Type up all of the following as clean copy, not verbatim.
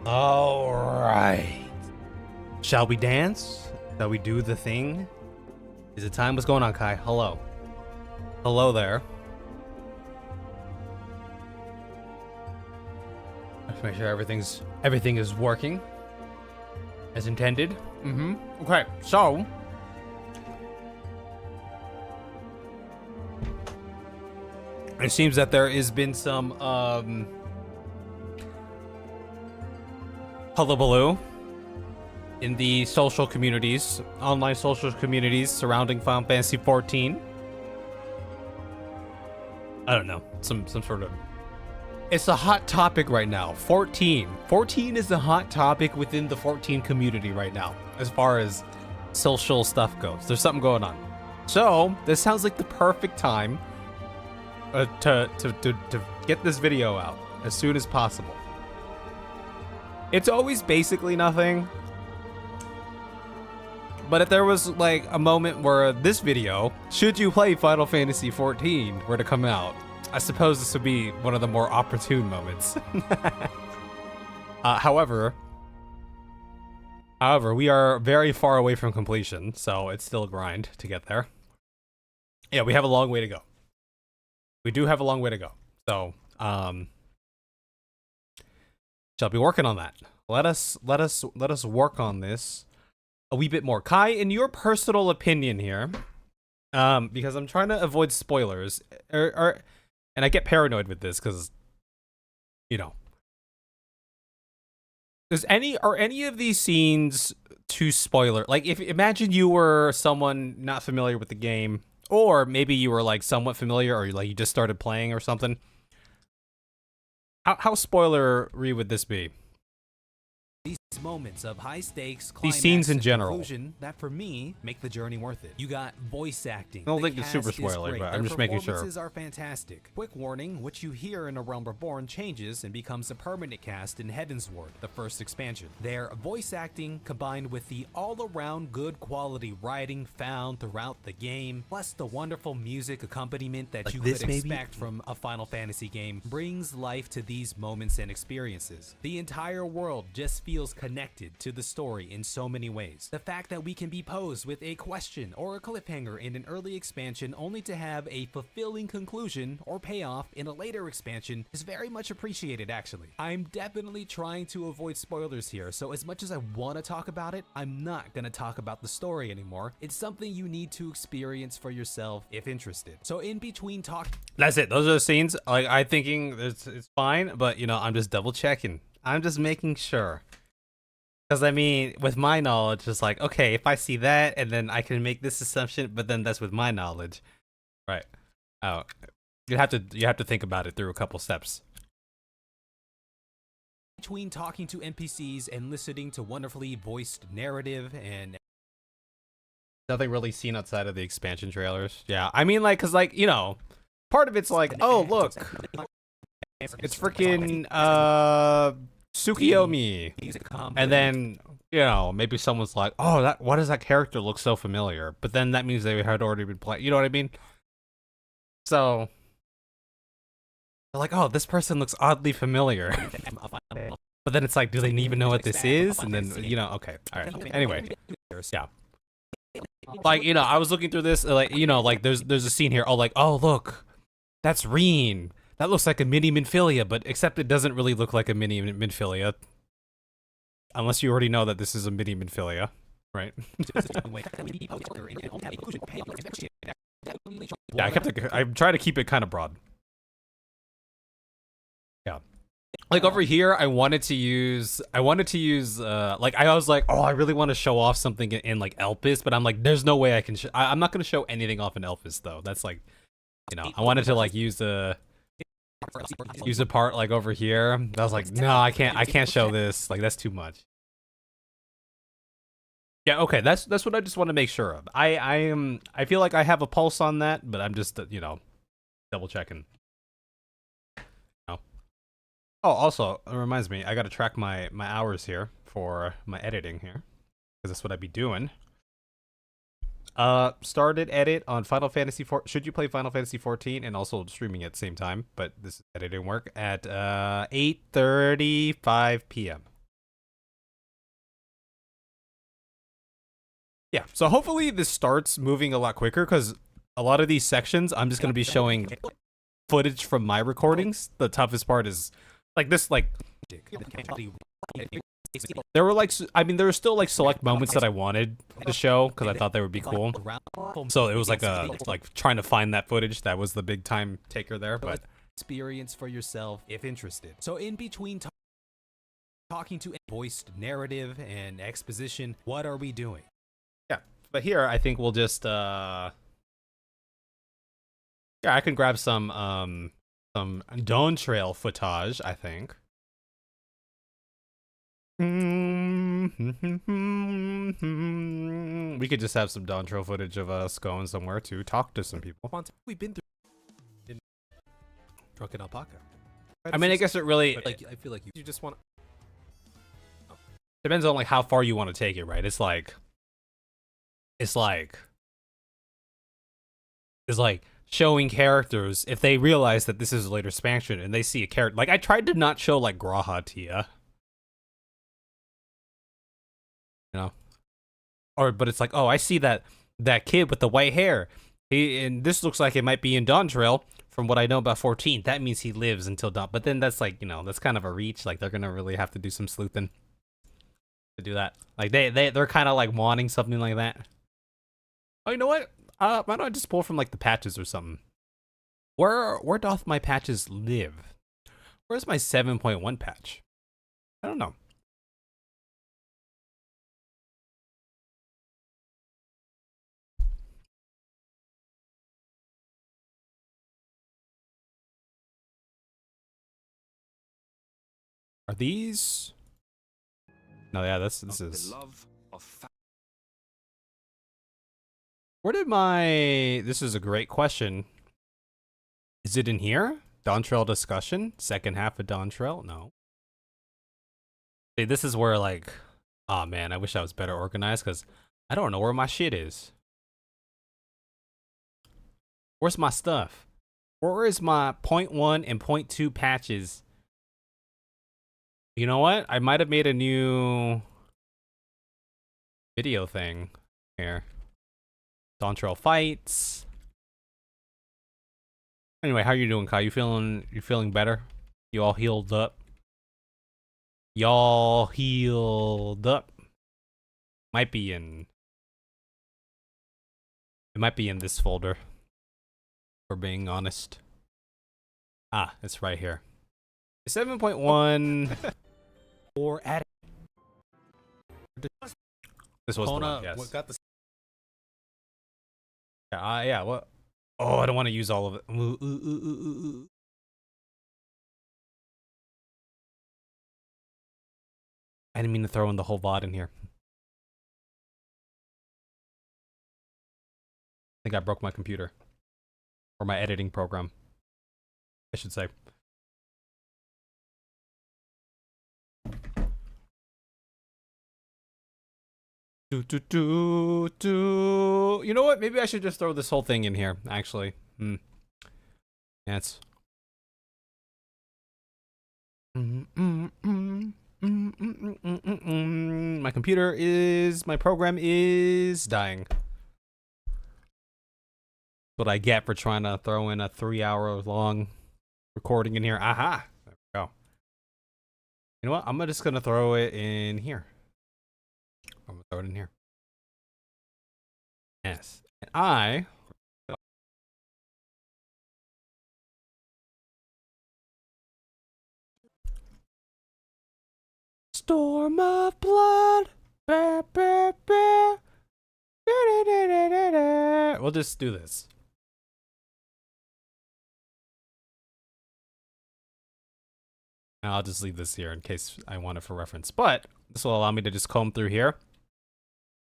All right. Shall we dance? Shall we do the thing? Is it time? What's going on, Kai? Hello. Hello there. Let's make sure everything is working as intended. Okay, so it seems that there has been some hullabaloo in the social communities, online social communities surrounding Final Fantasy XIV. I don't know, some sort of. It's a hot topic right now. 14 is a hot topic within the 14 community right now, as far as social stuff goes. There's something going on. So this sounds like the perfect time to get this video out as soon as possible. It's always basically nothing, but if there was like a moment where this video, should you play Final Fantasy XIV, were to come out, I suppose this would be one of the more opportune moments. However, we are very far away from completion, so it's still a grind to get there. Yeah, we have a long way to go. We do have a long way to go. So, shall be working on that. Let us work on this a wee bit more. Kai, in your personal opinion here, because I'm trying to avoid spoilers, and I get paranoid with this because, you know, are any of these scenes too spoiler? Like, if imagine you were someone not familiar with the game, or maybe you were like somewhat familiar, or like you just started playing or something. How spoilery would this be? These moments of high stakes, these scenes in general, conclusion that for me make the journey worth it. You got voice acting. I don't think it's super spoiler, but I'm just making sure. Performances are fantastic. Quick warning: what you hear in A Realm Reborn changes and becomes a permanent cast in Heavensward, the first expansion. Their voice acting combined with the all-around good quality writing found throughout the game, plus the wonderful music accompaniment that you could expect from a Final Fantasy game, brings life to these moments and experiences. The entire world just feels connected to the story in so many ways. The fact that we can be posed with a question or a cliffhanger in an early expansion only to have a fulfilling conclusion or payoff in a later expansion is very much appreciated, actually. I'm definitely trying to avoid spoilers here, so as much as I want to talk about it, I'm not going to talk about the story anymore. It's something you need to experience for yourself if interested. So in between talk, that's it. Those are the scenes. Like, I'm thinking it's fine, but you know, I'm just double checking. I'm just making sure. Because, I mean, with my knowledge, it's like, okay, if I see that, and then I can make this assumption, but then that's with my knowledge. Right. Oh, you have to think about it through a couple steps. Between talking to NPCs and listening to wonderfully voiced narrative and... Nothing really seen outside of the expansion trailers. Yeah, I mean, like, because, like, you know, part of it's like, oh, look. It's freaking, Tsukiyomi, and then, you know, maybe someone's like, oh, why does that character look so familiar? But then that means they had already been playing, you know what I mean? So they're like, oh, this person looks oddly familiar. But then it's like, do they even know what this is? And then, you know, okay, all right, anyway, yeah. Like, you know, I was looking through this, like, you know, like there's a scene here, oh, like, oh, look, that's Reen. That looks like a mini Minfilia, but except it doesn't really look like a mini Minfilia. Unless you already know that this is a mini Minfilia, right? Yeah, I'm trying to keep it kind of broad. Yeah. Like over here, I wanted to use, like, I was like, oh, I really want to show off something in like Elpis, but I'm like, there's no way I can, I'm not going to show anything off in Elpis though. That's like, you know, I wanted to like use a part like over here. I was like, no, I can't show this. Like, that's too much. Yeah, okay, that's what I just want to make sure of. I feel like I have a pulse on that, but I'm just, you know, double checking. Oh, also, it reminds me, I got to track my hours here for my editing here, because that's what I'd be doing. Started edit on Final Fantasy 4. Should you play Final Fantasy 14 and also streaming at the same time, but this is editing work at 8:35 p.m. Yeah, so hopefully this starts moving a lot quicker because a lot of these sections I'm just going to be showing footage from my recordings. The toughest part is like this, like there were like, I mean, there were still like select moments that I wanted to show because I thought they would be cool. So it was like trying to find that footage. That was the big time taker there, but experience for yourself if interested. So in between talking to voiced narrative and exposition, what are we doing? yeah. But here I think we'll just yeah, I can grab some Dawn Trail footage, I think. We could just have some Dawn Trail footage of us going somewhere to talk to some people. We've been through in Drunken Alpaca. I mean, I guess it really Like, I feel like you just want depends on like how far you want to take it, right? It's like showing characters if they realize that this is a later expansion and they see a character. Like I tried to not show like Graha Tia. You know, but it's like, oh, I see that kid with the white hair. And this looks like it might be in Dawn Trail. From what I know about 14, that means he lives until Dawn. But then that's like, you know, that's kind of a reach. Like they're gonna really have to do some sleuthing to do that. Like they're kind of like wanting something like that. Oh, you know what? Why don't I just pull from like the patches or something? Where doth my patches live? Where's my 7.1 patch? I don't know. Are these? No, yeah, this is. Where did my? This is a great question. Is it in here? Dawn Trail discussion, second half of Dawn Trail. No. See, this is where like, oh man, I wish I was better organized because I don't know where my shit is. Where's my stuff? Where is my 0.1 and 0.2 patches? You know what? I might have made a new video thing here. Dawn Trail fights. Anyway, how you doing, Kai? You feeling better? You all healed up? Y'all healed up? Might be in. It might be in this folder. For being honest. Ah, it's right here. 7.1. or at This was the Kona, one, yes. what got the Yeah, what? Oh, I don't want to use all of it. Ooh. I didn't mean to throw in the whole VOD in here. I think I broke my computer. Or my editing program, I should say. You know what? Maybe I should just throw this whole thing in here, actually. Yes. My program is dying. What I get for trying to throw in a 3-hour long recording in here. Aha! There we go. You know what? I'm just gonna throw it in here. I'm gonna throw it in here. Yes. And I Storm of blood. We'll just do this. I'll just leave this here in case I want it for reference. But this will allow me to just comb through here.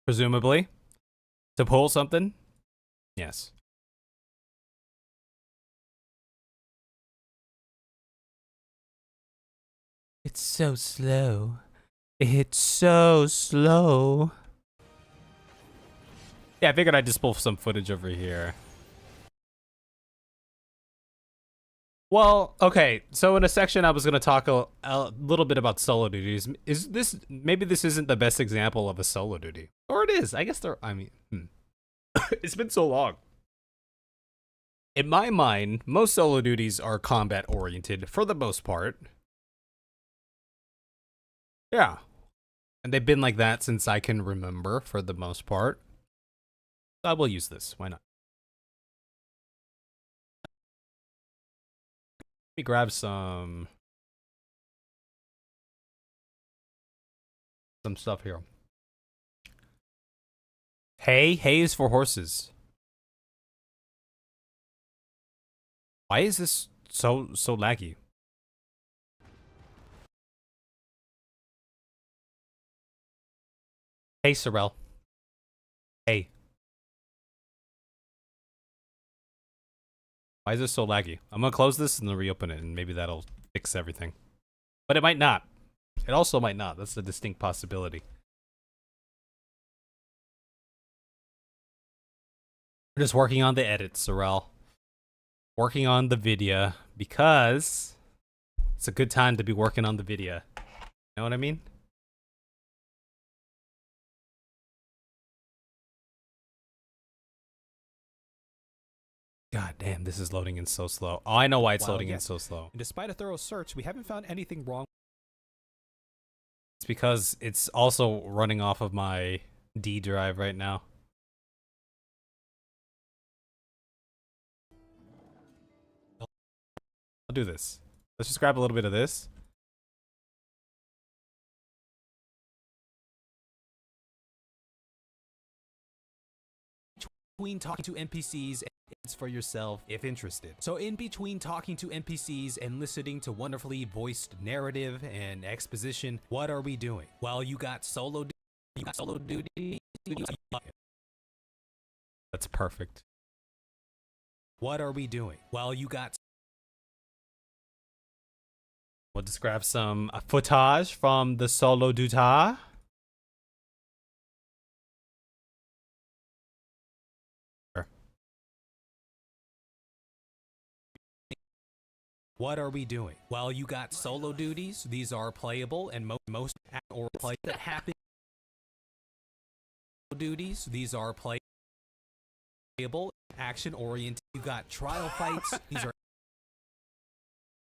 Presumably. To pull something. Yes. It's so slow. It's so slow. Yeah, I figured I'd just pull some footage over here. Well, okay. So in a section, I was going to talk a little bit about solo duties. Is this maybe this isn't the best example of a solo duty, or it is? I guess there. I mean, it's been so long. In my mind, most solo duties are combat oriented for the most part. Yeah, and they've been like that since I can remember for the most part. I will use this. Why not? Let me grab some stuff here. Hay is for horses. Why is this so laggy? Hey, Sorrel. Hey. Why is this so laggy? I'm gonna close this and then reopen it, and maybe that'll fix everything. But it might not. It also might not. That's a distinct possibility. We're just working on the edit, Sorrel. Working on the video because it's a good time to be working on the video. You know what I mean? God damn, this is loading in so slow. Oh, I know why it's loading in so slow. And despite a thorough search, we haven't found anything wrong. It's because it's also running off of my D drive right now. I'll do this. Let's just grab a little bit of this. Between talking to NPCs, it's for yourself if interested. So in between talking to NPCs and listening to wonderfully voiced narrative and exposition, what are we doing? Well, you got solo duty. That's perfect. What are we doing? Well, you got. We'll just grab some footage from the solo duty. What are we doing? Well, you got solo duties. These are playable and most or play that happen. Duties. These are playable, action oriented. You got trial fights. These are.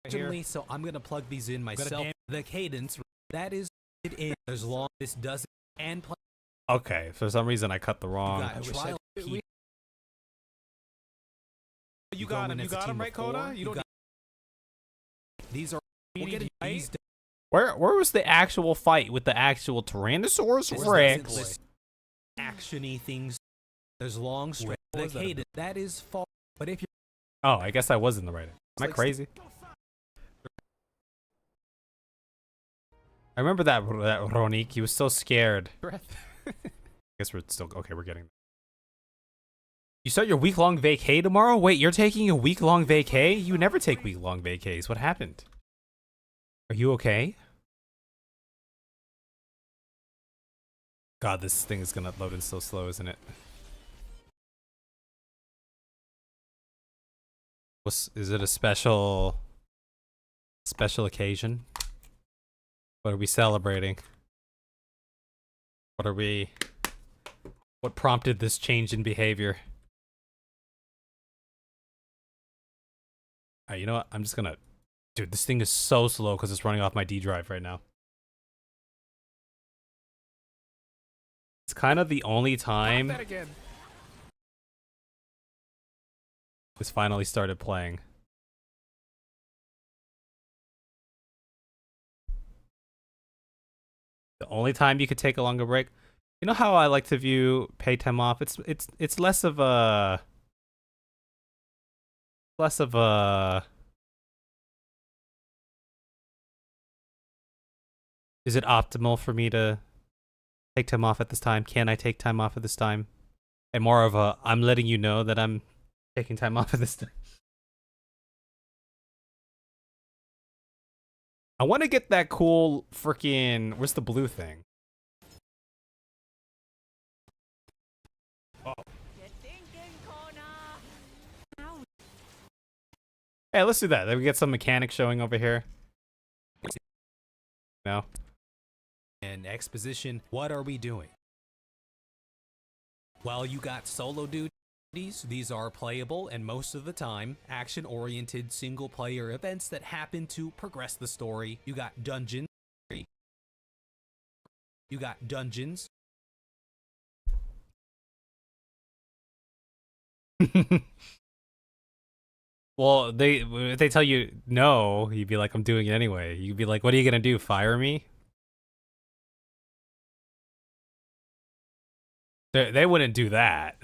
Originally, so I'm gonna plug these in myself. The cadence that is it in as long as this doesn't and play. Okay, for some reason I cut the wrong. You got him right, Coda. You don't. These are. We'll get these. Where was the actual fight with the actual Tyrannosaurus Rex? Actiony things. There's long stretch. The cadence that is fall. But if you're. Oh, I guess I was in the right. Am I crazy? I remember that Ronique. He was so scared. I guess we're still okay. We're getting. You start your week-long vacay tomorrow? Wait, you're taking a week-long vacay? You never take week-long vacays. What happened? Are you okay? God, this thing is gonna load in so slow, isn't it? Is it a special occasion? What are we celebrating? What prompted this change in behavior? Alright, you know what? I'm just gonna... Dude, this thing is so slow because it's running off my D drive right now. It's kind of the only time this finally started playing. The only time you could take a longer break. You know how I like to view pay time off? It's less of a... Is it optimal for me to take time off at this time? Can I take time off at this time? And more of a, I'm letting you know that I'm taking time off at this time. I want to get that cool freaking... Where's the blue thing? Oh. Hey, let's do that. Then we get some mechanics showing over here. No. And exposition, what are we doing? Well, you got solo duties. These are playable and most of the time action-oriented single-player events that happen to progress the story. You got dungeons. You got dungeons. Well, if they tell you no, you'd be like, I'm doing it anyway. You'd be like, what are you gonna do? Fire me? They wouldn't do that.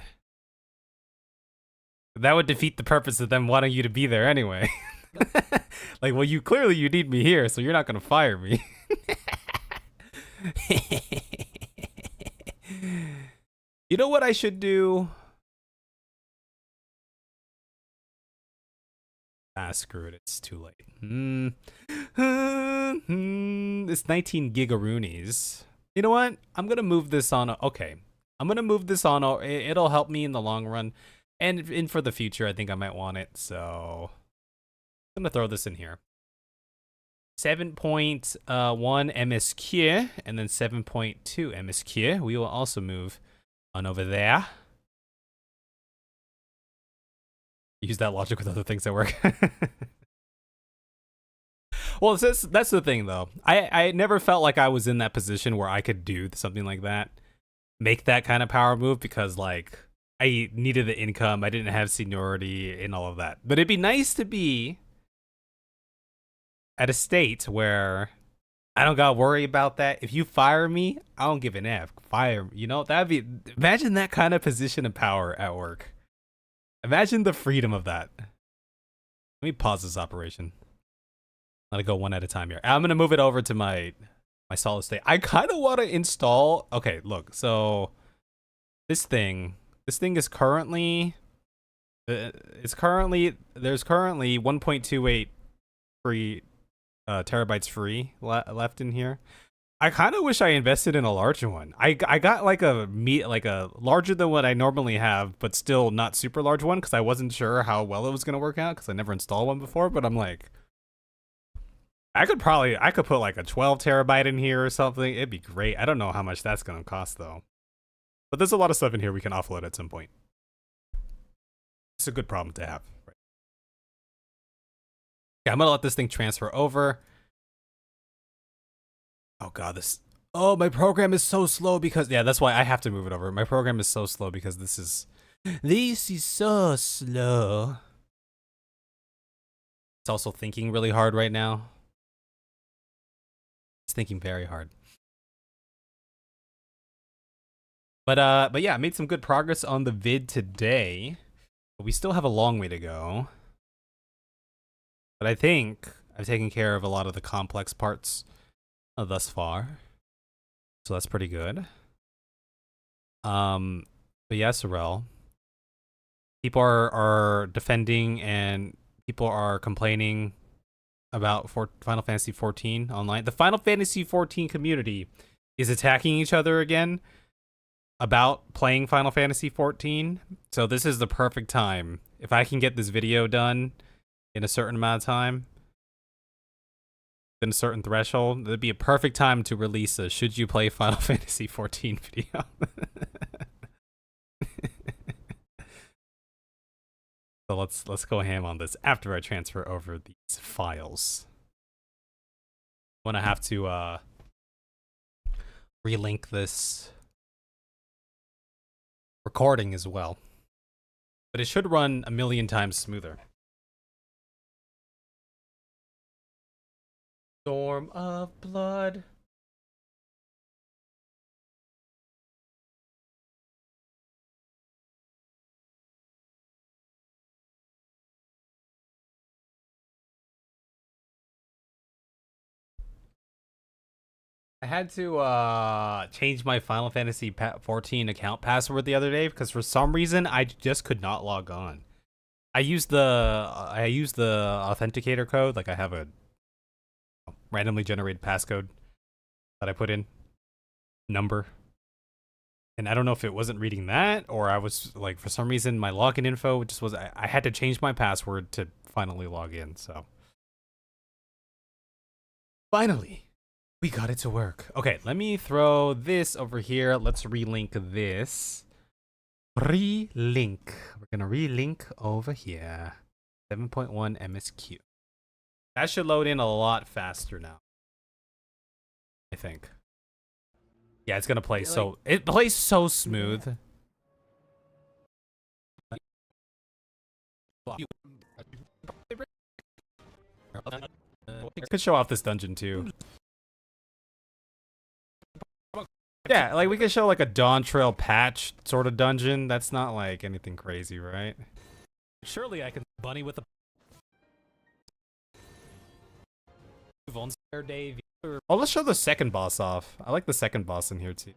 That would defeat the purpose of them wanting you to be there anyway. Like, well, you need me here, so you're not gonna fire me. You know what I should do? Ah, screw it. It's too late. It's 19 gigaroonies. You know what? I'm gonna move this on. Okay, I'm gonna move this on. It'll help me in the long run, and for the future, I think I might want it. So I'm gonna throw this in here. 7.1 MSQ and then 7.2 MSQ. We will also move on over there. Use that logic with other things that work. Well, that's the thing, though. I never felt like I was in that position where I could do something like that, make that kind of power move, because like I needed the income, I didn't have seniority and all of that. But it'd be nice to be at a state where I don't gotta worry about that. If you fire me, I don't give an F. Fire me. You know, that'd be, imagine that kind of position of power at work. Imagine the freedom of that. Let me pause this operation. Let it go one at a time here. I'm gonna move it over to my solid state. I kind of want to install. Okay, look. So this thing is currently. There's currently 1.28 free terabytes free left in here. I kind of wish I invested in a larger one. I got like a larger than what I normally have, but still not super large one, because I wasn't sure how well it was gonna work out, because I never installed one before. But I'm like, I could put like a 12 terabyte in here or something. It'd be great. I don't know how much that's gonna cost though. But there's a lot of stuff in here we can offload at some point. It's a good problem to have. Right. Okay, I'm gonna let this thing transfer over. Oh god, oh, my program is so slow because, yeah, that's why I have to move it over. My program is so slow because this is so slow. It's also thinking really hard right now. It's thinking very hard. But yeah, I made some good progress on the vid today. But we still have a long way to go. But I think I've taken care of a lot of the complex parts thus far, so that's pretty good. But yeah, Sorrel, people are defending and people are complaining about Final Fantasy XIV online. The Final Fantasy XIV community is attacking each other again about playing Final Fantasy XIV. So this is the perfect time. If I can get this video done in a certain amount of time, in a certain threshold, it'd be a perfect time to release a "Should you play Final Fantasy XIV" video. So let's go ham on this after I transfer over these files. I'm gonna have to relink this recording as well, but it should run a million times smoother. Storm of blood. I had to change my Final Fantasy XIV account password the other day because for some reason I just could not log on. I used the authenticator code, like I have a randomly generated passcode that I put in number, and I don't know if it wasn't reading that or I was like, for some reason my login info just was, I had to change my password to finally log in. So finally, we got it to work. Okay, let me throw this over here. Let's relink this. Relink. We're gonna relink over here. 7.1 MSQ. That should load in a lot faster now, I think. Yeah, it's gonna play so it plays so smooth. Could show off this dungeon too. Yeah, like we could show like a Dawn Trail patch sort of dungeon. That's not like anything crazy, right? Surely I can bunny with a Dave. Oh, let's show the second boss off. I like the second boss in here too.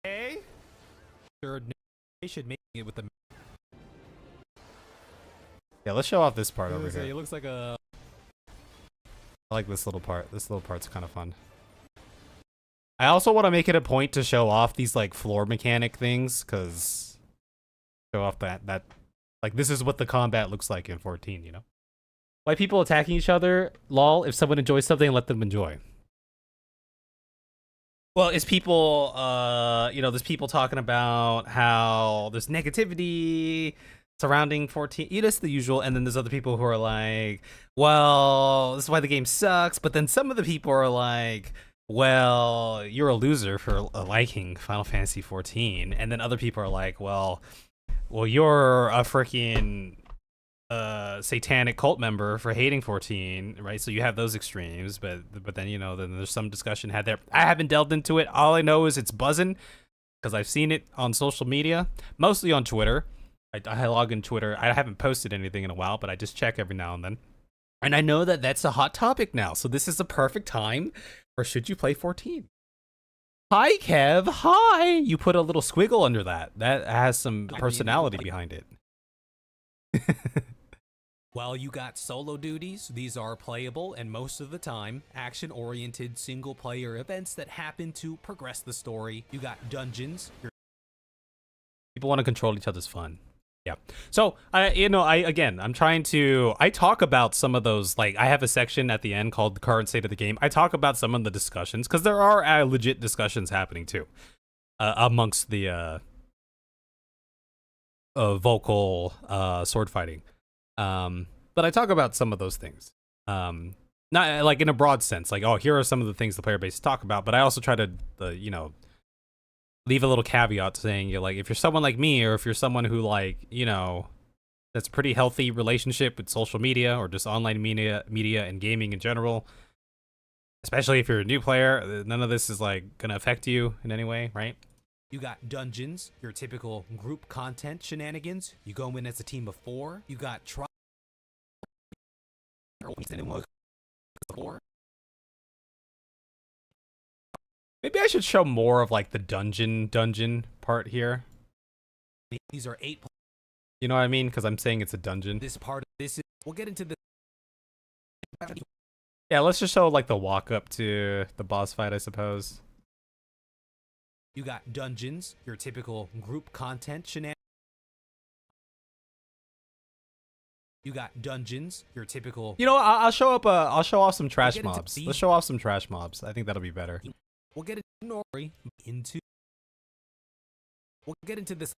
Hey, sure, they should make it with the. Yeah, let's show off this part over here. It looks like a. I like this little part. This little part's kind of fun. I also want to make it a point to show off these like floor mechanic things, because show off that like this is what the combat looks like in 14, you know? Why people attacking each other, lol, if someone enjoys something, let them enjoy. Well, it's people, you know, there's people talking about how there's negativity surrounding 14. You know, it's the usual. And then there's other people who are like, well, this is why the game sucks. But then some of the people are like, well, you're a loser for liking Final Fantasy 14. And then other people are like, well, you're a freaking satanic cult member for hating 14, right? So you have those extremes, but then, you know, then there's some discussion had there. I haven't delved into it. All I know is it's buzzing because I've seen it on social media, mostly on Twitter. I log in Twitter. I haven't posted anything in a while, but I just check every now and then. And I know that that's a hot topic now. So this is the perfect time for should you play 14? Hi, Kev. Hi. You put a little squiggle under that. That has some personality behind it. While you got solo duties, these are playable and most of the time action-oriented single-player events that happen to progress the story. You got dungeons. People want to control each other's fun. Yeah. So I talk about some of those, like I have a section at the end called the current state of the game. I talk about some of the discussions because there are legit discussions happening too amongst the vocal sword fighting. But I talk about some of those things. Not like in a broad sense, like, oh, here are some of the things the player base talk about, but I also try to you know, leave a little caveat saying, you're like, if you're someone like me, or if you're someone who, like, you know, that's a pretty healthy relationship with social media or just online media and gaming in general, especially if you're a new player, none of this is like gonna affect you in any way, right? You got dungeons, your typical group content shenanigans. You go in as a team of 4. You got Maybe I should show more of like the dungeon part here. These are 8. You know what I mean? Because I'm saying it's a dungeon. We'll get into this. Yeah, let's just show like the walk up to the boss fight, I suppose. You got dungeons, your typical group content shenanigans. You got dungeons, your typical. You know, I'll show off some trash mobs. Let's show off some trash mobs. I think that'll be better. We'll get into this.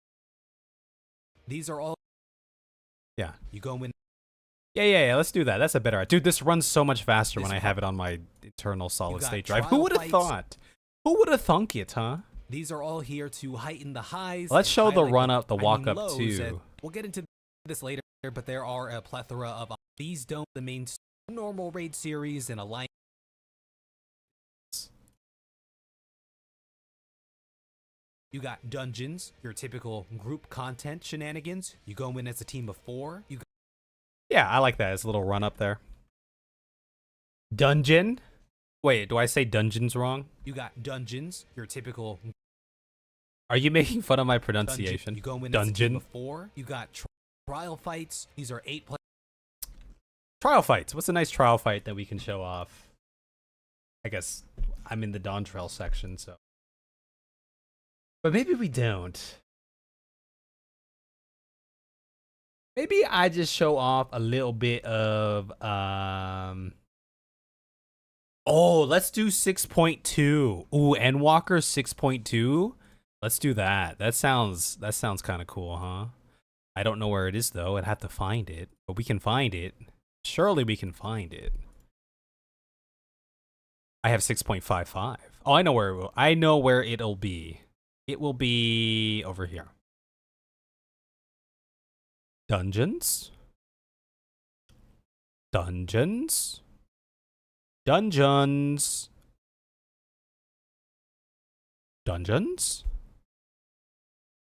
These are all. Yeah. You go in. Yeah. Let's do that. That's a better. Dude, this runs so much faster when I have it on my internal solid state drive. Who would have thought? Who would have thunk it, huh? These are all here to heighten the highs. Let's show the run up, the walk up too. We'll get into this later, but there are a plethora of these. Don't the main normal raid series and alliance. You got dungeons, your typical group content shenanigans. You go in as a team of 4. Yeah, I like that. It's a little run up there. Dungeon? Wait, do I say dungeons wrong? You got dungeons, your typical. Are you making fun of my pronunciation? You go in dungeon. As a team of 4. You got trial fights. These are 8 trial fights. What's a nice trial fight that we can show off? I guess I'm in the Dawn Trail section, so. But maybe we don't. Maybe I just show off a little bit of oh, let's do 6.2. Ooh, Endwalker 6.2. Let's do that. That sounds kind of cool, huh? I don't know where it is though. I'd have to find it, but we can find it. Surely we can find it. I have 6.55. Oh, I know where it will. I know where it'll be. It will be over here. Dungeons. Dungeons. Dungeons. Dungeons.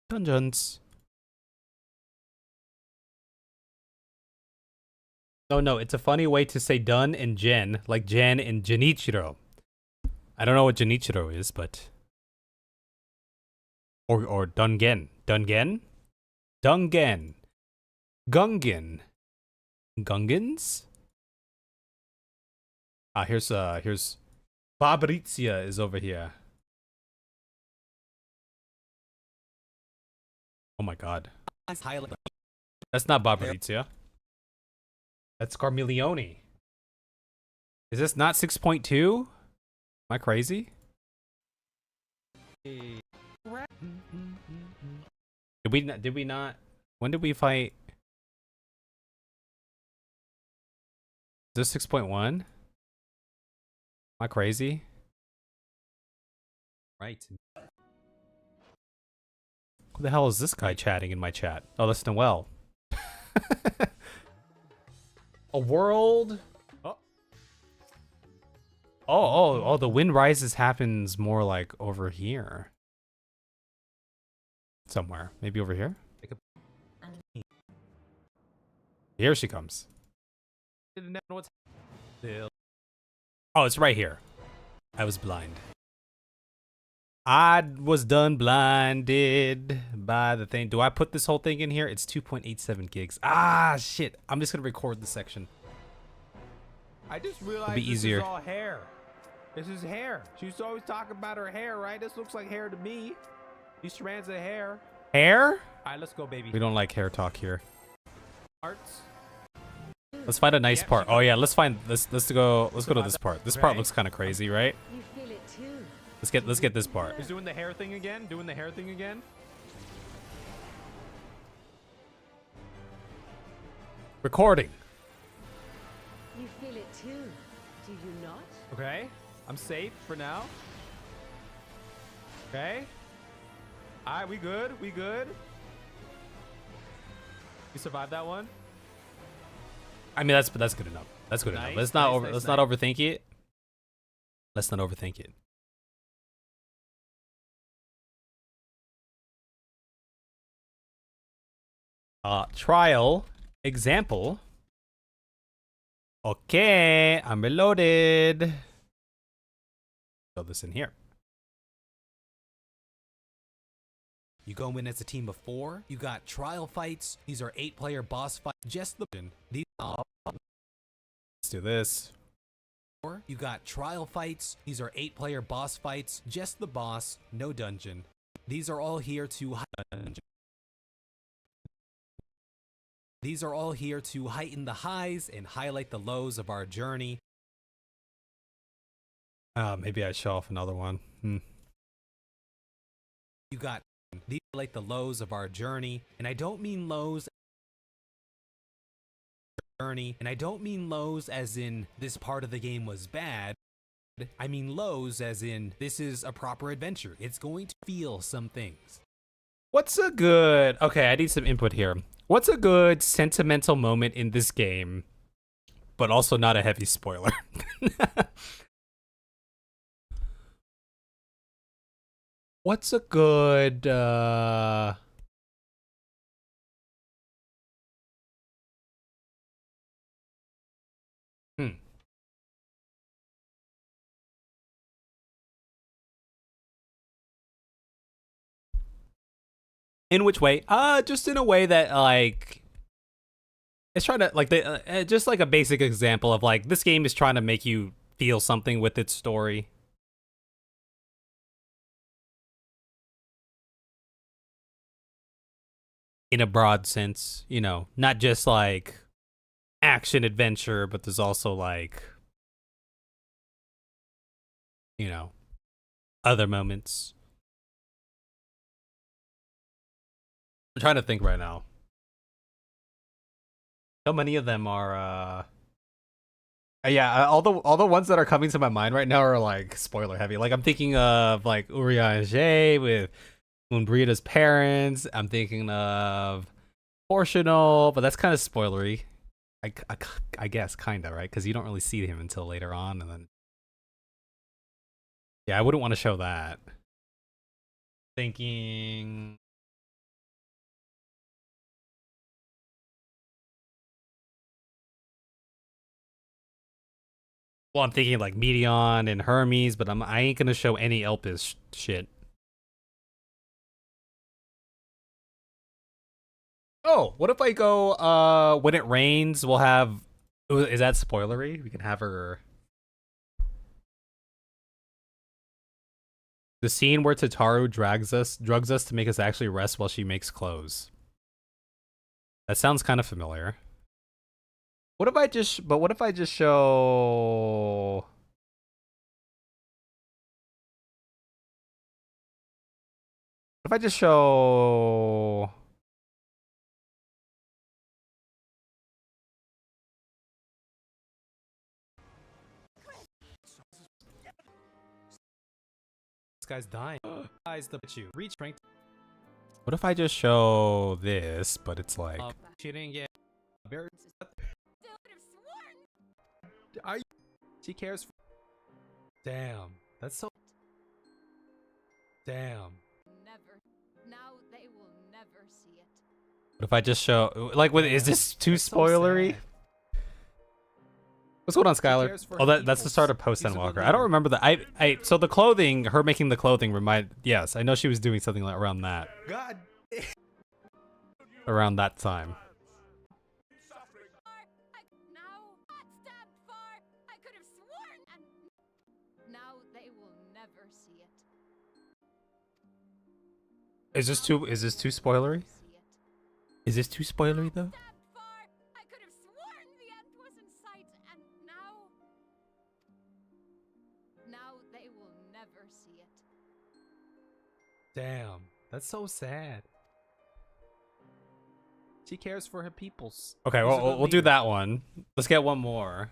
Dungeons. Oh no, it's a funny way to say dun and gen, like Jen and Genichiro. I don't know what Genichiro is, but or Dungen. Dungen? Dungen. Gungan. Gungans? Ah, here's Fabrizia is over here. Oh my god. That's not Fabrizia. That's Carmilione. Is this not 6.2? Am I crazy? Did we not? When did we fight? Is this 6.1? Am I crazy? Right. Who the hell is this guy chatting in my chat? Oh, that's Noel. A world. Oh, the wind rises happens more like over here. Somewhere. Maybe over here? Here she comes. Oh, it's right here. I was blind. I was done blinded by the thing. Do I put this whole thing in here? It's 2.87 gigs. Ah, shit. I'm just gonna record the section. I just realized be easier. This is all hair. This is hair. She used to always talk about her hair, right? This looks like hair to me. These strands of hair. Hair? All right, let's go, baby. We don't like hair talk here. Parts. Let's find a nice Yeah, part. Oh yeah, let's go to this part. This part Right. looks kind of crazy, right? You feel it too. Let's get this part. He's doing the hair thing again. Doing the hair thing again. Recording. You feel it too. Do you not? Okay. I'm safe for now. Okay. All right, we good. We good. We survived that one. I mean, that's good enough. That's good enough. Nice, Let's not nice, over. nice, Let's nice. not overthink it. Let's not overthink it. Trial example. Okay, I'm reloaded. Throw this in here. You go in as a team of 4. You got trial fights. These are 8-player boss fights. Just the these. Let's do this. You got trial fights. These are 8-player boss fights. Just the boss, no dungeon. These are all here to heighten the highs and highlight the lows of our journey. Maybe I show off another one. You got these highlight the lows of our journey, and I don't mean lows. And I don't mean lows as in this part of the game was bad. I mean lows as in this is a proper adventure. It's going to feel some things. What's a good... Okay, I need some input here. What's a good sentimental moment in this game, but also not a heavy spoiler? What's a good... In which way? Just in a way that, like... It's trying to, like, just like a basic example of, like, this game is trying to make you feel something with its story. in a broad sense, you know, not just like action adventure, but there's also like, you know, other moments. I'm trying to think right now. So many of them are yeah, all the ones that are coming to my mind right now are like spoiler heavy. Like I'm thinking of like Uriah and Jay with Moonbreeda's parents. I'm thinking of Portional, but that's kind of spoilery. I guess kind of, right? Because you don't really see him until later on, and then yeah, I wouldn't want to show that. Thinking. Well, I'm thinking like Meteon and Hermes, but I ain't gonna show any Elpis shit. Oh, what if I go, when it rains, we'll have, is that spoilery? We can have her. The scene where Tataru drugs us to make us actually rest while she makes clothes. That sounds kind of familiar. What if I just show... What if I just show... This guy's dying. Eyes the you. Reach strength. What if I just show this, but it's like... She didn't get very. Are you? She cares for. Damn. That's so. Damn. Never. Now they will never see it. What if I just show... Like, is this too That's so spoilery? sad. What's going on, Skylar? cares for Oh, her that's the start of peoples. Post She's a Walker. good I don't leader. remember that. So the clothing, her making the clothing yes, I know she was doing something like around that. God. Around that time. I could have sworn, and now they will never see it. Is this too spoilery? See it. Is this too spoilery though? I could have sworn the end was in sight, and now they will never see it. Damn. That's so sad. She cares for her peoples. Okay, She's a well, good we'll do leader. that one. Let's get one more.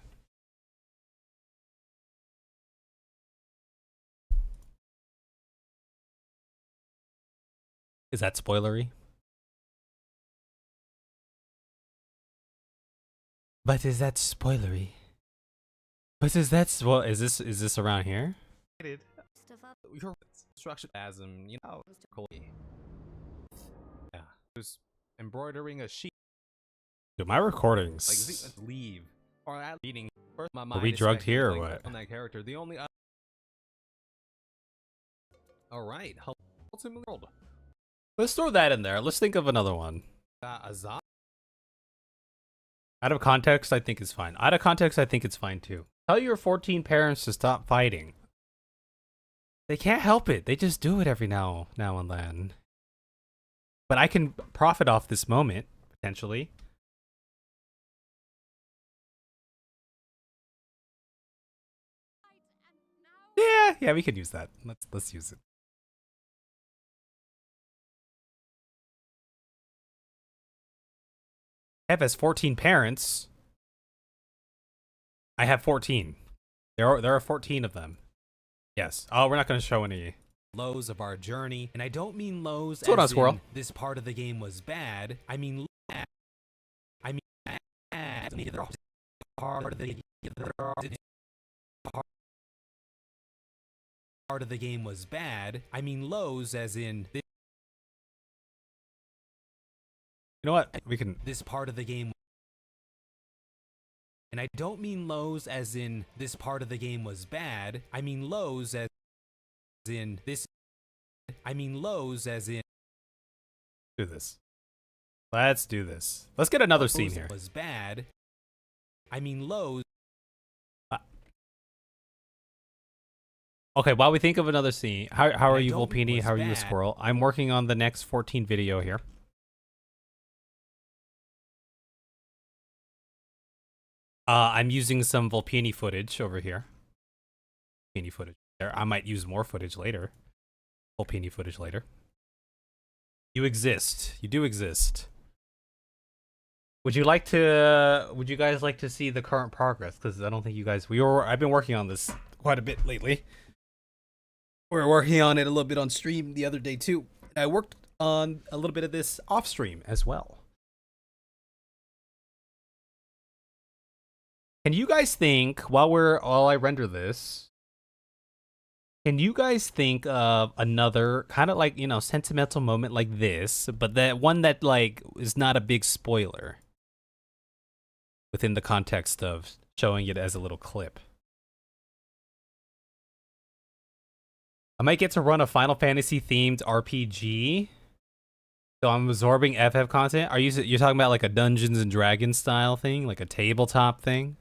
Is that spoilery? But is that spoilery? But is this around here? Your structure as you know. Yeah. Who's embroidering a sheet. Dude, my recordings. Like leave or at reading. First, my Are mind we is drugged here or speculating what? on that character. The only. All right. Ultimate world. Let's throw that in there. Let's think of another one. Azad. Out of context, I think it's fine. Out of context, I think it's fine too. Tell your 14 parents to stop fighting. They can't help it. They just do it every now and then. But I can profit off this moment, potentially. Yeah, we could use that. Let's use it. Ev has 14 parents. I have 14. There are 14 of them. Yes. Oh, we're not going to show any. Lows of our journey, and I don't mean lows What's going on, as Squirrel? in this part of the game was bad. I mean bad. I mean bad. Part of the part of the game was bad. I mean lows as in You know what? We can. this part of the game. And I don't mean lows as in this part of the game was bad. I mean lows as in this. I mean lows as in Do this. Let's do this. Let's get another scene lows here. was bad. I mean lows. Okay, while we think of another scene, how are I you, don't mean Volpini? was How are you, a bad. Squirrel? I'm working on the next 14 video here. I'm using some Volpini footage over here. Volpini footage there. I might use more footage later. Volpini footage later. You exist. You do exist. Would you guys like to see the current progress? Because I don't think you guys, I've been working on this quite a bit lately. We were working on it a little bit on stream the other day too. I worked on a little bit of this off stream as well. Can you guys think, while I render this, can you guys think of another kind of like, sentimental moment like this, but that one that like is not a big spoiler within the context of showing it as a little clip? I might get to run a Final Fantasy themed RPG. So I'm absorbing FF content. You're talking about like a Dungeons and Dragons style thing, like a tabletop thing?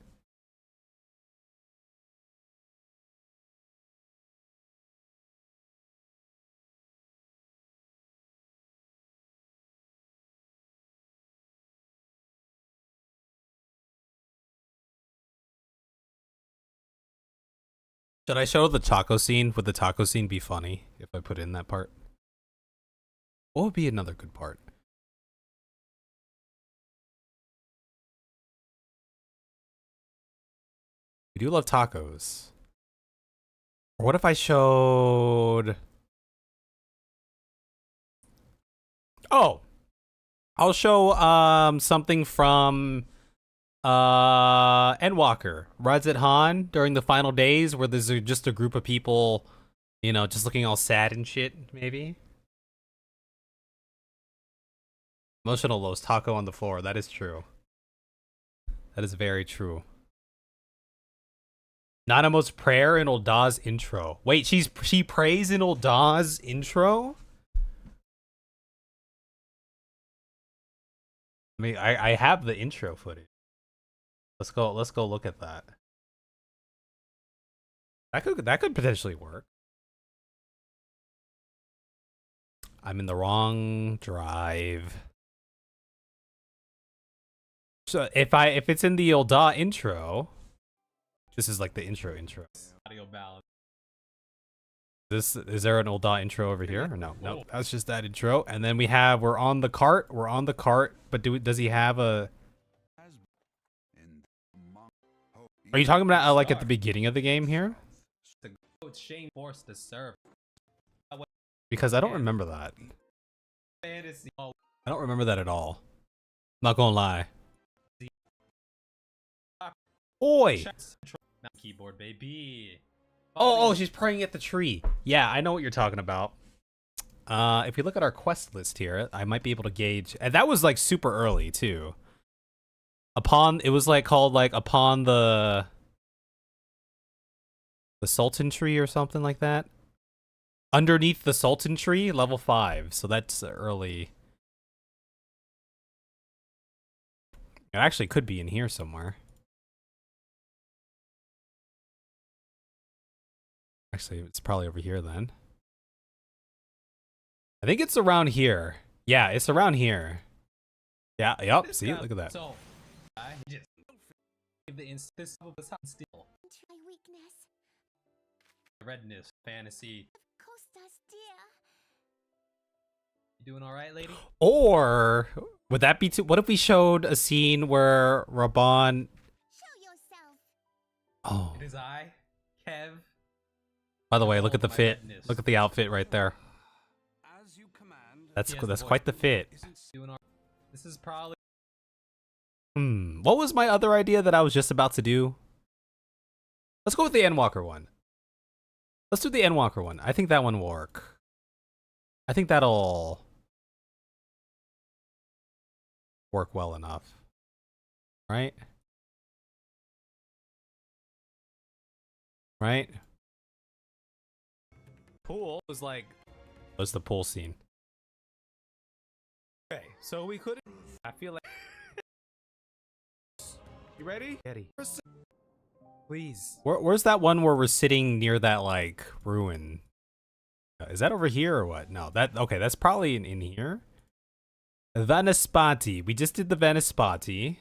Should I show the taco scene? Would the taco scene be funny if I put in that part? What would be another good part? We do love tacos. Or what if I showed... Oh! I'll show something from Endwalker. Rides at Han during the final days where there's just a group of people, just looking all sad and shit, maybe? Emotional lows, taco on the floor. That is true. That is very true. Nanamo's prayer in Ulda's intro. Wait, she prays in Ulda's intro? I mean, I have the intro footage. Let's go look at that. That could potentially work. I'm in the wrong drive. So if it's in the Ulda intro, this is like the intro. Audio balance. Is there an Ulda intro over here or no? No, that's just that intro. And then we're on the cart. But does he have a? Are you talking about like at the beginning of the game here? Because I don't remember that. I don't remember that at all. Not gonna lie. Oi! Keyboard baby. Oh, she's praying at the tree. Yeah, I know what you're talking about. If we look at our quest list here, I might be able to gauge. And that was like super early too. It was like called like upon the Sultan tree or something like that. Underneath the Sultan tree, level 5. So that's early. It actually could be in here somewhere. Actually, it's probably over here then. I think it's around here. Yeah, it's around here. Yeah, yup. See, look at that. So, I just give the instance of a still. My weakness. Redness, fantasy. Of course does, dear. You doing all right, lady? Or would that be too? What if we showed a scene where Raban? Show yourself. Oh. It is I, Kev. By the way, look at the fit. Look at the outfit right there. That's quite the fit. This is probably. What was my other idea that I was just about to do? Let's go with the Endwalker one. Let's do the Endwalker one. I think that one will work. I think that'll work well enough. Right? Right? Pool was like. What's the pool scene? Okay, so we couldn't. I feel like. You ready? Eddie. Please. Where's that one where we're sitting near that like ruin? Is that over here or what? No, okay, that's probably in here. Vanaspati. We just did the Vanaspati.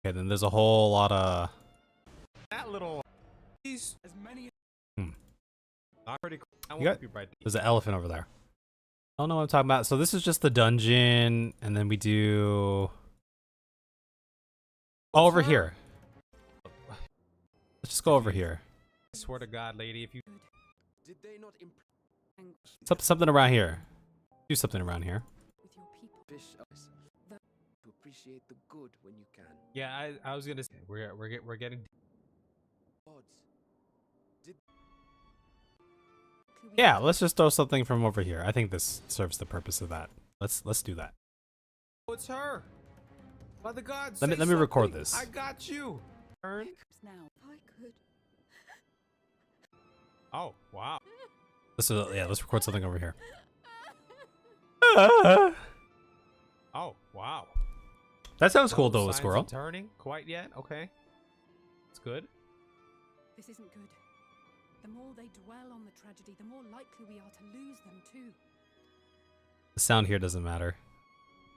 Okay, then there's a whole lot of... That little. These as many. Not pretty. I You want got- to be right. There's an elephant over there. I don't know what I'm talking about. So this is just the dungeon, and then we do... Oh, over here. Let's just go over here. I swear to God, lady, if you. Did they not Something around here. Do something around here. With your people. fish us to appreciate the good when you can? Yeah, I was gonna say we're getting. Odds. Yeah, let's just throw something from over here. I think this serves the purpose of that. Let's do that. Oh, it's her. By the gods. Let me record this. I got you. Turn. Now, I could. Oh wow. Let's record something over here. Oh wow. That sounds cool No though, a signs of squirrel. Turning quite yet? Okay. It's good. This isn't good. The more they dwell on the tragedy, the more likely we are to lose them too. The sound here doesn't matter.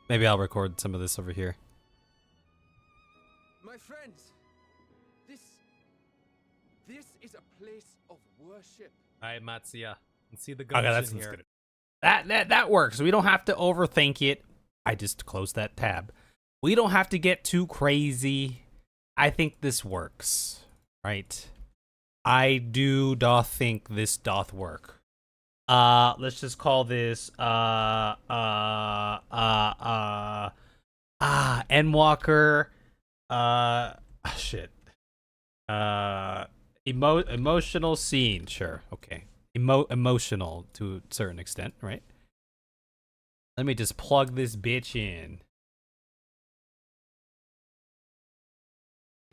Maybe I'll record some of this over here. My friends, this is a place of worship. Alright, Matsuya. Let's see the Okay, guns that's in here. good. That works. We don't have to overthink it. I just closed that tab. We don't have to get too crazy. I think this works, right? I doth think this doth work. Let's just call this Endwalker. Shit. Emotional scene. Sure. Okay. Emotional to a certain extent, right? Let me just plug this bitch in.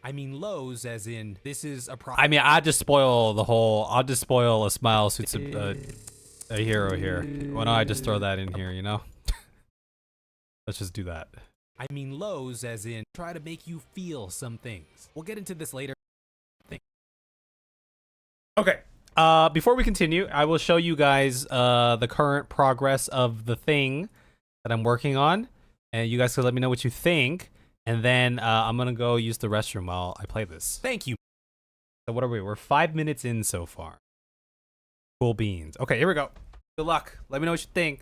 I mean lows as in this is a I mean, I'll just spoil a smile suits a hero here. Why don't I just throw that in here, you know? Let's just do that. I mean lows as in try to make you feel some things. We'll get into this later. Okay. Before we continue, I will show you guys the current progress of the thing that I'm working on, and you guys can let me know what you think. And then I'm gonna go use the restroom while I play this. Thank you. So what are we? We're 5 minutes in so far. Cool beans. Okay, here we go. Good luck. Let me know what you think.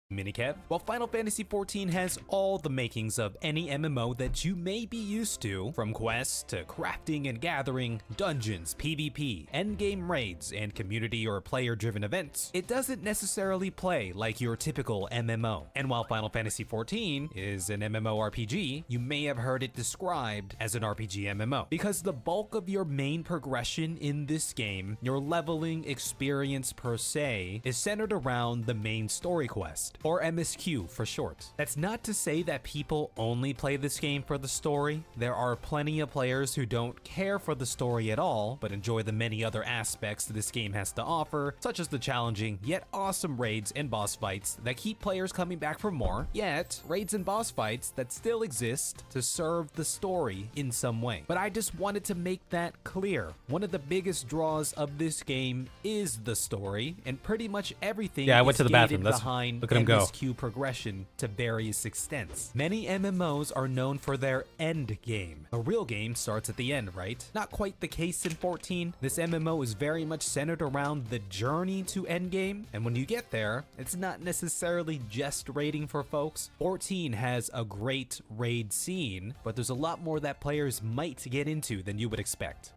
Minikev. While Final Fantasy XIV has all the makings of any MMO that you may be used to, from quests to crafting and gathering, dungeons, PvP, endgame raids, and community or player-driven events, it doesn't necessarily play like your typical MMO. And while Final Fantasy XIV is an MMORPG, you may have heard it described as an RPG MMO, because the bulk of your main progression in this game, your leveling experience per se, is centered around the main story quest, or MSQ for short. That's not to say that people only play this game for the story. There are plenty of players who don't care for the story at all, but enjoy the many other aspects this game has to offer, such as the challenging yet awesome raids and boss fights that keep players coming back for more, yet raids and boss fights that still exist to serve the story in some way. But I just wanted to make that clear. One of the biggest draws of this game is the story, and pretty much everything Yeah, I went is to the bathroom. gated That's behind look at him go. MSQ progression to various extents. Many MMOs are known for their end game. A real game starts at the end, right? Not quite the case in 14. This MMO is very much centered around the journey to endgame, and when you get there, it's not necessarily just raiding for folks. 14 has a great raid scene, but there's a lot more that players might get into than you would expect.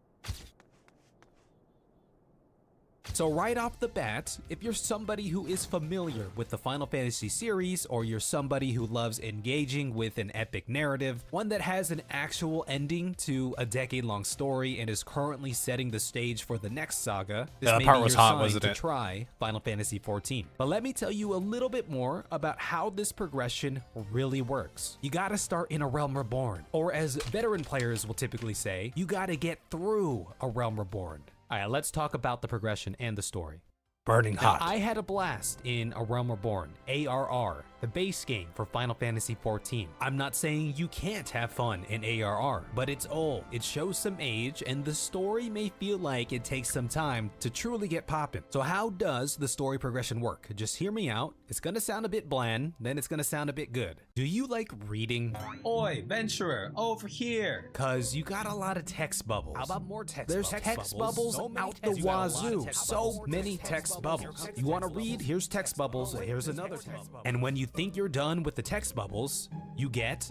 So right off the bat, if you're somebody who is familiar with the Final Fantasy series, or you're somebody who loves engaging with an epic narrative, one that has an actual ending to a decade-long story and is currently setting the stage for the next saga, this Yeah, that may part be was your hot, sign wasn't to it? try Final Fantasy XIV. But let me tell you a little bit more about how this progression really works. You gotta start in A Realm Reborn, or as veteran players will typically say, you gotta get through A Realm Reborn. Alright, let's talk about the progression and the story. Burning Now, hot. I had a blast in A Realm Reborn, ARR, the base game for Final Fantasy XIV. I'm not saying you can't have fun in ARR, but it's old, it shows some age, and the story may feel like it takes some time to truly get poppin'. So how does the story progression work? Just hear me out. It's gonna sound a bit bland, then it's gonna sound a bit good. Do you like reading? Oi, venturer, over here. Cause you got a lot of text bubbles. How about more text There's bubbles? text bubbles So many out the text bubbles. wazoo. Text So bubbles. many text bubbles. You want to read? Here's text bubbles. Here's another text bubble. And when you think you're done with the text bubbles, you get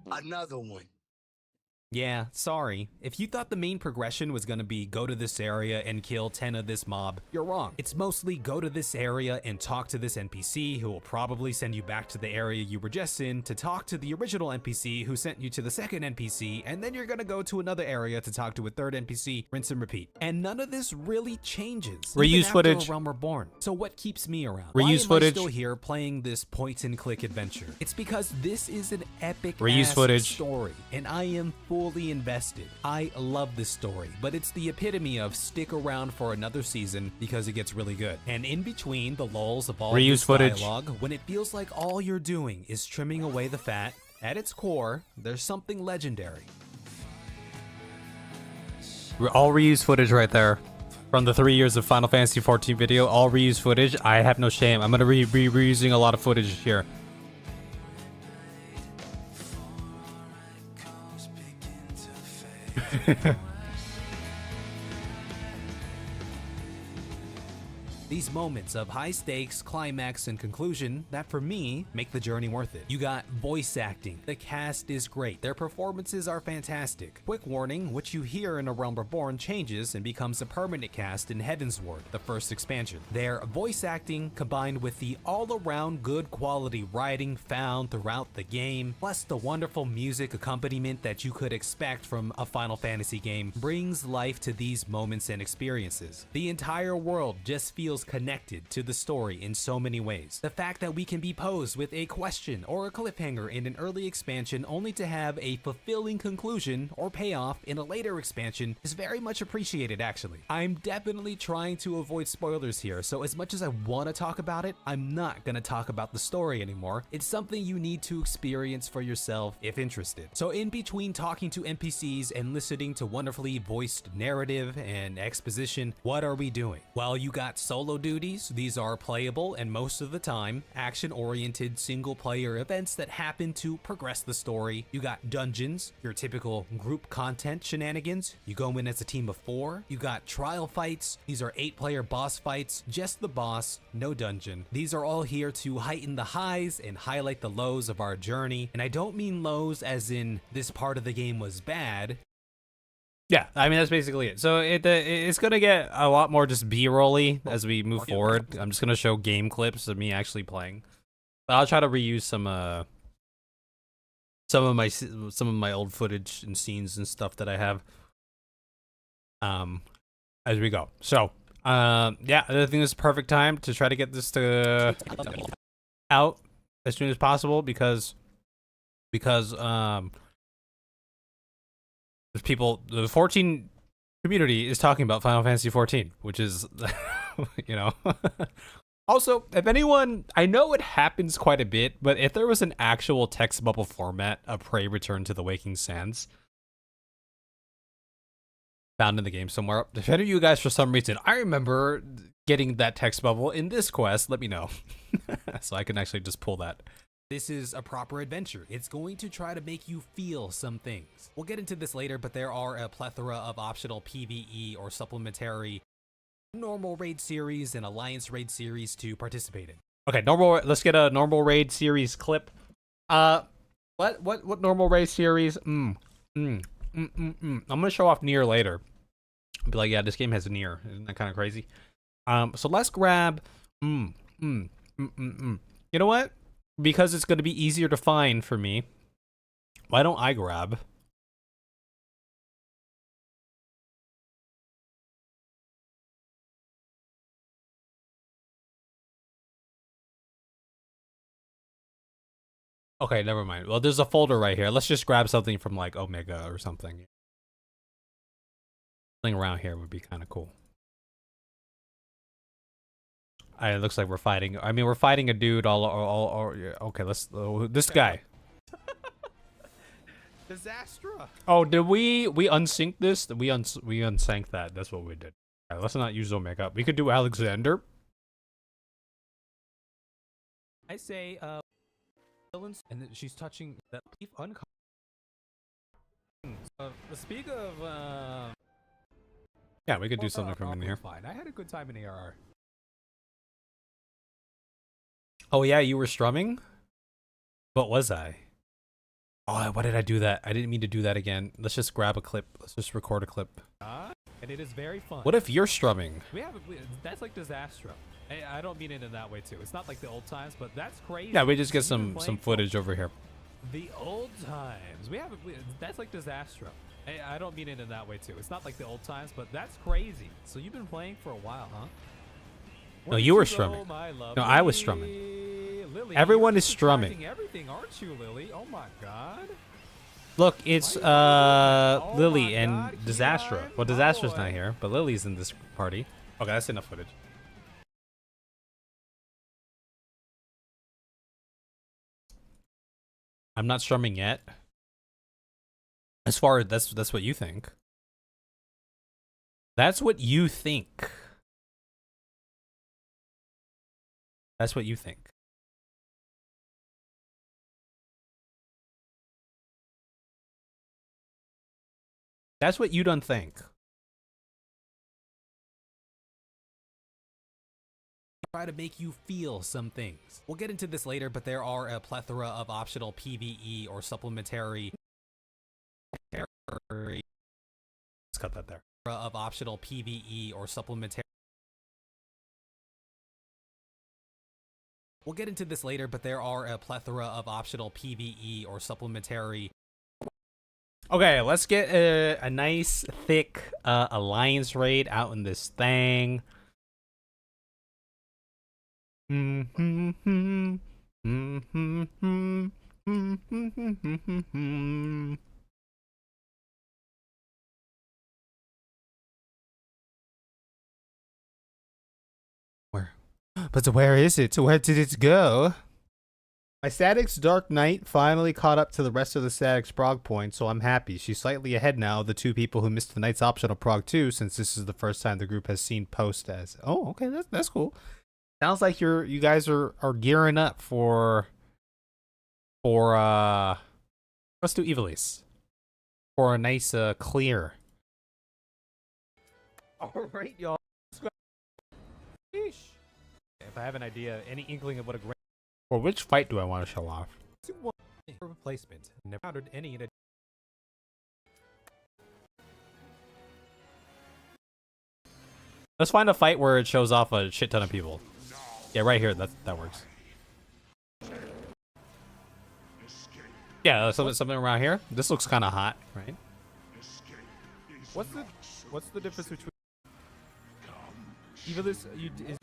another one. Yeah, sorry. If you thought the main progression was gonna be go to this area and kill 10 of this mob, you're wrong. It's mostly go to this area and talk to this NPC who will probably send you back to the area you were just in to talk to the original NPC who sent you to the second NPC, and then you're gonna go to another area to talk to a third NPC, rinse and repeat. And none of this really changes. Reuse even after footage. A Realm Reborn. So what keeps me around? Reuse Why am footage. I still here playing this point and click adventure? It's because this is an epic Reuse ass footage. story, and I am fully invested. I love this story, but it's the epitome of stick around for another season because it gets really good. And in between the lulls of all Reuse this footage. dialogue, when it feels like all you're doing is trimming away the fat, at its core, there's something legendary. All reused footage right there. From the 3 years of Final Fantasy XIV video, all reused footage. I have no shame. I'm gonna be reusing a lot of footage here. These moments of high stakes, climax, and conclusion that for me make the journey worth it. You got voice acting. The cast is great. Their performances are fantastic. Quick warning, what you hear in A Realm Reborn changes and becomes a permanent cast in Heavensward, the first expansion. Their voice acting combined with the all-around good quality writing found throughout the game, plus the wonderful music accompaniment that you could expect from a Final Fantasy game, brings life to these moments and experiences. The entire world just feels connected to the story in so many ways. The fact that we can be posed with a question or a cliffhanger in an early expansion only to have a fulfilling conclusion or payoff in a later expansion is very much appreciated actually. I'm definitely trying to avoid spoilers here, so as much as I want to talk about it, I'm not gonna talk about the story anymore. It's something you need to experience for yourself if interested. So in between talking to NPCs and listening to wonderfully voiced narrative and exposition, what are we doing? Well, you got solo duties. These are playable and most of the time action-oriented single-player events that happen to progress the story. You got dungeons, your typical group content shenanigans. You go in as a team of 4. You got trial fights. These are 8-player boss fights, just the boss, no dungeon. These are all here to heighten the highs and highlight the lows of our journey. And I don't mean lows as in this part of the game was bad. Yeah, I mean that's basically it. So it's gonna get a lot more just B-rolly as we move forward. I'm just gonna show game clips of me actually playing, but I'll try to reuse some of my old footage and scenes and stuff that I have as we go. So yeah, I think this is the perfect time to try to get this out as soon as possible because there's people, the 14 community is talking about Final Fantasy XIV, which is, you know. Also, if anyone, I know it happens quite a bit, but if there was an actual text bubble format of Prey Return to the Waking Sands found in the game somewhere, if any of you guys for some reason, I remember getting that text bubble in this quest, let me know. So I can actually just pull that. This is a proper adventure. It's going to try to make you feel some things. We'll get into this later, but there are a plethora of optional PvE or supplementary normal raid series and alliance raid series to participate in. Okay, let's get a normal raid series clip. What normal raid series? I'm gonna show off Nier later. I'll be like, yeah, this game has a Nier. Isn't that kind of crazy? So let's grab You know what? Because it's going to be easier to find for me, why don't I grab okay, never mind. Well, there's a folder right here. Let's just grab something from like Omega or something. Something around here would be kind of cool. It looks like we're fighting. I mean, we're fighting a dude okay, let's this guy. Disastra. Oh, did we unsync this? We unsynced that. That's what we did. All right, let's not use Omega. We could do Alexander. I say, villains, and then she's touching that leaf uncommon. Speak of Yeah, we could do something from in here. fine. I had a good time in ARR. Oh yeah, you were strumming? What was I? Oh, why did I do that? I didn't mean to do that again. Let's just grab a clip. Let's just record a clip. And it is very fun. What if you're strumming? That's like Disastro. I don't mean it in that way too. It's not like the old times, but that's crazy. Yeah, we just get So you've been some playing footage over here. The old times. That's like Disastro. I don't mean it in that way too. It's not like the old times, but that's crazy. So you've been playing for a while, huh? No, you were strumming. No, I was strumming. Lily, Everyone you're is strumming. subtracting everything, aren't you, Lily? Oh my god. Look, it's Oh Lily my and God, Disastro. Keon, Well, Disastro's boy. not here, but Lily's in this party. Okay, that's enough footage. I'm not strumming yet. As far as that's what you think. That's what you think. That's what you think. That's what you don't think. Try to make you feel some things. We'll get into this later, but there are a plethora of optional PvE or supplementary Let's cut that there. of optional PvE or supplementary. We'll get into this later, but there are a plethora of optional PvE or supplementary. Okay, let's get a nice thick alliance raid out in this thing. Where? But where is it? Where did it go? My Static's Dark Knight finally caught up to the rest of the Static's prog points, so I'm happy. She's slightly ahead now of the two people who missed the Knight's optional prog too, since this is the first time the group has seen post as. Oh, okay, that's cool. Sounds like you guys are gearing up for let's do Evilise. For a nice clear. Alright, y'all. If I have an idea, any inkling of what a great Well, which fight do I want to show off? replacement. Never encountered any in a Let's find a fight where it shows off a shit ton of people. Yeah, right here. That works. Yeah, something around here. This looks kind of hot, right? What's the difference between Evilise is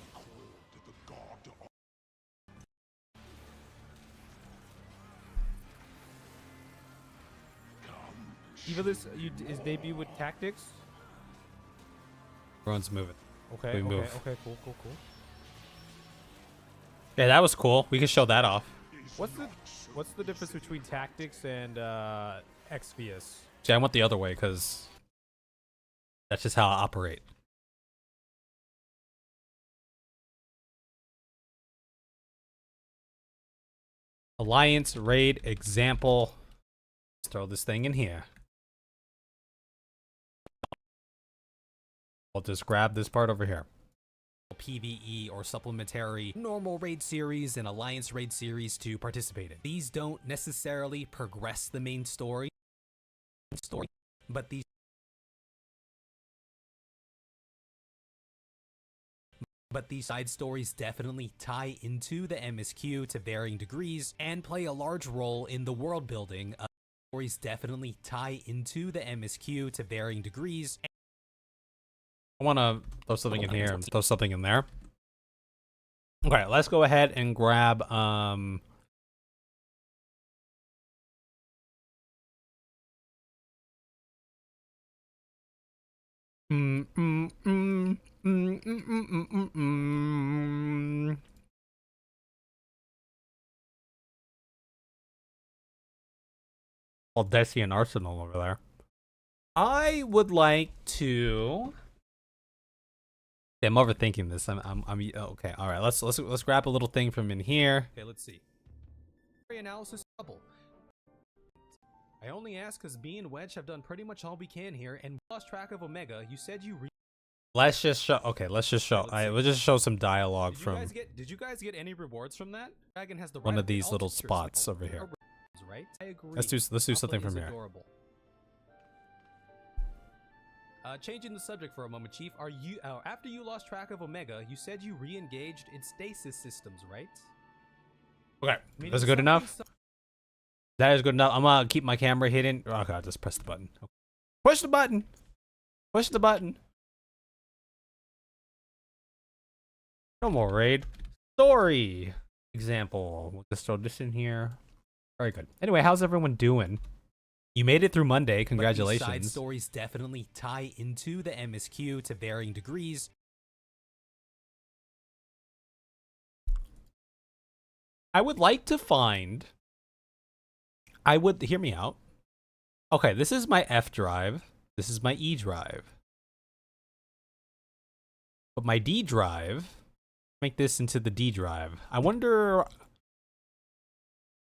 Evilise is debut with tactics? Everyone's moving. Okay, We move. okay, cool. Yeah, that was cool. We can show that off. What's the difference between tactics and Exvius? See, I went the other way because that's just how I operate. Alliance raid example. Let's throw this thing in here. I'll just grab this part over here. PvE or supplementary normal raid series and alliance raid series to participate in. These don't necessarily progress the main story, but these side stories definitely tie into the MSQ to varying degrees and play a large role in the world building. Stories definitely tie into the MSQ to varying degrees. I want to throw something in here and throw something in there. Okay, let's go ahead and grab Aldessian Arsenal over there. I would like to. Yeah, I'm overthinking this. I'm okay. All right. Let's grab a little thing from in here. Okay, let's see. analysis trouble. I only ask because me and Wedge have done pretty much all we can here, and we lost track of Omega. You said you Let's just show. Okay, let's just show. We'll just show some dialogue from Did you guys get any rewards from that? Dragon has the one right of these all little teachers spots know. over here. Right? I agree. Let's do something Apple from is here. adorable. Changing the subject for a moment, Chief. Are you after you lost track of Omega? You said you re-engaged in stasis systems, right? Okay, I mean, that's it's good something enough. That is good enough. I'm gonna keep my camera hidden. Oh god, just press the button. Push the button. Push the button. No more raid. Story example. We'll just throw this in here. Very good. Anyway, how's everyone doing? You made it through Monday. Congratulations. But these side stories definitely tie into the MSQ to varying degrees. I would like to find. I would hear me out. Okay, this is my F drive. This is my E drive. But my D drive, make this into the D drive. I wonder.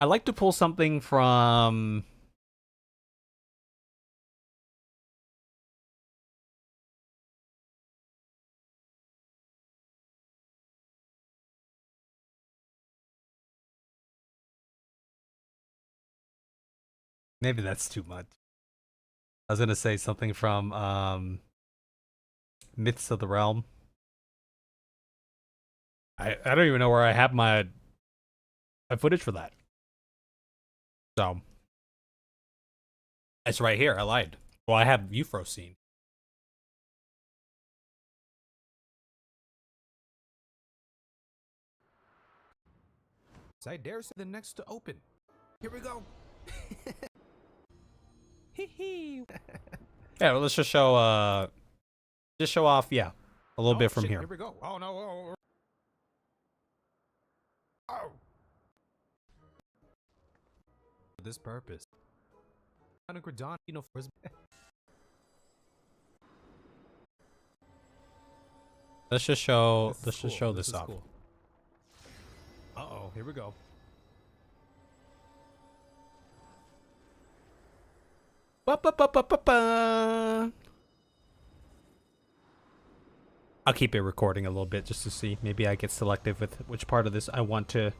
I like to pull something from. Maybe that's too much. I was gonna say something from Myths of the Realm. I don't even know where I have my footage for that. So it's right here. I lied. Well, I have Euphro scene. I dare say the next to open. Here we go. Yeah, well, let's just show off, yeah, a little bit from shit, here. Here we go. Oh no. Oh. For this purpose. Let's just show this off. Cool. Uh-oh, here we go. Ba-ba-ba-ba-ba-ba. I'll keep it recording a little bit just to see. Maybe I get selective with which part of this I want to.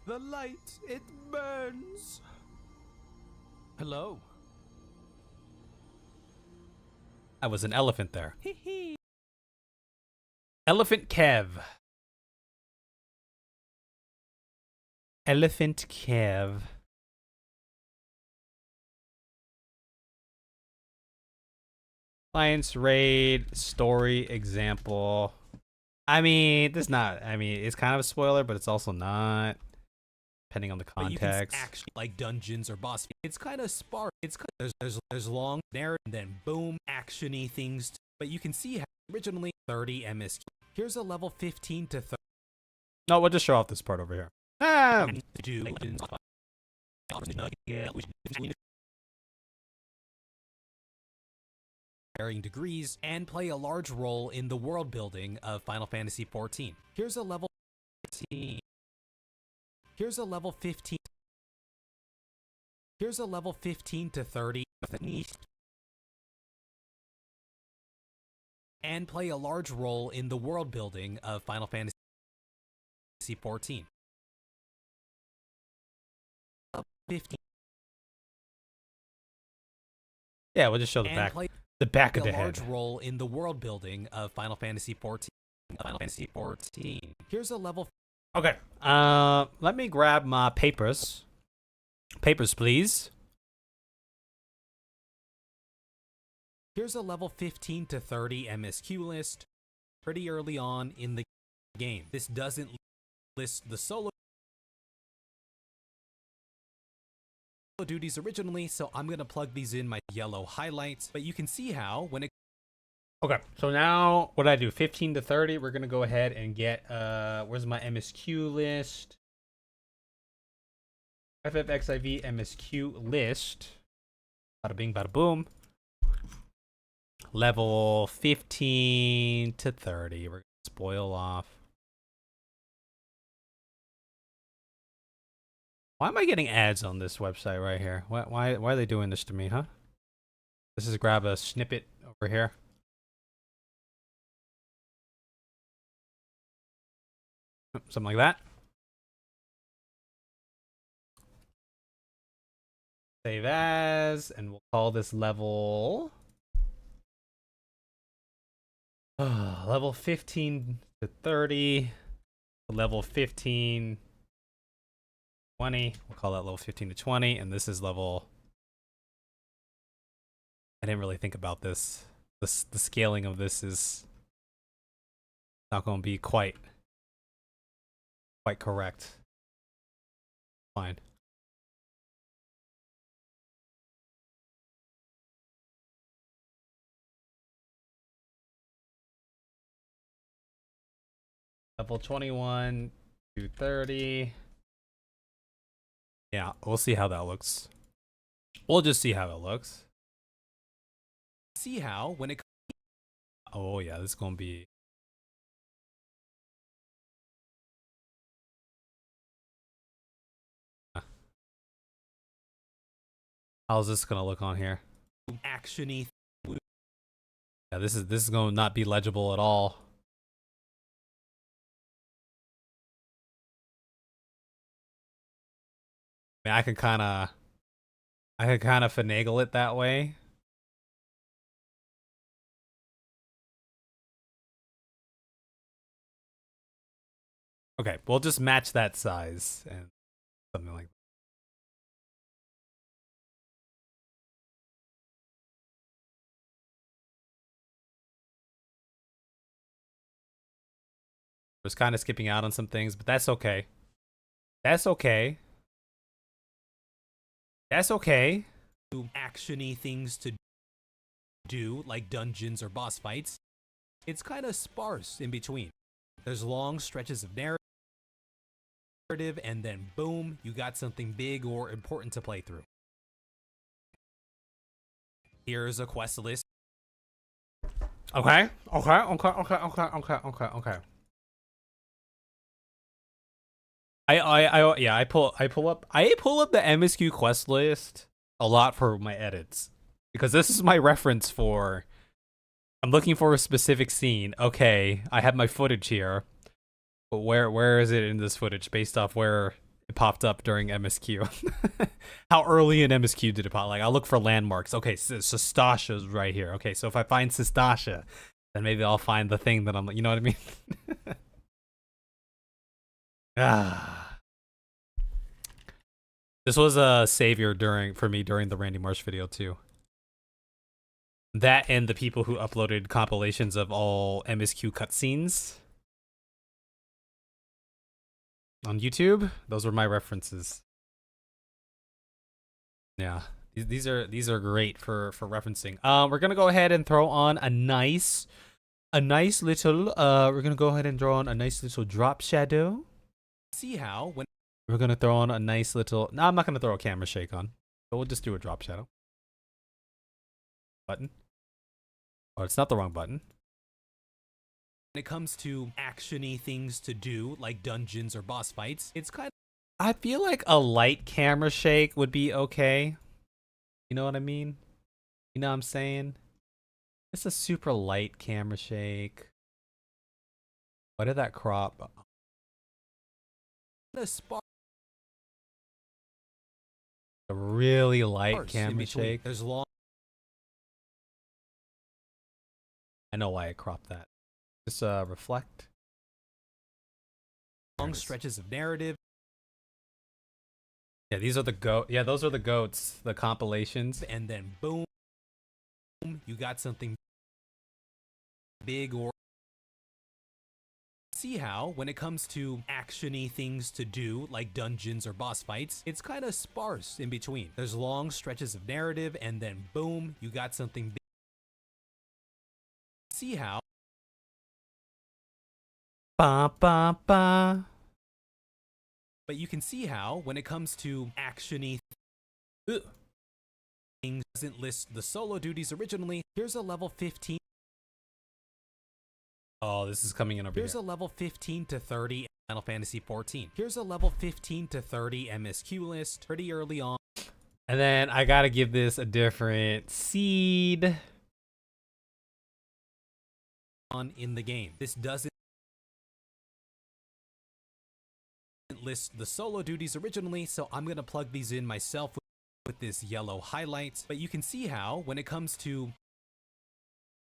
The light, it burns. Hello. I was an elephant there. Elephant Kev. Elephant Kev. Clients raid story example. I mean, it's kind of a spoiler, but it's also not. Depending on the But you context. can actually like dungeons or boss. It's kind of sparse. It's there's long narrative and then boom actiony things. But you can see how originally 30 MSQ. Here's a level 15 to 30. No, we'll just show off this part over here. Varying degrees and play a large role in the world building of Final Fantasy XIV. Here's a level 15. Here's a level 15. Here's a level 15 to 30. And play a large role in the world building of Final Fantasy XIV. 15. Yeah, we'll just show the And back. play The back of a the large head. role in the world building of Final Fantasy XIV. Final Fantasy XIV. Here's a level. Okay. Let me grab my papers. Papers, please. Here's a level 15 to 30 MSQ list. Pretty early on in the game. This doesn't list the solo duties originally, so I'm gonna plug these in my yellow highlights. But you can see how when it. Okay, so now what I do? 15 to 30. We're gonna go ahead and get where's my MSQ list? FFXIV MSQ list. Bada bing, bada boom. Level 15 to 30. We're gonna spoil off Why am I getting ads on this website right here? Why are they doing this to me, huh? Let's just grab a snippet over here. Something like that. Save as, and we'll call this level level 15 to 30, level 15, 20. We'll call that level 15 to 20, and this is level. I didn't really think about this. The scaling of this is not going to be quite correct. Fine. Level 21 to 30. Yeah, we'll see how that looks. We'll just see how it looks. See how when it Oh yeah, this is gonna be. How's this gonna look on here? actiony. Yeah, this is gonna not be legible at all. I mean, I can kind of finagle it that way. Okay, we'll just match that size and something like that. Was kind of skipping out on some things, but that's okay. That's okay. That's okay. Actiony things to do, like dungeons or boss fights. It's kind of sparse in between. There's long stretches of narrative, and then boom, you got something big or important to play through. Here's a quest list. Okay. I pull up the MSQ quest list a lot for my edits because this is my reference for. I'm looking for a specific scene. Okay, I have my footage here, but where is it in this footage based off where it popped up during MSQ? How early in MSQ did it pop? Like I look for landmarks. Okay, Sistasha's right here. Okay, so if I find Sistasha, then maybe I'll find the thing that I'm. You know what I mean? This was a savior for me during the Randy Marsh video too. That and the people who uploaded compilations of all MSQ cutscenes on YouTube. Those were my references. Yeah, these are great for referencing. We're gonna go ahead and throw on a nice little. We're gonna go ahead and throw on a nice little drop shadow. See how when We're gonna throw on a nice little. No, I'm not gonna throw a camera shake on, but we'll just do a drop shadow. Button. Oh, it's not the wrong button. it comes to actiony things to do, like dungeons or boss fights, it's kind of. I feel like a light camera shake would be okay. You know what I mean? You know what I'm saying? It's a super light camera shake. Why did that crop? A really light camera shake. There's long I know why I cropped that. Just reflect. long stretches of narrative. Yeah, these are the goat. Yeah, those are the goats. The compilations. And then boom, you got something big or. See how when it comes to actiony things to do, like dungeons or boss fights, it's kind of sparse in between. There's long stretches of narrative, and then boom, you got something big. See how. Ba ba ba. But you can see how when it comes to actiony things, doesn't list the solo duties originally. Here's a level 15. Oh, this is coming in over Here's here. a level 15 to 30. Final Fantasy XIV. Here's a level 15 to 30 MSQ list pretty early on. And then I gotta give this a different seed. In the game. This doesn't list the solo duties originally, so I'm gonna plug these in myself with this yellow highlight. But you can see how when it comes to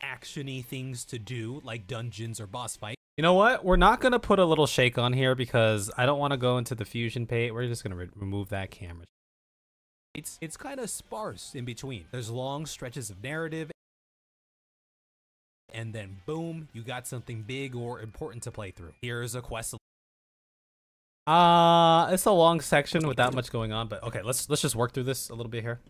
actiony things to do like dungeons or boss fights, You know what? We're not gonna put a little shake on here because I don't want to go into the fusion page. We're just gonna remove that camera. it's kind of sparse in between. There's long stretches of narrative, and then boom, you got something big or important to play through. Here's a quest. It's a long section without much going on, but okay, let's just work through this a little bit here.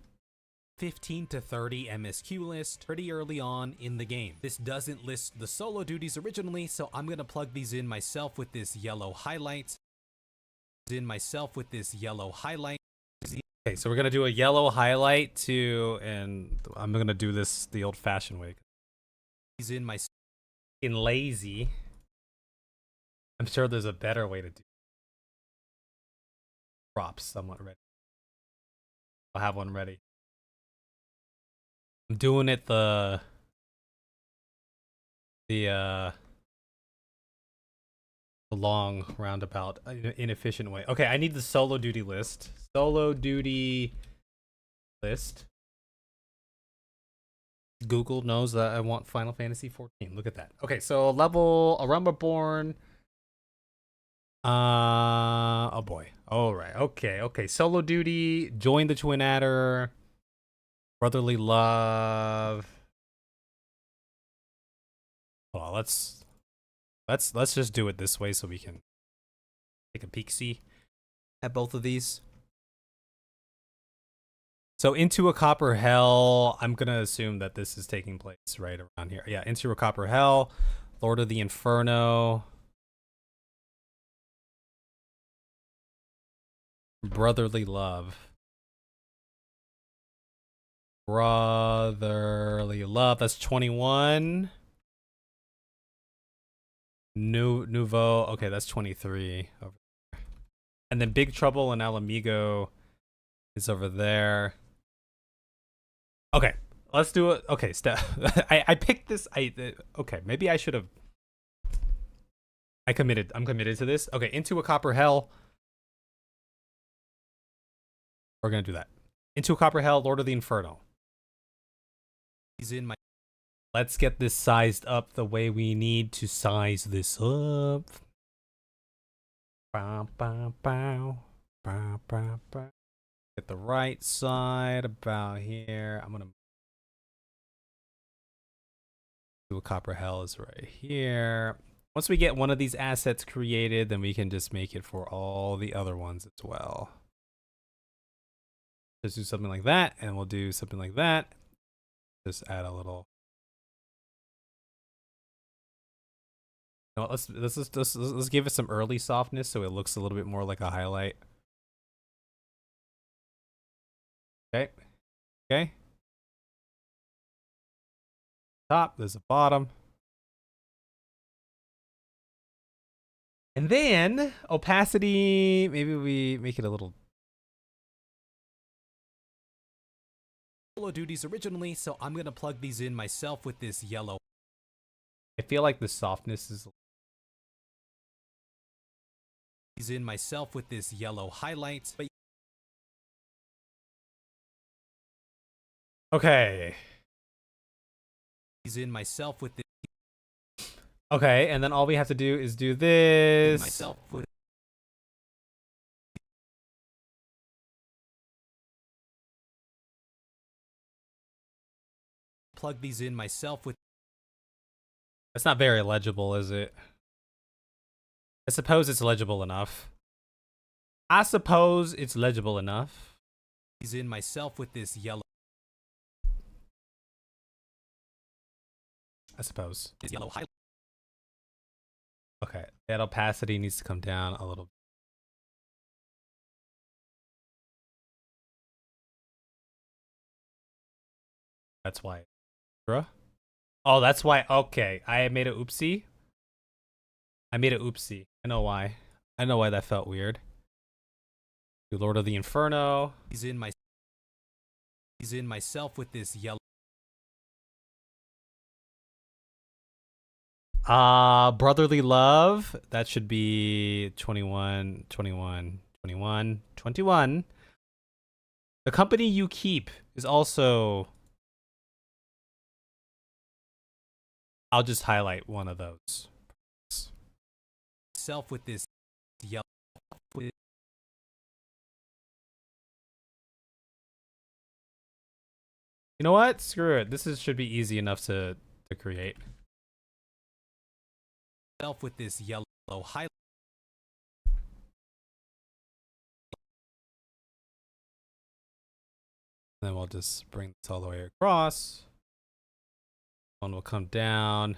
15 to 30 MSQ list pretty early on in the game. This doesn't list the solo duties originally, so I'm gonna plug these in myself with this yellow highlight. Okay, so we're gonna do a yellow highlight to, and I'm gonna do this the old-fashioned way. These in my In lazy, I'm sure there's a better way to do. Props somewhat ready. I'll have one ready. I'm doing it the long roundabout inefficient way. Okay, I need the solo duty list. Solo duty list. Google knows that I want Final Fantasy XIV. Look at that. Okay, so level a Rumba Born. Oh boy. All right. Okay. Solo duty. Join the Twin Adder. Brotherly love. Hold on, let's just do it this way so we can take a peek see at both of these. So Into a Copper Hell, I'm gonna assume that this is taking place right around here. Yeah, Into a Copper Hell, Lord of the Inferno, Brotherly Love. Brotherly Love, that's 21. Nouveau, okay, that's 23 over there. And then Big Trouble and Alamigo is over there. Okay, let's do it. Okay, I picked this. Okay, maybe I should have. I'm committed to this. Okay, Into a Copper Hell. We're gonna do that. Into a Copper Hell, Lord of the Inferno. He's in my. Let's get this sized up the way we need to size this up. Bow, bow, bow. Bow, bow, bow. Get the right side about here. I'm gonna do a Copper Hell is right here. Once we get one of these assets created, then we can just make it for all the other ones as well. Just do something like that, and we'll do something like that. Just add a little. No, let's give it some early softness so it looks a little bit more like a highlight. Okay. Top, there's a bottom. And then opacity, maybe we make it a little. Solo duties originally, so I'm gonna plug these in myself with this yellow. I feel like the softness is. These in myself with this yellow highlight. But Okay. These in myself with this. Okay, and then all we have to do is do this. Myself with. Plug these in myself with. It's not very legible, is it? I suppose it's legible enough. These in myself with this yellow. I suppose. This yellow highlight. Okay, that opacity needs to come down a little. That's why. Bruh? Oh, that's why. Okay, I made a oopsie. I know why. I know why that felt weird. Do Lord of the Inferno. He's in myself with this yellow. Brotherly Love. That should be 21, 21, 21, 21. The Company You Keep is also... I'll just highlight one of those. Self with this yellow. You know what? Screw it. Should be easy enough to create. Self with this yellow highlight. Then we'll just bring this all the way across. One will come down.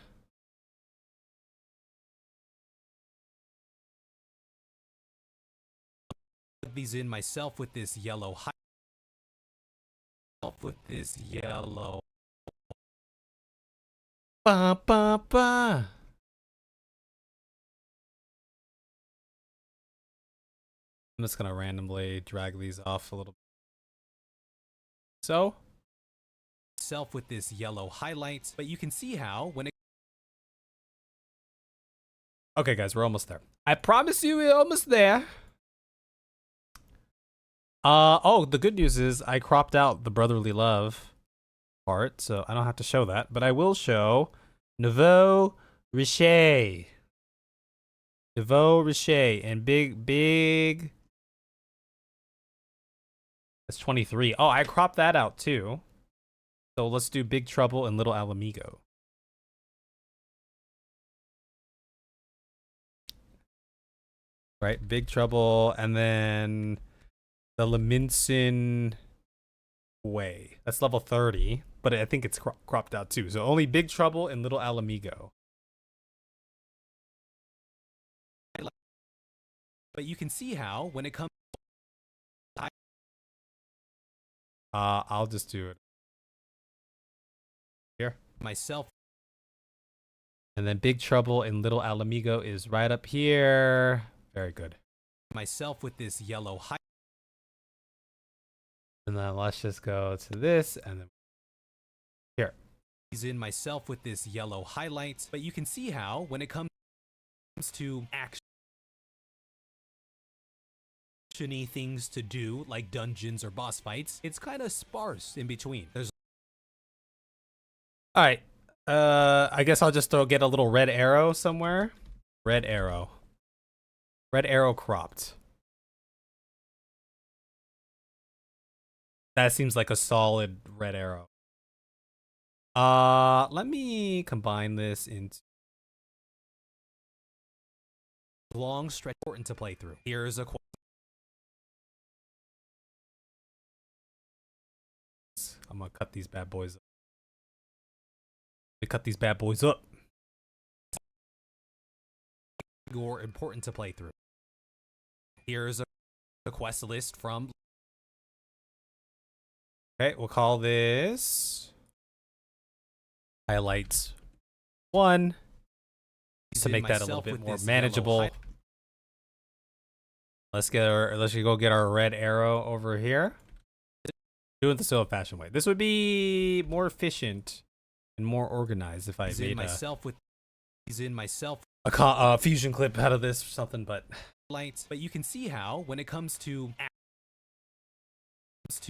These in myself with this yellow highlight. With this yellow. Ba ba ba. I'm just gonna randomly drag these off a little bit. So Self with this yellow highlight, but you can see how when it. okay, guys, we're almost there. I promise you, we're almost there. Oh, the good news is I cropped out the Brotherly Love part, so I don't have to show that, but I will show Nouveau Riche. Nouveau Riche and big. That's 23. Oh, I cropped that out too. So let's do Big Trouble and Little Alamigo. Right, Big Trouble, and then the Leminson Way. That's level 30, but I think it's cropped out too. So only Big Trouble and Little Alamigo. But you can see how when it comes. I'll just do it here. Myself. And then Big Trouble and Little Alamigo is right up here. Very good. Myself with this yellow highlight. And then let's just go to this and then here. He's in myself with this yellow highlight, but you can see how when it comes to actiony things to do like dungeons or boss fights, it's kind of sparse in between. There's all right. I guess I'll just get a little red arrow somewhere. Red arrow cropped. That seems like a solid red arrow. Let me combine this into long stretch important to play through. Here's a I'm gonna cut these bad boys up. We cut these bad boys up. Or important to play through. Here's a quest list from. Okay, we'll call this highlights 1 to make that a little bit more manageable. Let's go get our red arrow over here. Do it the slow fashion way. This would be more efficient and more organized if I made a fusion clip out of this or something, but lights. But you can see how when it comes to let's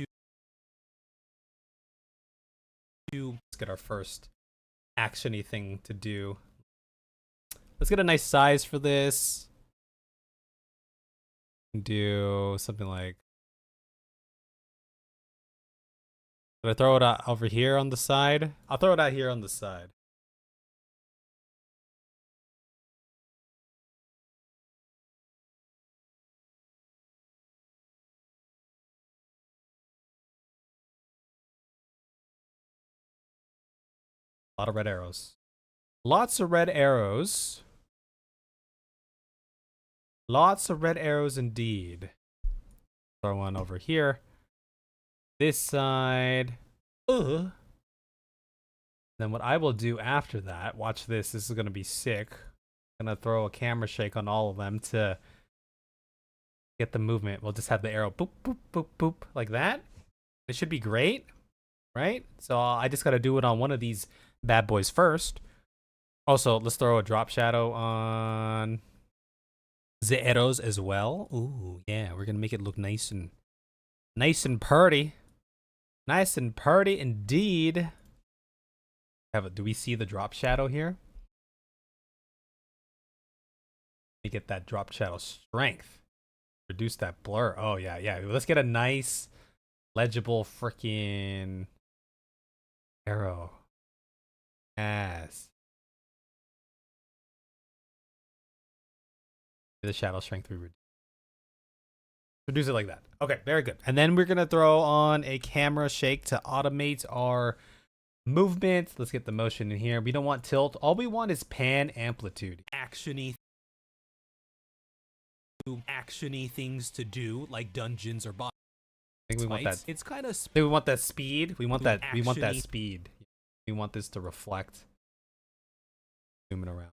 get our first action-y thing to do. Let's get a nice size for this. Do something like, should I throw it out over here on the side? I'll throw it out here on the side. A lot of red arrows. Lots of red arrows. Lots of red arrows indeed. Throw one over here. This side. Then what I will do after that, watch this. This is going to be sick. I'm going to throw a camera shake on all of them to get the movement. We'll just have the arrow boop, boop, boop, boop, like that. It should be great, right? So I just got to do it on one of these bad boys first. Also, let's throw a drop shadow on the arrows as well. Ooh, yeah, we're going to make it look nice and purty. Nice and purty indeed. Do we see the drop shadow here? Let me get that drop shadow strength. Reduce that blur. Oh, yeah, yeah. Let's get a nice, legible freaking arrow. Yes. The shadow strength we reduce it like that. Okay, very good. And then we're gonna throw on a camera shake to automate our movement. Let's get the motion in here. We don't want tilt. All we want is pan amplitude. Actiony things to do, like dungeons or boss I think we want that. It's kind of We want that speed. We want that. We want that Actiony- speed. We want this to reflect. Zooming around.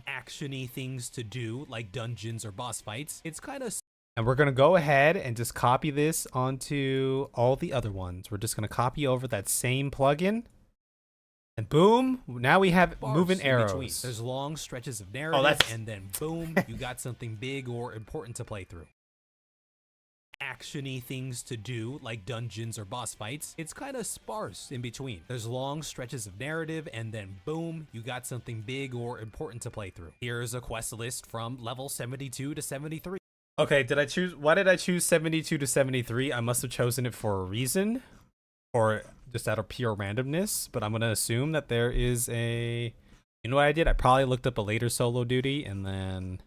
actiony things to do, like dungeons or boss fights. It's kind of And we're going to go ahead and just copy this onto all the other ones. We're just going to copy over that same plugin. And boom, now we have moving arrows. There's long stretches of narrative, that's- and then boom, you got something big or important to play through. Actiony things to do, like dungeons or boss fights. It's kind of sparse in between. There's long stretches of narrative, and then boom, you got something big or important to play through. Here's a quest list from level 72 to 73. Okay, why did I choose 72 to 73? I must have chosen it for a reason, or just out of pure randomness, but I'm going to assume that there is a... You know what I did? I probably looked up a later solo duty, and then...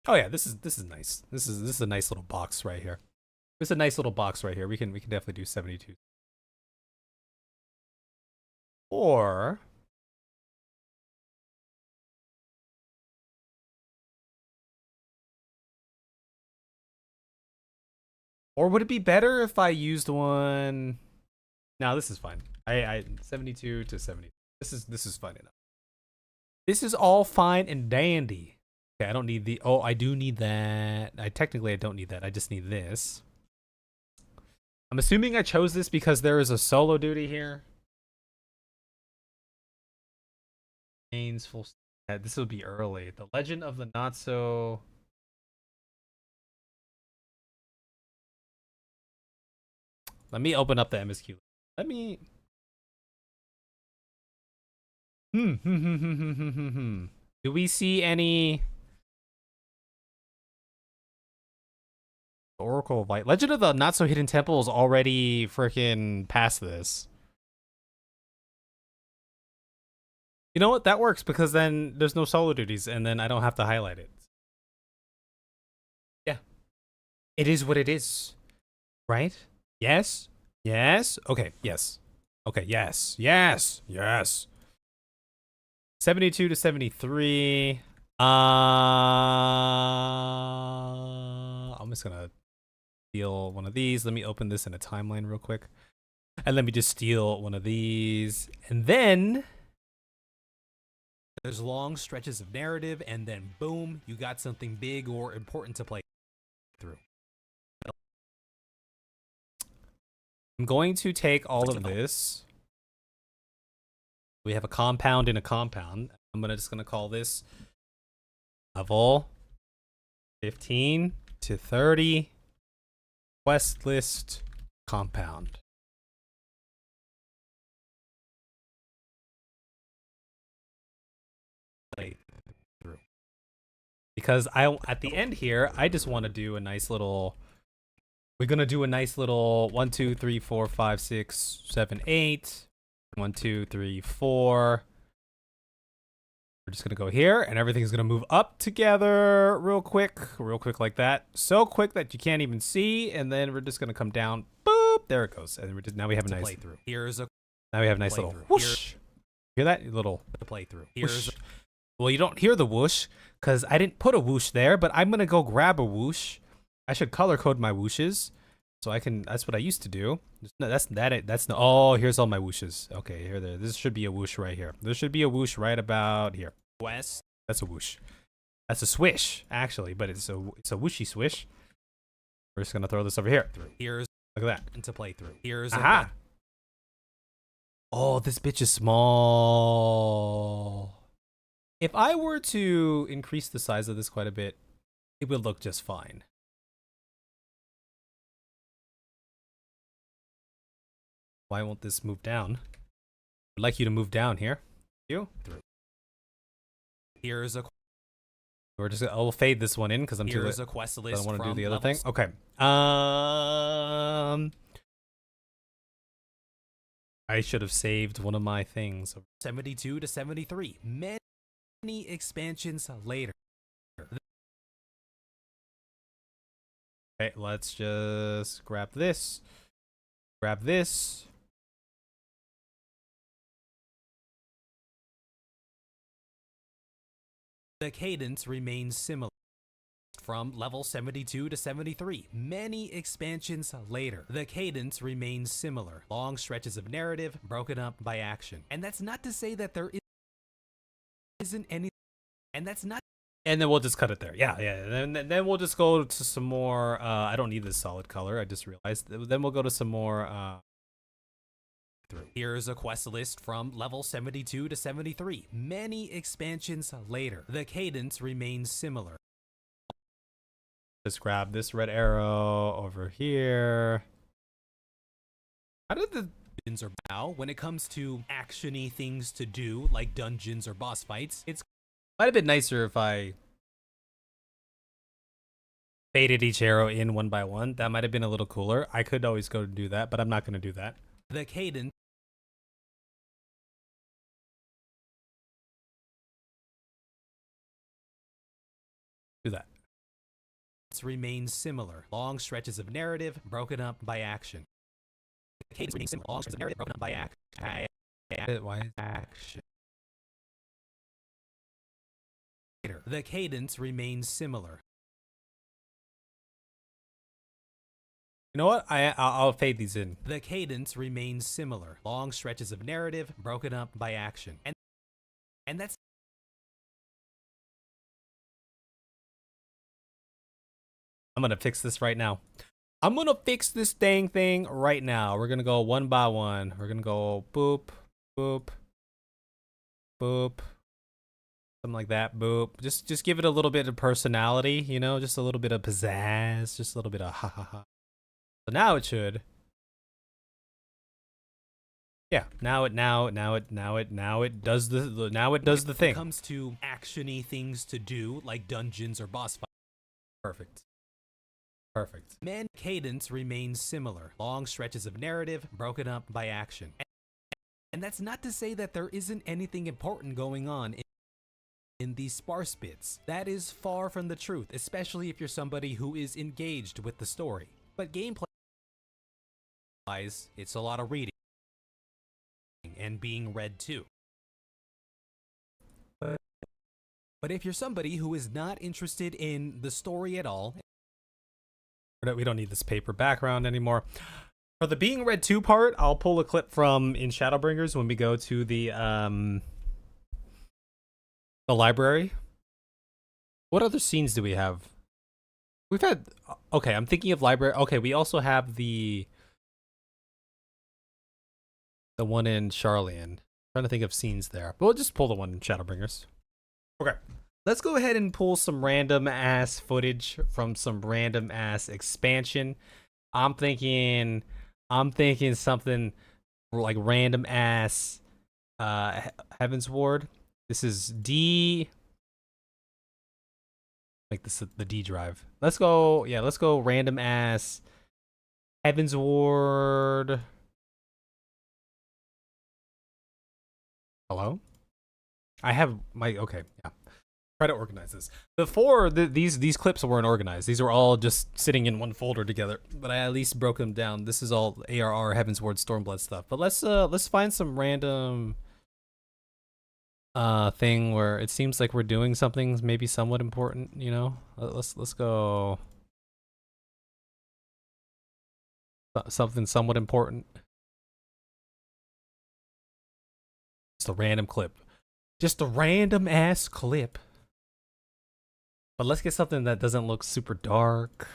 Oh yeah, this is nice. This is a nice little box right here. This is a nice little box right here. We can definitely do 72. Or... Or would it be better if I used one? No, this is fine. I 72 to 70. This is fine enough. This is all fine and dandy. Okay, I don't need the... Oh, I do need that. I don't need that. I just need this. I'm assuming I chose this because there is a solo duty here. Mains full... Yeah, this will be early. The Legend of the Not So... Let me open up the MSQ. Let me... Do we see any... Oracle of Light. Legend of the Not So Hidden Temple is already freaking past this. You know what? That works because then there's no solo duties and then I don't have to highlight it. Yeah. It is what it is. Right? Yes? Yes? Okay, yes. Okay, yes. Yes. Yes. 72 to 73. I'm just gonna steal one of these. Let me open this in a timeline real quick. And let me just steal one of these. And then There's long stretches of narrative, and then boom, you got something big or important to play through. I'm going to take all of this. We have a compound in a compound. I'm just gonna call this level 15 to 30 quest list compound. Play through. Because at the end here, I just want to do a nice little... We're gonna do a nice little 1, 2, 3, 4, 5, 6, 7, 8. 1, 2, 3, 4. We're just gonna go here, and everything's gonna move up together real quick like that. So quick that you can't even see, and then we're just gonna come down. Boop! There it goes. And now we have a nice Playthrough. Here's a Now we have a nice little playthrough. whoosh. Hear that little playthrough. whoosh? Here's Well, you don't hear the whoosh because I didn't put a whoosh there, but I'm gonna go grab a whoosh. I should color code my whooshes, so I can. That's what I used to do. No, that's that. That's no. Oh, here's all my whooshes. Okay, here, there. This should be a whoosh right here. There should be a whoosh right about here. quest. That's a whoosh. That's a swish, actually, but it's a whooshy swish. We're just gonna throw this over here. Here's Look at that. to play through. Here's Aha! Oh, this bitch is small. If I were to increase the size of this quite a bit, it would look just fine. Why won't this move down? I'd like you to move down here. You? Here's a We're just I'll fade this one in because I'm too here's late. a quest I list don't want to do from the other thing. levels Okay. I should have saved one of my things. 72 to 73. Many expansions later. Okay, let's just grab this. Grab this. The cadence remains similar. From level 72 to 73, many expansions later, the cadence remains similar. Long stretches of narrative broken up by action. And that's not to say that there isn't any. And that's not. And then we'll just cut it there. Yeah. Then we'll just go to some more. I don't need this solid color. I just realized. Then we'll go to some more. Here's a quest list from level 72 to 73. Many expansions later, the cadence remains similar. Just grab this red arrow over here. How did the Or now, when it comes to actiony things to do, like dungeons or boss fights, it's might have been nicer if I faded each arrow in one by one. That might have been a little cooler. I could always go to do that, but I'm not going to do that. the cadence Do that. remains similar. Long stretches of narrative broken up by action. The cadence remains similar. Long stretches of narrative broken up by action. Why? Action. The cadence remains similar. You know what? I'll fade these in. The cadence remains similar. Long stretches of narrative broken up by action. And that's I'm going to fix this right now. I'm going to fix this dang thing right now. We're going to go one by one. We're going to go boop, boop, boop. Something like that. Boop. Just give it a little bit of personality, you know, just a little bit of pizzazz, just a little bit of ha ha ha. So now it should. Yeah, now it does the thing. When it comes to actiony things to do, like dungeons or boss fights. Perfect. Perfect. Man cadence remains similar. Long stretches of narrative broken up by action. And that's not to say that there isn't anything important going on in these sparse bits. That is far from the truth, especially if you're somebody who is engaged with the story. But gameplay-wise, it's a lot of reading and being read too. But if you're somebody who is not interested in the story at all, We don't need this paper background anymore. For the being read to part, I'll pull a clip from in Shadowbringers when we go to the library. What other scenes do we have? We've had, okay, I'm thinking of library. Okay, we also have the one in Charlian. Trying to think of scenes there. But we'll just pull the one in Shadowbringers. Okay. Let's go ahead and pull some random ass footage from some random ass expansion. I'm thinking something like random ass Heaven's Ward. This is D. Make this the D drive. Let's go. Yeah, let's go random ass Heaven's Ward. Hello? I have my okay, yeah. Try to organize this. Before these clips weren't organized. These were all just sitting in one folder together. But I at least broke them down. This is all ARR Heaven's Ward Stormblood stuff. But let's find some random thing where it seems like we're doing something maybe somewhat important, you know? Let's go something somewhat important. Just a random clip. Just a random ass clip. But let's get something that doesn't look super dark.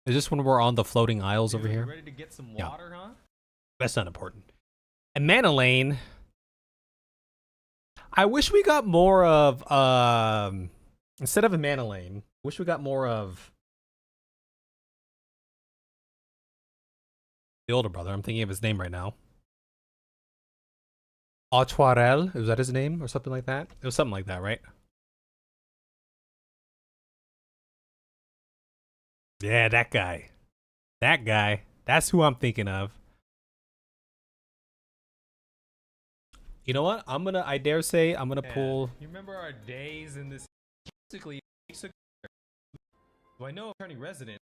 Is this when we're on the floating isles over here? Ready to get some water, huh? That's not important. And Mana Lane. I wish we got more of instead of a Mana Lane, wish we got more of the older brother. I'm thinking of his name right now. Autuarel, is that his name or something like that? It was something like that, right? Yeah, that guy. That guy. That's who I'm thinking of. You know what? I dare say I'm gonna pull. You remember our days in this? Basically, do I know attorney resident?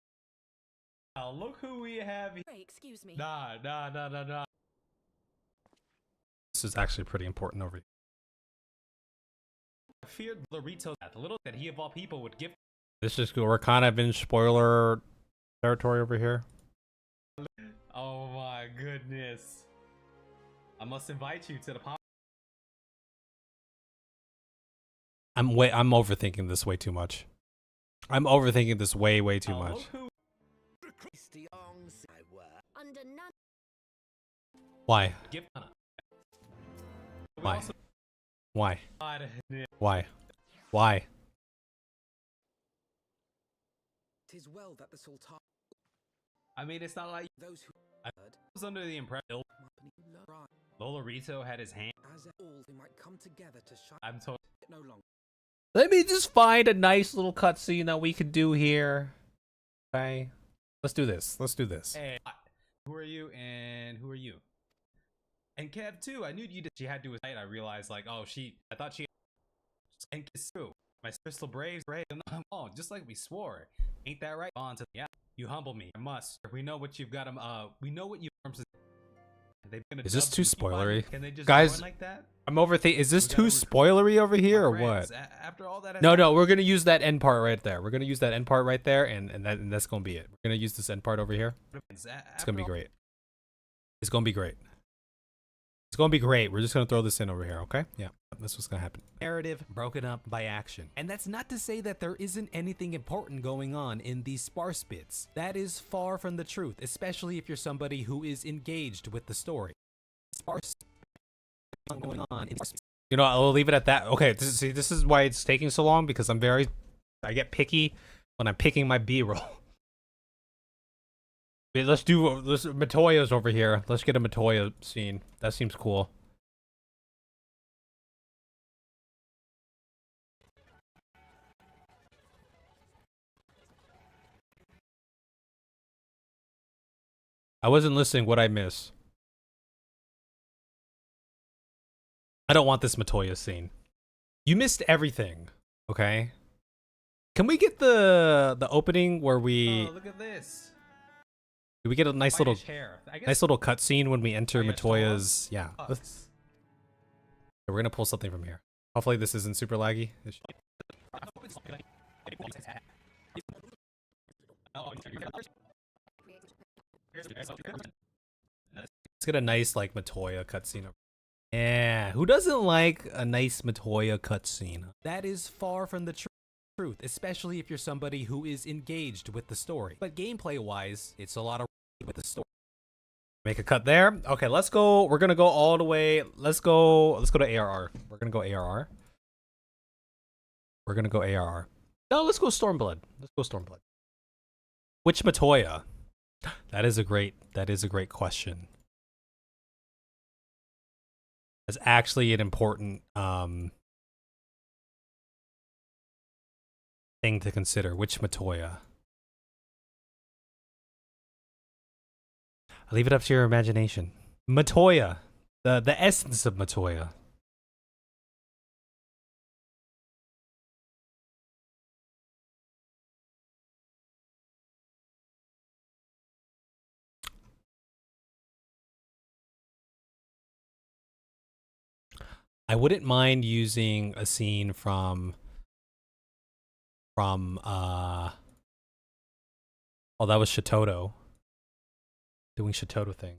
Now look who we have here. Hey, excuse me. Nah. This is actually pretty important over here. I feared the retail the little that he of all people would give. This is good. We're kind of in spoiler territory over here. Oh my goodness! I must invite you to the pop. I'm overthinking this way too much. I'm overthinking this way too much. Why? Why? Why? Why? Why? Tis well that the Sultan. I mean, it's not like Those who I was under the impression Lolorito had his hand. as all they might come together to shine I'm told. it no longer. Let me just find a nice little cutscene that we could do here. Okay. Let's do this. Let's do this. Hey, who are you and who are you? And Kev too. I knew you did. She had to do a fight. I realized like, oh, I thought she. And it's true. My crystal braves, brave. Oh, just like we swore. Ain't that right? On to yeah. You humble me. I must. We know what you've got. We know what you've. Is this too spoilery? Can they just Guys, like that? I'm overthinking. Is this too spoilery over here or what? After all that. No, we're gonna use that end part right there. We're gonna use that end part right there, and that's gonna be it. We're gonna use this end part over here. It's gonna be great. It's gonna be great. It's gonna be great. We're just gonna throw this in over here, okay? Yeah, that's what's gonna happen. Narrative broken up by action. And that's not to say that there isn't anything important going on in these sparse bits. That is far from the truth, especially if you're somebody who is engaged with the story. Sparse going on in sparse. You know, I'll leave it at that. Okay, this is why it's taking so long, because I get picky when I'm picking my B-roll. Let's do this. Matoya's over here. Let's get a Matoya scene. That seems cool. I wasn't listening. What'd I miss? I don't want this Matoya scene. You missed everything. Okay. Can we get the opening where we? Oh, look at this. Do we get a nice little Hair. cut scene when we enter Whitish Matoya's? Yeah. Us. We're gonna pull something from here. Hopefully this isn't super laggy. Let's get a nice like Matoya cutscene. Yeah, who doesn't like a nice Matoya cutscene? That is far from the truth, especially if you're somebody who is engaged with the story. But gameplay wise, it's a lot of with the story. Make a cut there. Okay, let's go. We're gonna go all the way. Let's go to ARR. We're gonna go ARR. We're gonna go ARR. No, let's go Stormblood. Let's go Stormblood. Which Matoya? That is a great question. That's actually an important thing to consider. Which Matoya? I'll leave it up to your imagination. Matoya. The essence of Matoya. I wouldn't mind using a scene from oh, that was Shitoto doing Shitoto thing.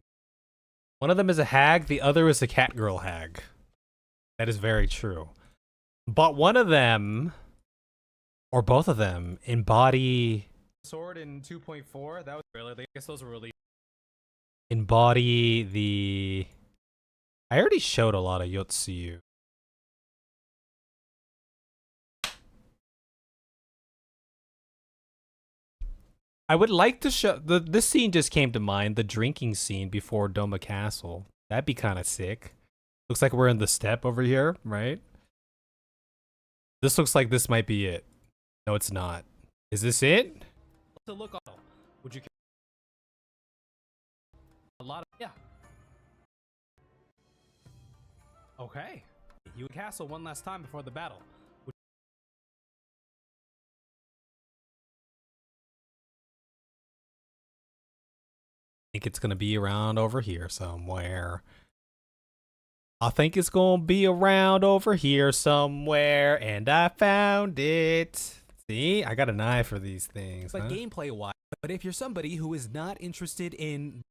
One of them is a hag, the other is a cat girl hag. That is very true. But one of them, or both of them, embody Sword in 2.4. That was really. I guess those were really. embody the. I already showed a lot of Yotsuyu. I would like to show this scene just came to mind, the drinking scene before Doma Castle. That'd be kind of sick. Looks like we're in the steppe over here, right? This looks like this might be it. No, it's not. Is this it? To look on. Would you? A lot of yeah. Okay. You and Castle one last time before the battle. I think it's gonna be around over here somewhere. I think it's gonna be around over here somewhere, and I found it. See, I got an eye for these things. But Huh? gameplay wise, but if you're somebody who is not interested in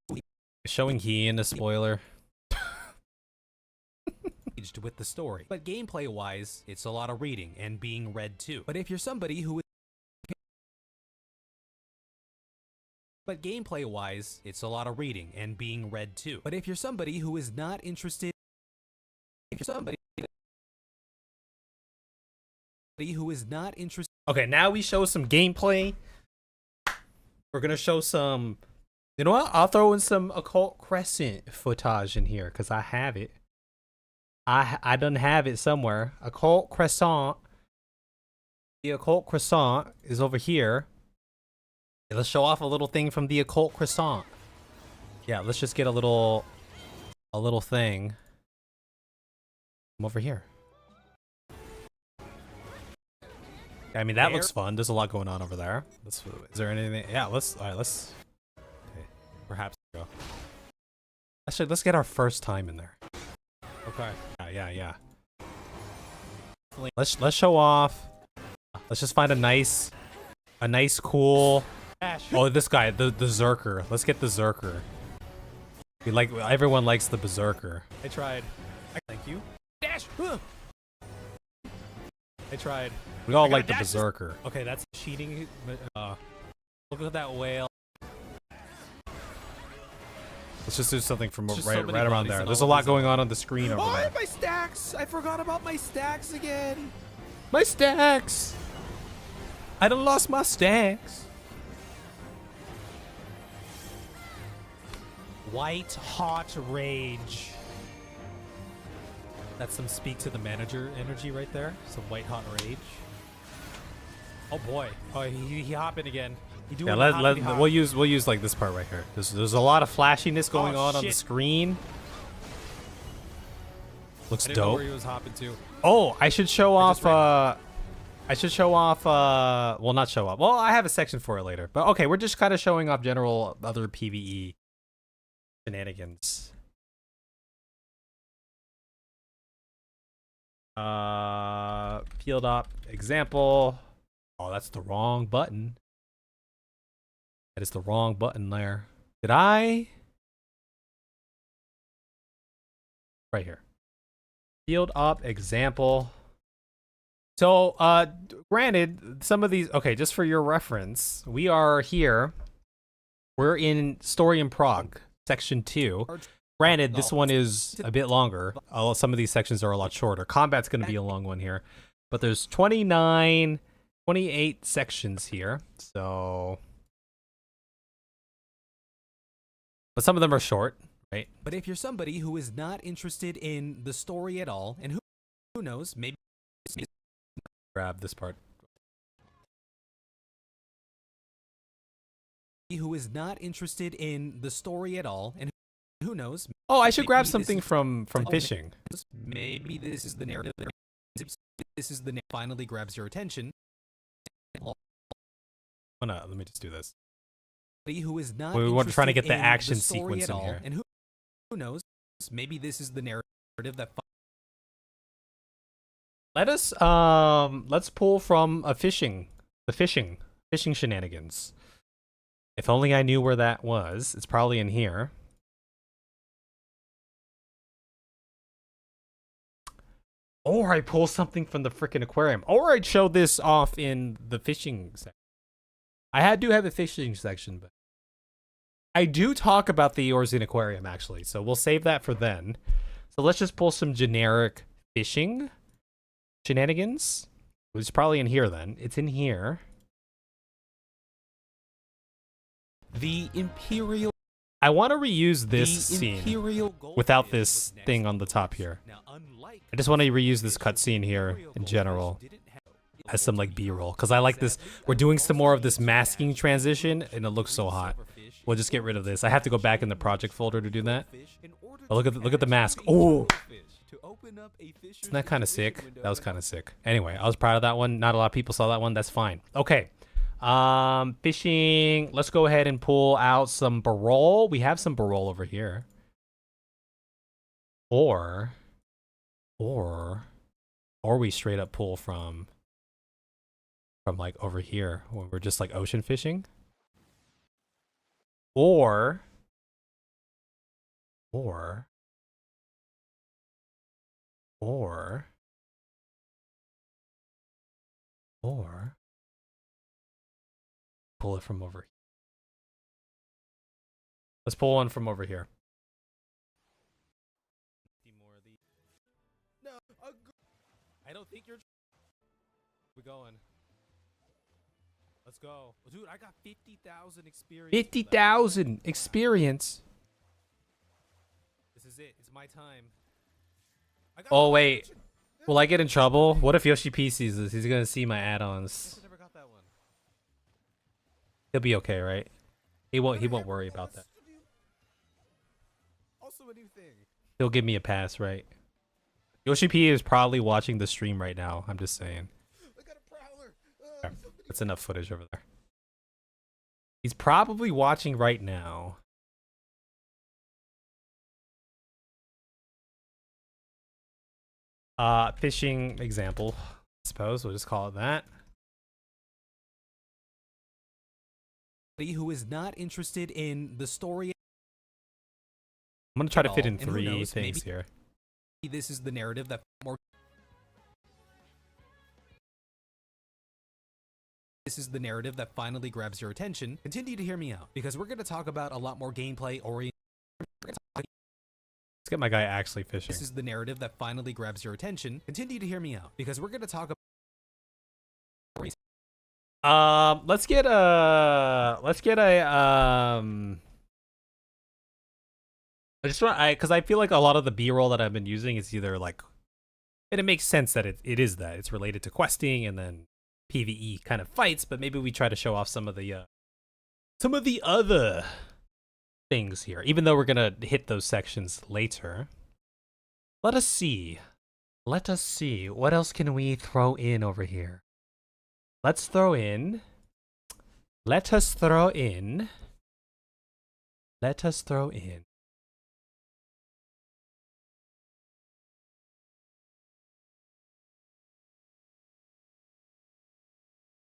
Showing he in a spoiler. engaged with the story, but gameplay wise, it's a lot of reading and being read too. But if you're somebody who is But gameplay wise, it's a lot of reading and being read too. But if you're somebody who is not interested, if you're somebody who is not interested, Okay, now we show some gameplay. We're gonna show some. You know what? I'll throw in some Occult Crescent footage in here because I have it. I done have it somewhere. Occult Crescent. The Occult Crescent is over here. Yeah, let's show off a little thing from the Occult Crescent. Yeah, let's just get a little thing. I'm over here. I mean, that looks fun. There's a lot going on over there. Is there anything? Yeah, all right, let's. Okay, perhaps go. Actually, let's get our first time in there. okay, Yeah. Let's show off. Let's just find a nice, cool. Oh, this guy, the Berserker. Let's get the Berserker. Everyone likes the Berserker. I tried. Thank you. Dash. I tried. We all like the Berserker. Okay, that's cheating. Look at that whale. Let's just do something from Just so right many around bodies there. and There's a all lot these going on the screen over Oh, there. my stacks! I forgot about my stacks again. My stacks! I done lost my stacks. White hot rage. That's some speak to the manager energy right there. Some white hot rage. Oh boy. Oh, he hopping again. He doing Yeah, the hoppity hop. we'll use like this part right here. There's a lot of flashiness going on the shit. screen. Looks I didn't know dope. where he was hopping to. Oh, I should show just off. Well, not show off. Well, I have a section for it later. But okay, we're just kind of showing off general other PvE shenanigans. Field op example. Oh, that's the wrong button. That is the wrong button there. Did I? Right here. Field op example. So, granted, some of these, okay, just for your reference, we are here. We're in Story in Prague, section 2. Granted, this one is a bit longer. Some of these sections are a lot shorter. Combat's going to be a long one here. But there's 28 sections here. So, but some of them are short, right? But if you're somebody who is not interested in the story at all, and who knows, maybe Grab this part. who is not interested in the story at all, and who knows, Oh, I should grab Maybe this something is- from fishing. maybe this is the narrative. This is the finally grabs your attention. Oh, no, let me just do this. Who is not We were trying to get the interested in action story sequence at in all, here. and who knows, maybe this is the narrative that Let's pull from the fishing shenanigans. If only I knew where that was. It's probably in here. Or I pull something from the freaking aquarium. Or I'd show this off in the fishing section. I do have a fishing section, but I do talk about the Eorzean aquarium, actually. So we'll save that for then. So let's just pull some generic fishing shenanigans. It's probably in here then. It's in here. The Imperial. I want to reuse this the scene Imperial without Goldfish this was next thing to on the top here. Now, unlike I just want to the reuse this fish, cutscene here Imperial in Goldfish general didn't have- as some like B-roll because I like this. We're doing some more of this masking transition and it looks so hot. We'll just get rid of this. I have to go back in the project folder to do that. Oh, look at the mask. Oh, isn't that kind of sick? That was kind of sick. Anyway, I was proud of that one. Not a lot of people saw that one. That's fine. Okay. Fishing. Let's go ahead and pull out some barrel. We have some barrel over here. Or we straight up pull from like over here when we're just like ocean fishing. Or pull it from over here. Let's pull one from over here. No, I don't think you're. We're going. Let's go. Dude, I got 50,000 experience. 50,000 experience. This is it. It's my time. Oh wait, will I get in trouble? What if Yoshi P sees this? He's gonna see my add-ons. I never got that one. He'll be okay, right? He won't worry about that. Also a new thing. He'll give me a pass, right? Yoshi P is probably watching the stream right now. I'm just saying. I got a prowler. Okay, that's enough footage over there. He's probably watching right now. Fishing example, I suppose we'll just call it that. Who is not interested in the story? I'm gonna try to fit in And who 3 knows, things maybe here. This is the narrative that more. This is the narrative that finally grabs your attention. Continue to hear me out because we're going to talk about a lot more gameplay oriented. Let's get my guy actually fishing. This is the narrative that finally grabs your attention. Continue to hear me out because we're going to talk about. Let's get a because I feel like a lot of the B-roll that I've been using is either like, and it makes sense that it is that it's related to questing and then PvE kind of fights, but maybe we try to show off some of the other things here, even though we're gonna hit those sections later. Let us see what else can we throw in over here. Let us throw in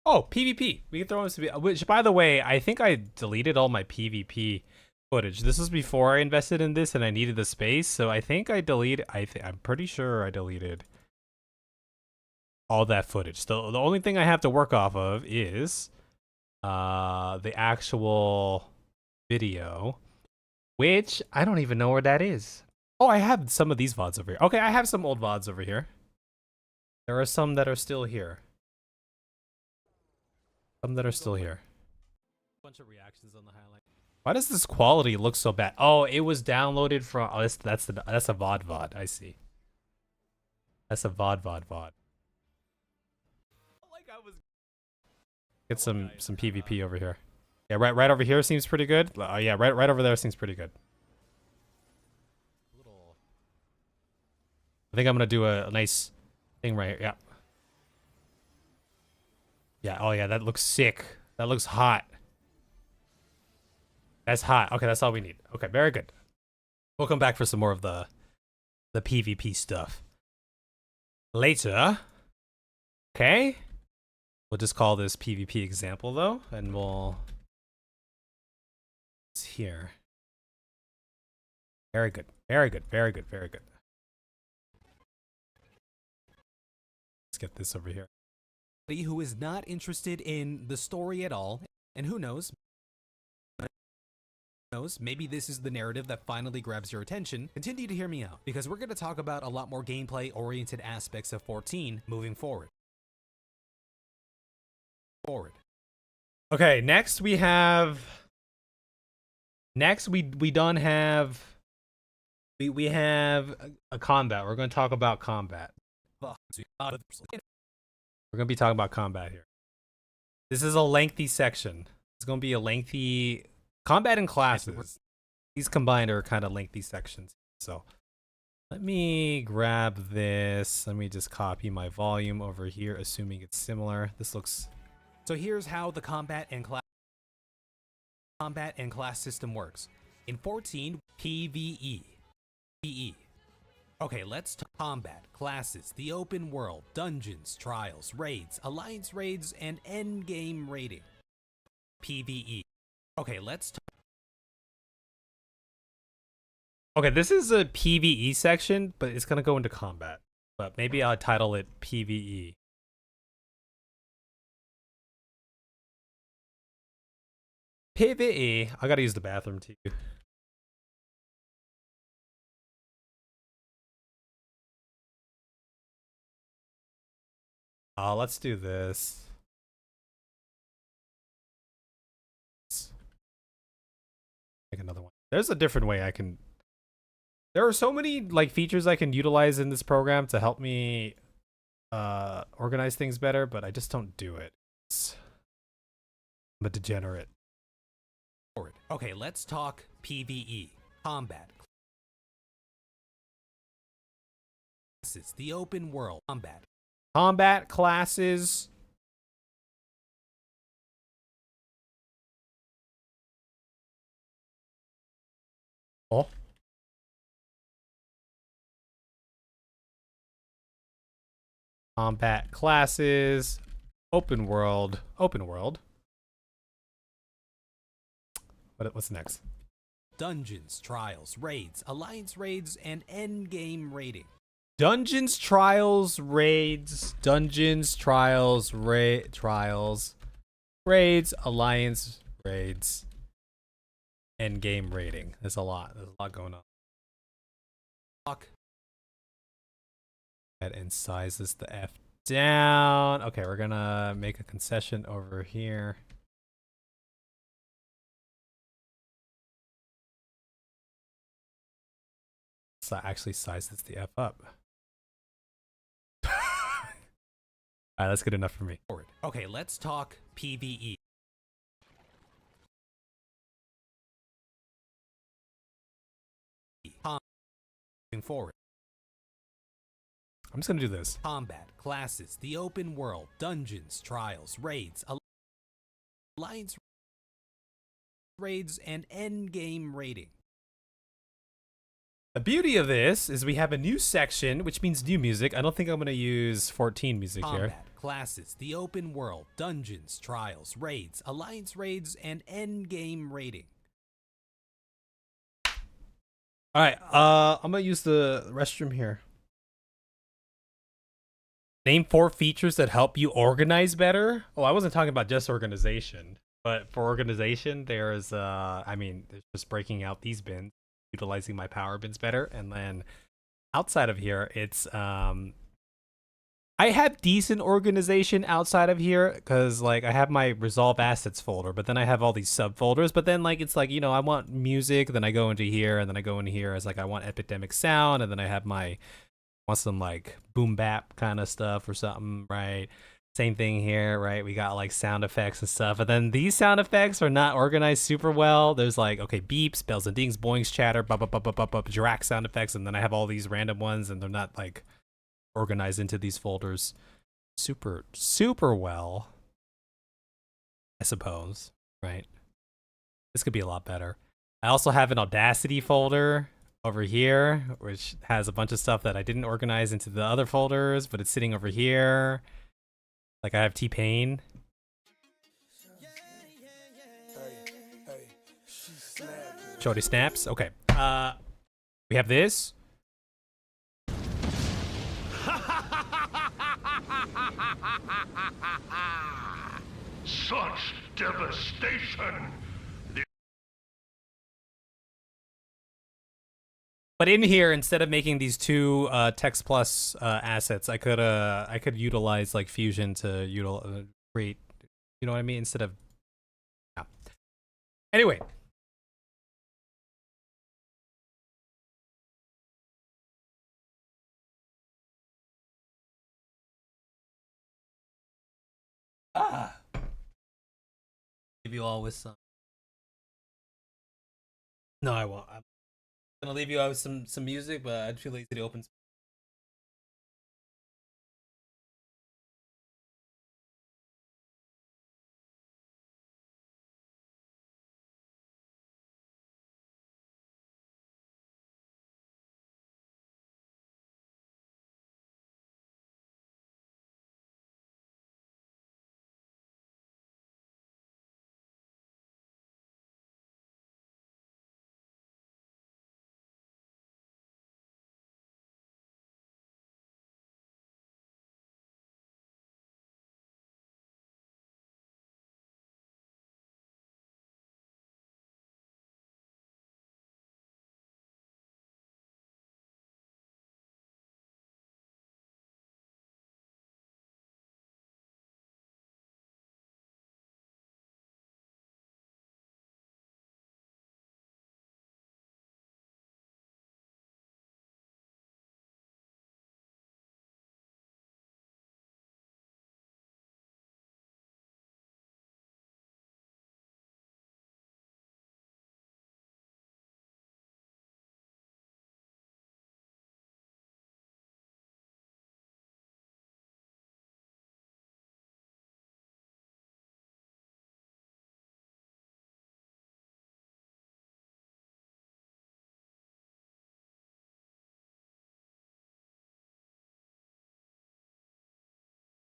oh, PvP. We can throw in some, which by the way, I think I deleted all my PvP footage. This was before I invested in this and I needed the space, so I think I deleted, I'm pretty sure I deleted all that footage. So the only thing I have to work off of is the actual video, which I don't even know where that is. Oh, I have some of these VODs over here. Okay, I have some old VODs over here. There are some that are still here. Bunch of reactions on the highlight. Why does this quality look so bad? Oh, it was downloaded from. Oh, that's a VOD. I see. That's a VOD. Get some PvP over here. Yeah, right over here seems pretty good. Yeah, right over there seems pretty good. I think I'm gonna do a nice thing right here. Yeah. Yeah. Oh yeah, that looks sick. That looks hot. That's hot. Okay, that's all we need. Okay, very good. We'll come back for some more of the PvP stuff later. Okay. We'll just call this PvP example though, and we'll. It's here. Very good. Let's get this over here. Who is not interested in the story at all, and who knows, maybe this is the narrative that finally grabs your attention. Continue to hear me out, because we're going to talk about a lot more gameplay-oriented aspects of 14 moving forward. Okay, next we have. Next we don't have. We have a combat. We're going to talk about combat. We're going to be talking about combat here. This is a lengthy section. It's going to be a lengthy combat and classes. These combined are kind of lengthy sections. So let me grab this. Let me just copy my volume over here, assuming it's similar. This looks. So here's how the combat and class system works. In 14, PvE. Okay, let's talk combat, classes, the open world, dungeons, trials, raids, alliance raids, and endgame raiding. PvE. Okay, let's talk. Okay, this is a PvE section, but it's gonna go into combat. But maybe I'll title it PvE. PvE. I gotta use the bathroom too. Let's do this. Make another one. There's a different way I can. There are so many like features I can utilize in this program to help me organize things better, but I just don't do it. I'm a degenerate. Okay, let's talk PvE. Combat. Classes, the open world. Combat classes. Oh. Combat classes. Open world. What's next? Dungeons, trials, raids, alliance raids, and endgame raiding. Dungeons, trials, raids, raids, alliance, raids, end game raiding. There's a lot going on. And size this the F down. Okay, we're gonna make a concession over here. So actually size this the F up. Alright, that's good enough for me. Okay, let's talk PvE. Moving forward. I'm just gonna do this. Combat, classes, the open world, dungeons, trials, raids, alliance raids, and endgame raiding. The beauty of this is we have a new section, which means new music. I don't think I'm going to use 14 music Combat, here. Classes, the open world, dungeons, trials, raids, alliance raids, and endgame raiding. All right, I'm going to use the restroom here. Name 4 features that help you organize better. Oh, I wasn't talking about just organization, but for organization, there's, there's just breaking out these bins, utilizing my power bins better, and then outside of here it's I have decent organization outside of here because like I have my resolve assets folder, but then I have all these subfolders, but then like it's like, you know, I want music, then I go into here, and then I go into here as like I want epidemic sound, and then I have my want some like boom bap kind of stuff or something, right? Same thing here, right? We got like sound effects and stuff, and then these sound effects are not organized super well. There's like, okay, beeps, bells and dings, boings, chatter, Jirac sound effects, and then I have all these random ones, and they're not like organized into these folders super well, I suppose, right? This could be a lot better. I also have an Audacity folder over here, which has a bunch of stuff that I didn't organize into the other folders, but it's sitting over here. Like I have T-Pain. Shorty snaps. Okay. We have this. Such devastation! But in here, instead of making these two text plus assets, I could utilize like Fusion to create, you know what I mean? Instead of, yeah. Anyway. Leave you all with some. No, I won't. I'm gonna leave you out with some music, but I'd feel lazy to open.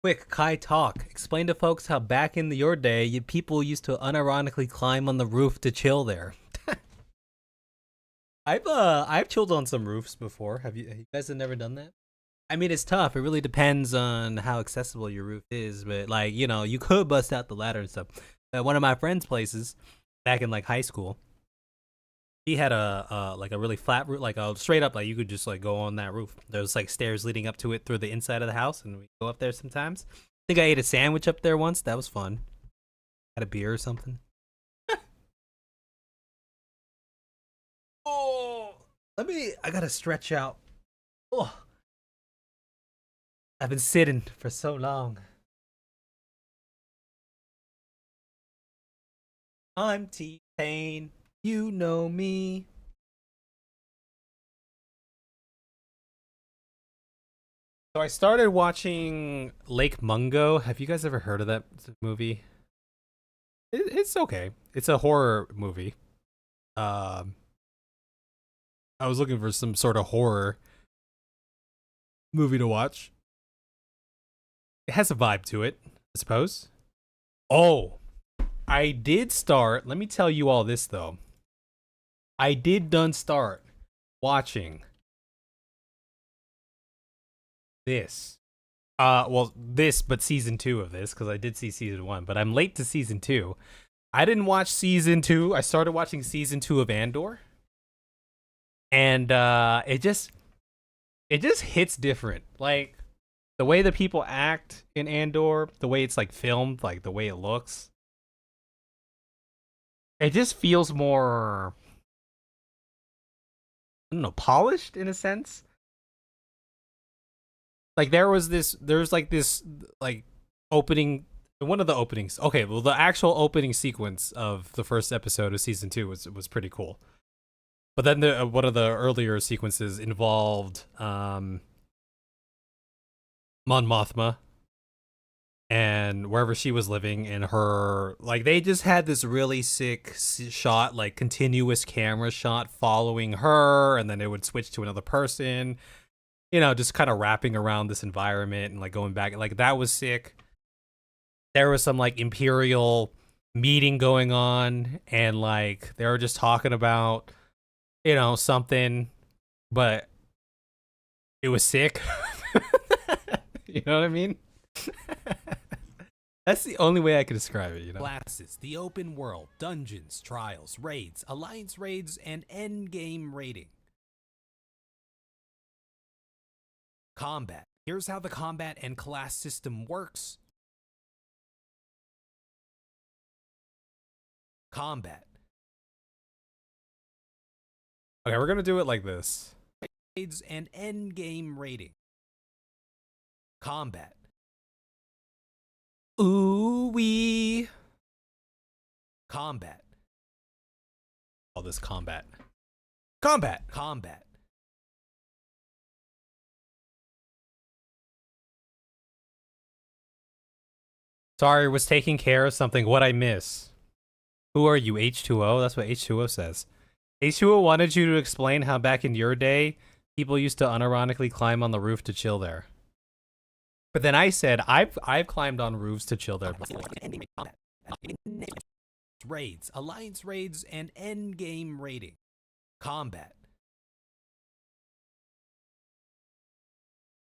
Quick, Kai talk. Explain to folks how back in your day, people used to unironically climb on the roof to chill there. I've chilled on some roofs before. Have you guys never done that? I mean, it's tough. It really depends on how accessible your roof is, but like, you know, you could bust out the ladder and stuff. At one of my friends' places back in like high school, he had a like a really flat roof, like a straight up, like you could just like go on that roof. There's like stairs leading up to it through the inside of the house, and we go up there sometimes. I think I ate a sandwich up there once. That was fun. Had a beer or something. Oh, I gotta stretch out. Oh, I've been sitting for so long. I'm T-Pain. You know me. So I started watching Lake Mungo. Have you guys ever heard of that movie? It's okay. It's a horror movie. I was looking for some sort of horror movie to watch. It has a vibe to it, I suppose. Oh, I did start. Let me tell you all this though. I did start watching this. This, but season 2 of this, because I did see season 1, but I'm late to season 2. I didn't watch season 2. I started watching season 2 of Andor. And it just hits different. Like the way the people act in Andor, the way it's like filmed, like the way it looks. It just feels more, I don't know, polished in a sense. Like there's like this like opening, one of the openings. Okay, well the actual opening sequence of the first episode of season 2 was pretty cool. But then one of the earlier sequences involved Mon Mothma and wherever she was living, and her, like, they just had this really sick shot, like continuous camera shot following her, and then it would switch to another person, you know, just kind of wrapping around this environment and like going back. Like that was sick. There was some like Imperial meeting going on, and like they were just talking about, you know, something, but it was sick. You know what I mean? That's the only way I can describe it, you know? Classes, the open world, dungeons, trials, raids, alliance raids, and endgame raiding. Combat. Here's how the combat and class system works. Combat. Okay, we're gonna do it like this. Raids and endgame raiding. Combat. Ooh wee. Combat. All this combat. Combat. Combat. Sorry, was taking care of something. What'd I miss? Who are you, H2O? That's what H2O says. H2O wanted you to explain how back in your day, people used to unironically climb on the roof to chill there. But then I said, I've climbed on roofs to chill there before. Raids, alliance raids, and endgame raiding. Combat.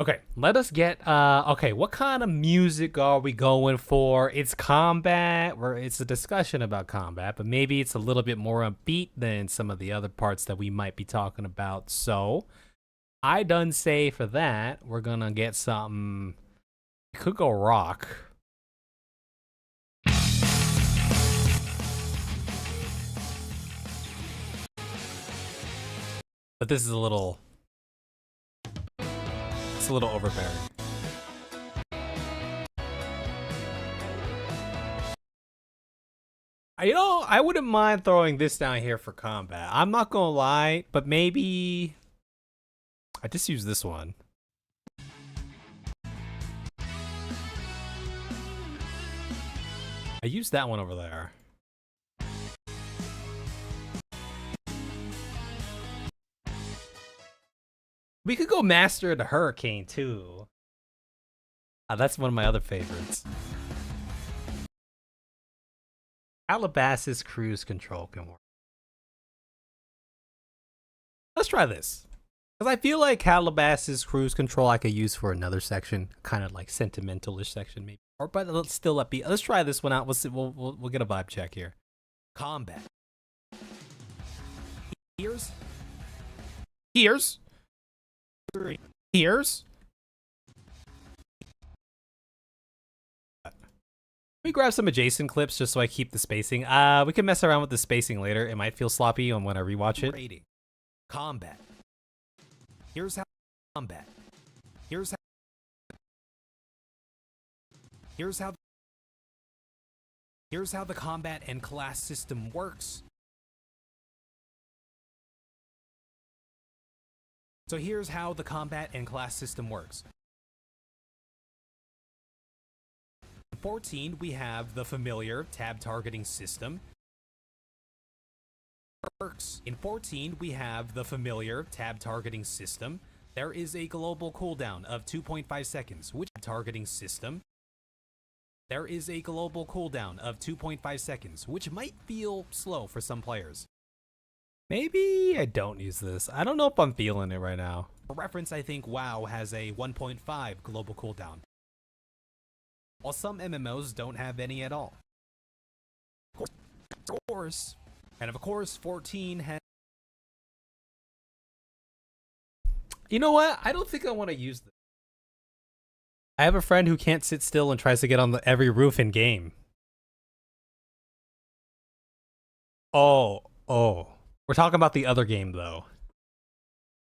Okay, let us get, okay, what kind of music are we going for? It's combat, where it's a discussion about combat, but maybe it's a little bit more upbeat than some of the other parts that we might be talking about. So, I done say for that, we're gonna get something, it could go rock. But this is a little, it's a little overbearing. You know, I wouldn't mind throwing this down here for combat. I'm not gonna lie, but maybe I just use this one. I used that one over there. We could go Master of the Hurricane too. That's one of my other favorites. Calabasas Cruise Control can work. Let's try this. Because I feel like Calabasas Cruise Control I could use for another section. Kind of like sentimental-ish section maybe. Or but let's still upbeat. Let's try this one out. We'll see. We'll get a vibe check here. Combat. Here's. Here's. Let me grab some adjacent clips just so I keep the spacing. We can mess around with the spacing later. It might feel sloppy on when I rewatch it. Raiding. Combat. Here's how combat. Here's how the combat and class system works. So here's how the combat and class system works. In 14, we have the familiar tab targeting system. In 14, we have the familiar tab targeting system. There is a global cooldown of 2.5 seconds, which targeting system. There is a global cooldown of 2.5 seconds, which might feel slow for some players. Maybe I don't use this. I don't know if I'm feeling it right now. For reference, I think WoW has a 1.5 global cooldown, while some MMOs don't have any at all. Of course, 14 has... You know what? I don't think I want to use this. I have a friend who can't sit still and tries to get on every roof in game. Oh. We're talking about the other game, though.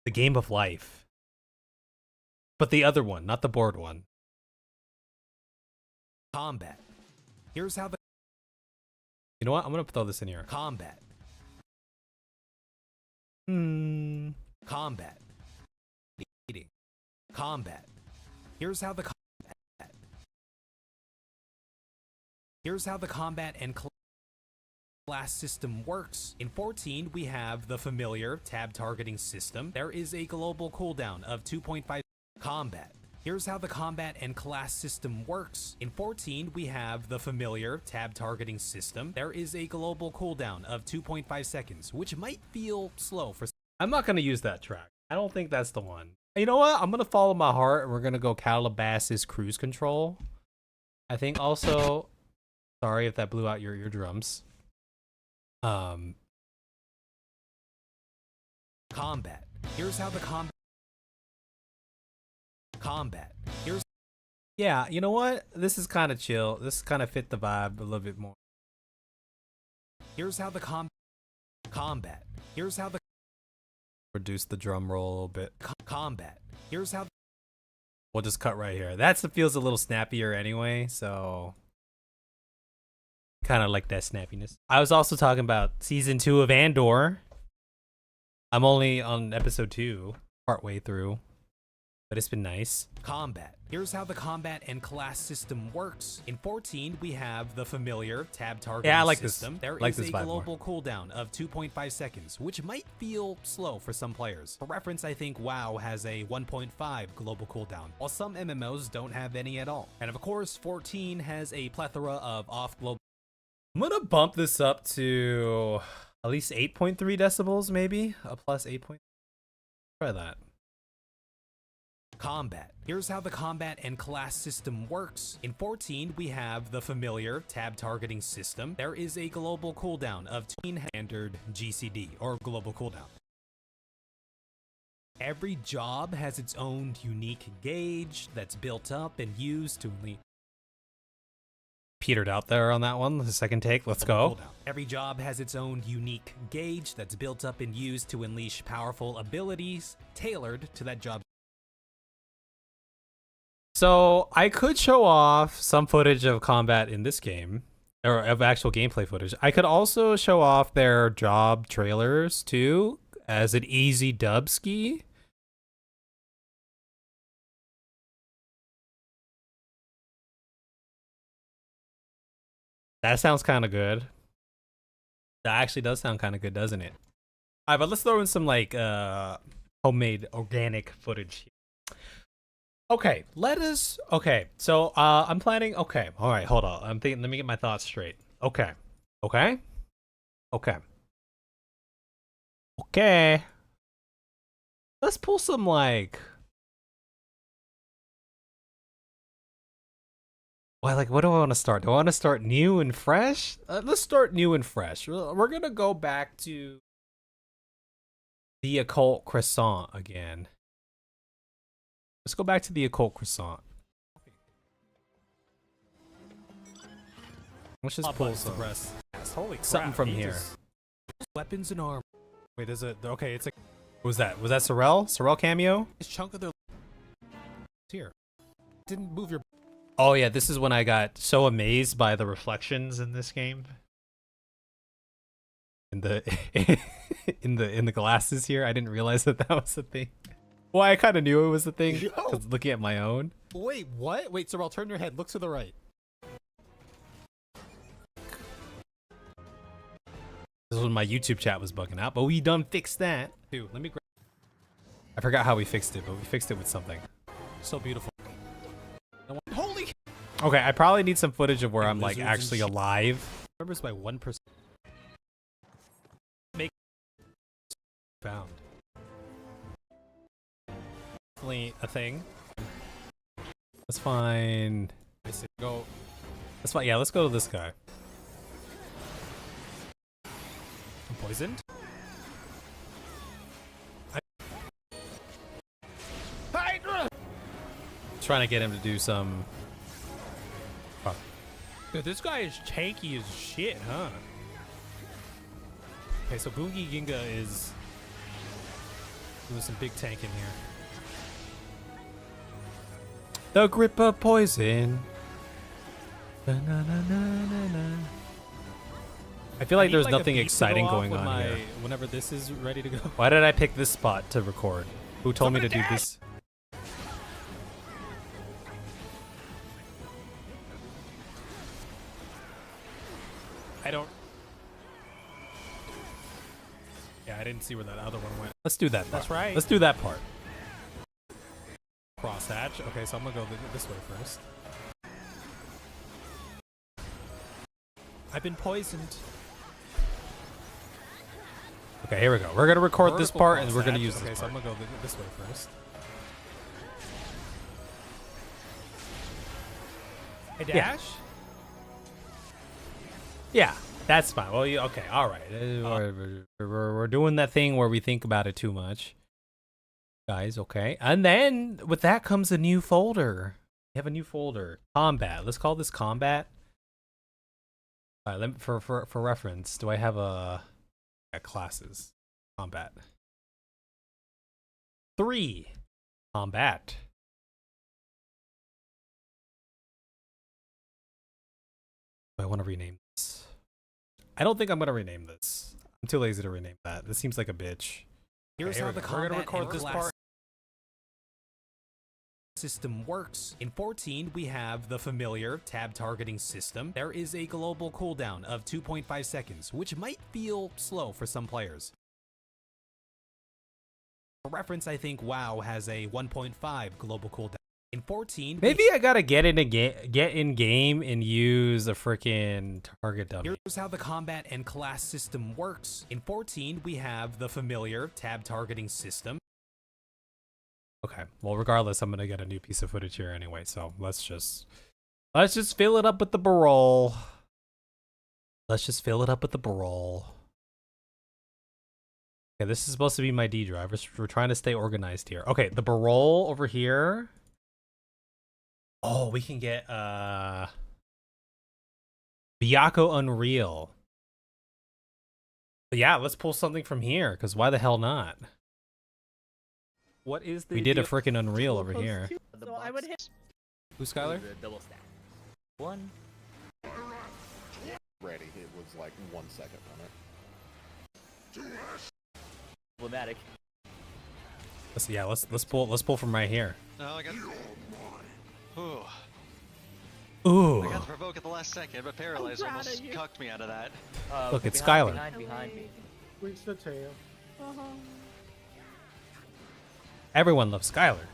The game of life. But the other one, not the board one. Combat. Here's how the... You know what? I'm going to throw this in here. Combat. Combat. Eating. Combat. Here's how the combat. Here's how the combat and class system works. In 14, we have the familiar tab targeting system. There is a global cooldown of 2.5 combat. Here's how the combat and class system works. In 14, we have the familiar tab targeting system. There is a global cooldown of 2.5 seconds, which might feel slow for... I'm not going to use that track. I don't think that's the one. You know what? I'm going to follow my heart and we're going to go Calabasas Cruise Control. I think also, sorry if that blew out your eardrums. Combat. Here's how the combat. Here's. Yeah, you know what? This is kind of chill. This kind of fit the vibe a little bit more. Here's how the combat. Here's how the reduce the drum roll a little bit. Combat. Here's how. We'll just cut right here. That feels a little snappier anyway, so kind of like that snappiness. I was also talking about season 2 of Andor. I'm only on episode 2, partway through, but it's been nice. Combat. Here's how the combat and class system works. In 14, we have the familiar tab targeting Yeah, I like system. this. There Like is this a vibe more. global cooldown of 2.5 seconds, which might feel slow for some players. For reference, I think WoW has a 1.5 global cooldown, while some MMOs don't have any at all. And of course, 14 has a plethora of off-global. I'm gonna bump this up to at least 8.3 decibels, maybe a plus 8. Try that. Combat. Here's how the combat and class system works. In 14, we have the familiar tab targeting system. There is a global cooldown of 2 standard GCD, or global cooldown. Every job has its own unique gauge that's built up and used to petered out there on that one. The second take. Let's go. Every job has its own unique gauge that's built up and used to unleash powerful abilities tailored to that job. So I could show off some footage of combat in this game, or of actual gameplay footage. I could also show off their job trailers too, as an easy dub ski. That sounds kind of good. That actually does sound kind of good, doesn't it? All right, but let's throw in some like homemade organic footage here. Okay, so I'm planning. Okay, all right, hold on. I'm thinking. Let me get my thoughts straight. Okay. Let's pull some like. Well, like, what do I want to start? Do I want to start new and fresh? Let's start new and fresh. We're gonna go back to the occult croissant again. Let's go back to the occult croissant. Let's just pull some Holy crap, something from he here. just- Weapons and armor. Wait, is it okay? It's a What was that? Was that Sorrel? Sorrel cameo? this chunk of their here. Didn't move your. Oh yeah, this is when I got so amazed by the reflections in this game. In the in the glasses here, I didn't realize that was a thing. Well, I kind of knew it was a thing because looking at my own. Wait, what? Wait, Sorrel, turn your head. Look to the right. This is when my YouTube chat was bugging out, but we done fixed that. Dude, let me grab. I forgot how we fixed it, but we fixed it with something. So beautiful. Holy. Okay, I probably need some footage of where I'm like Lizards and actually shit. alive. Numbers by 1%. Make found. Definitely a thing. That's fine. I say go. That's fine. Yeah, let's go to this guy. I'm poisoned. Hydra. Trying to get him to do some. Dude, this guy is tanky as shit, huh? Okay, so Boogie Ginga is doing some big tank in here. The grip of poison. Na-na-na-na-na-na. I feel like I need, there's a nothing beat to exciting go off going when on here. Whenever this is ready to go. Why did I pick this spot to record? Who told me to do this? I don't. Yeah, I didn't see where that other one went. Let's do that part. That's right. Let's do that part. Crosshatch. Okay, so I'm gonna go this way first. I've been poisoned. Okay, here we go. We're gonna record this Vertical part and we're gonna crosshatch. use Okay, this so part. I'm gonna go this way first. A dash? Yeah, that's fine. Well, okay, all right. We're doing that thing where we think about it too much, guys. Okay, and then with that comes a new folder. We have a new folder, combat. Let's call this combat. All right, let me, for reference, do I have classes? Combat. 3. Combat. I want to rename this. I don't think I'm going to rename this. I'm too lazy to rename that. This seems like a bitch. Here's Okay, how the we're combat gonna record and this class part. system works. In 14, we have the familiar tab targeting system. There is a global cooldown of 2.5 seconds, which might feel slow for some players. For reference, I think WoW has a 1.5 global cooldown. In 14, Maybe I gotta get in game and use a freaking target dummy. here's how the combat and class system works. In 14, we have the familiar tab targeting system. Okay. Well, regardless, I'm gonna get a new piece of footage here anyway. So let's just fill it up with the barrel. Let's just fill it up with the barrel. Okay, this is supposed to be my D drive. We're trying to stay organized here. Okay, the barrel over here. Oh, we can get Byaku Unreal. But yeah, let's pull something from here, because why the hell not? What is the We did a deal- freaking Unreal over here. So I would hit Who's Skylar? the double stack. One. Ready. It was like 1 second on it. Problematic. Let's pull from right here. No, I got. Ooh. Ooh. I got to provoke at the last second, but Paralyze proud almost of you. cucked me out of that. Look, it's behind, Skylar. Behind me. Reach the tail. Everyone loves Skylar.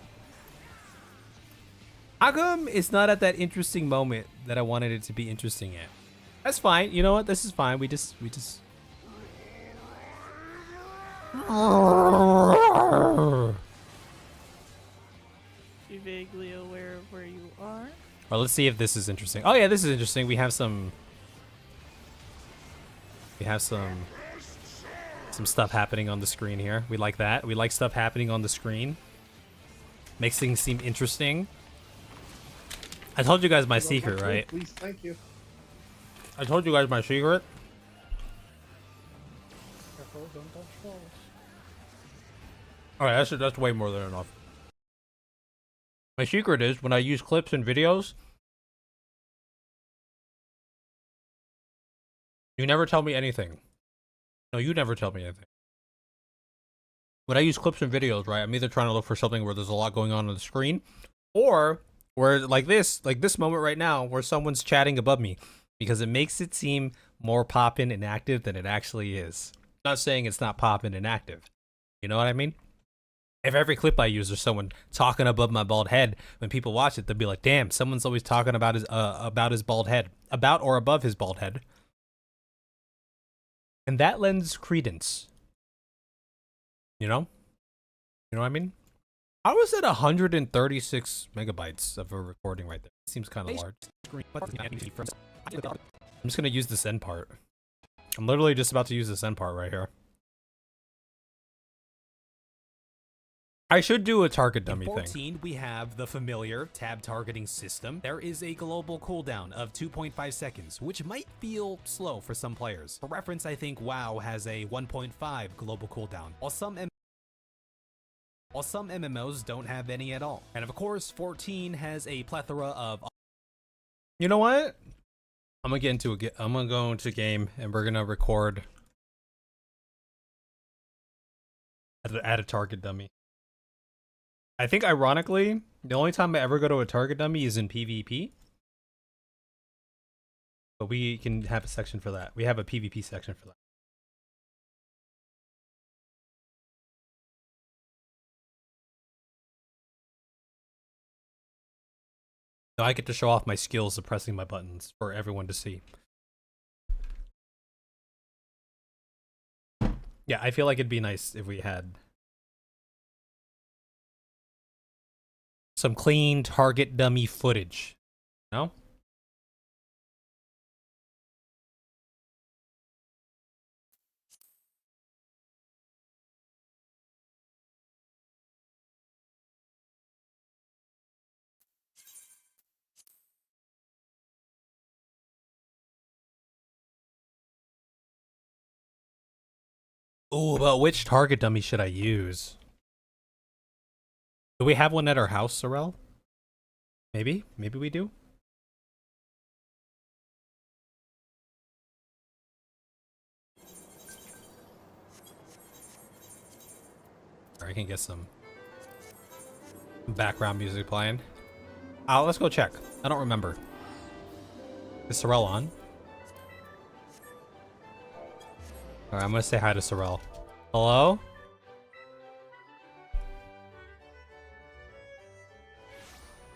How come it's not at that interesting moment that I wanted it to be interesting at? That's fine. You know what? This is fine. We just. Be vaguely aware of where you are. Well, let's see if this is interesting. Oh yeah, this is interesting. We have some stuff happening on the screen here. We like that. We like stuff happening on the screen. Makes things seem interesting. I told you guys my secret, right? Please, thank you. I told you guys my secret. Careful, don't touch walls. All right, that's way more than enough. My secret is when I use clips and videos, you never tell me anything. No, you never tell me anything. When I use clips and videos, right, I'm either trying to look for something where there's a lot going on the screen, or where like this moment right now, where someone's chatting above me, because it makes it seem more poppin' and active than it actually is. I'm not saying it's not poppin' and active. You know what I mean? If every clip I use there's someone talking above my bald head, when people watch it, they'll be like, "Damn, someone's always talking about his bald head, about or above his bald head," and that lends credence. You know what I mean? How is it 136 megabytes of a recording right there? It seems kind of large. I'm just gonna use this end part. I'm literally just about to use this end part right here. I should do a target dummy In thing. 14, we have the familiar tab targeting system. There is a global cooldown of 2.5 seconds, which might feel slow for some players. For reference, I think WoW has a 1.5 global cooldown, while some MMOs don't have any at all. And of course, 14 has a plethora of... You know what? I'm gonna go into game and we're gonna record at a target dummy. I think ironically, the only time I ever go to a target dummy is in PvP. But we can have a section for that. We have a PvP section for that. So I get to show off my skills of pressing my buttons for everyone to see. Yeah, I feel like it'd be nice if we had some clean target dummy footage. No? Oh, but which target dummy should I use? Do we have one at our house, Sorrel? Maybe? Maybe we do? Or I can get some background music playing. Let's go check. I don't remember. Is Sorrel on? Alright, I'm gonna say hi to Sorrel. Hello?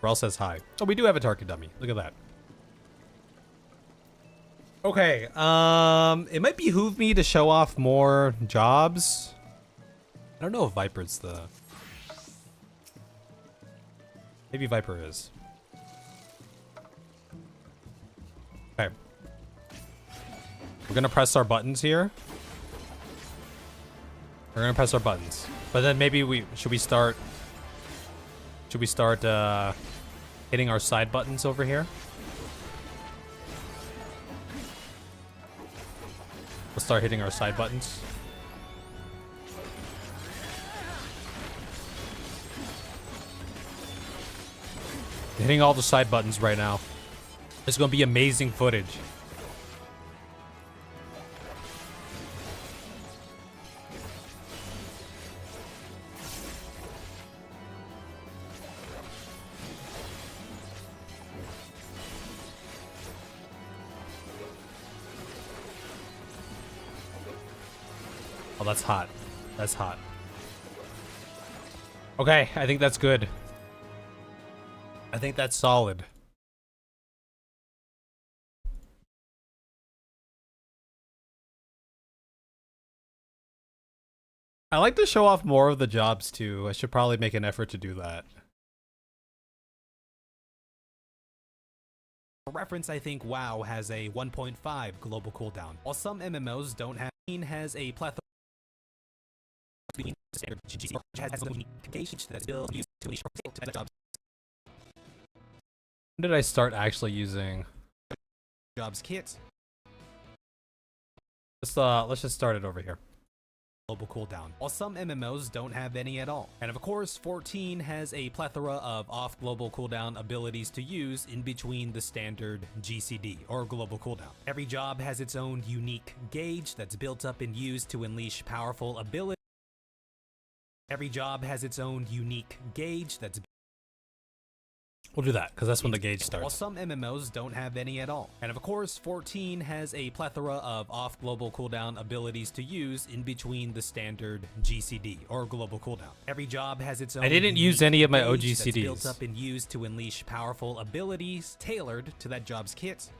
Sorrel says hi. Oh, we do have a target dummy. Look at that. Okay, it might behoove me to show off more jobs. I don't know if Viper's the... Maybe Viper is. Okay. We're gonna press our buttons here. We're gonna press our buttons. But then maybe should we start hitting our side buttons over here? We'll start hitting our side buttons. Hitting all the side buttons right now. It's gonna be amazing footage. Oh, that's hot. That's hot. Okay, I think that's good. I think that's solid. I like to show off more of the jobs too. I should probably make an effort to do that. For reference, I think WoW has a 1.5 global cooldown, while some MMOs don't have. Has a plethora. When did I start actually using Jobs kit? let's just start it over here. Global cooldown, while some MMOs don't have any at all. And of course, 14 has a plethora of off global cooldown abilities to use in between the standard GCD or global cooldown. Every job has its own unique gauge that's built up and used to unleash powerful abilities. Every job has its own unique gauge that's... We'll do that, because that's when the gauge starts. While some MMOs don't have any at all. And of course, 14 has a plethora of off global cooldown abilities to use in between the standard GCD or global cooldown. Every job has its own... I didn't use any of my OG gauge that's CDs. built up and used to unleash powerful abilities tailored to that job's kit.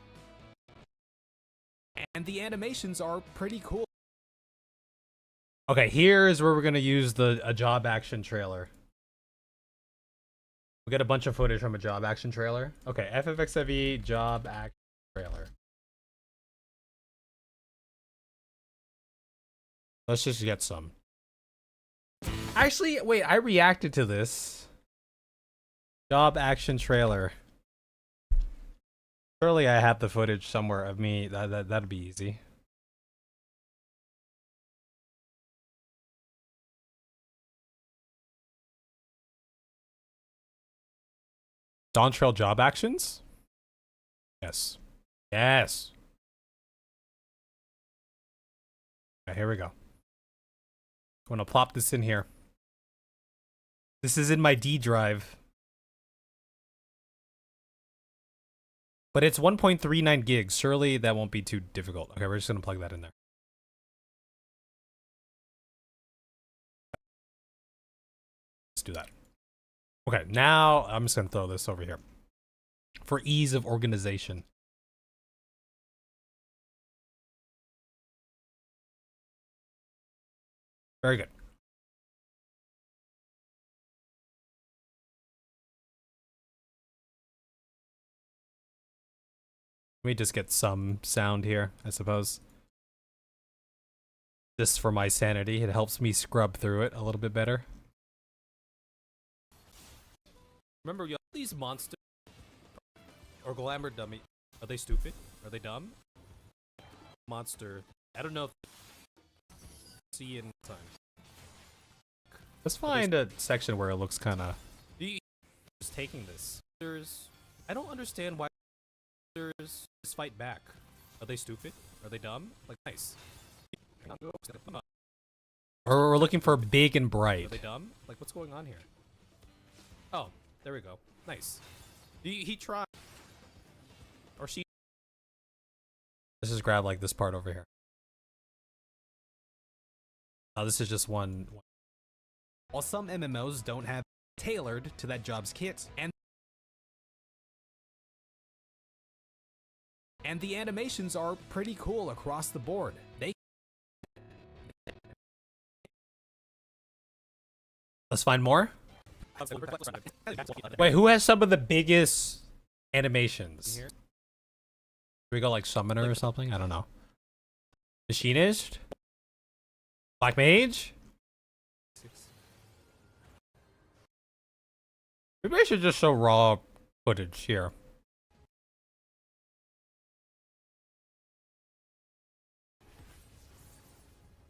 And the animations are pretty cool. Okay, here is where we're gonna use a job action trailer. We'll get a bunch of footage from a job action trailer. Okay, FFXIV job action trailer. Let's just get some. Actually, wait, I reacted to this. Job action trailer. Surely I have the footage somewhere of me. That'd be easy. Dawn Trail job actions? Yes. Yes. Okay, here we go. I'm gonna plop this in here. This is in my D drive. But it's 1.39 gigs. Surely that won't be too difficult. Okay, we're just gonna plug that in there. Let's do that. Okay, now I'm just gonna throw this over here for ease of organization. Very good. Let me just get some sound here, I suppose. Just for my sanity, it helps me scrub through it a little bit better. Remember, y'all, these monsters or glamour dummy, are they stupid? Are they dumb? Monster. I don't know if See you in time. Let's find a section where it looks kind of. Just taking this. I don't understand why there's just fight back. Are they stupid? Are they dumb? Like, nice. Or we're looking for big and Are bright. they dumb? Like, what's going on here? Oh, there we go. Nice. He tried. Or she. Let's just grab like this part over here. Oh, this is just one. While some MMOs don't have tailored to that job's kit, and the animations are pretty cool across the board. Let's find more. Wait, who has some of the biggest animations? Here? Do we go like Summoner or something? I don't know. Machinist? Black Mage? Maybe I should just show raw footage here.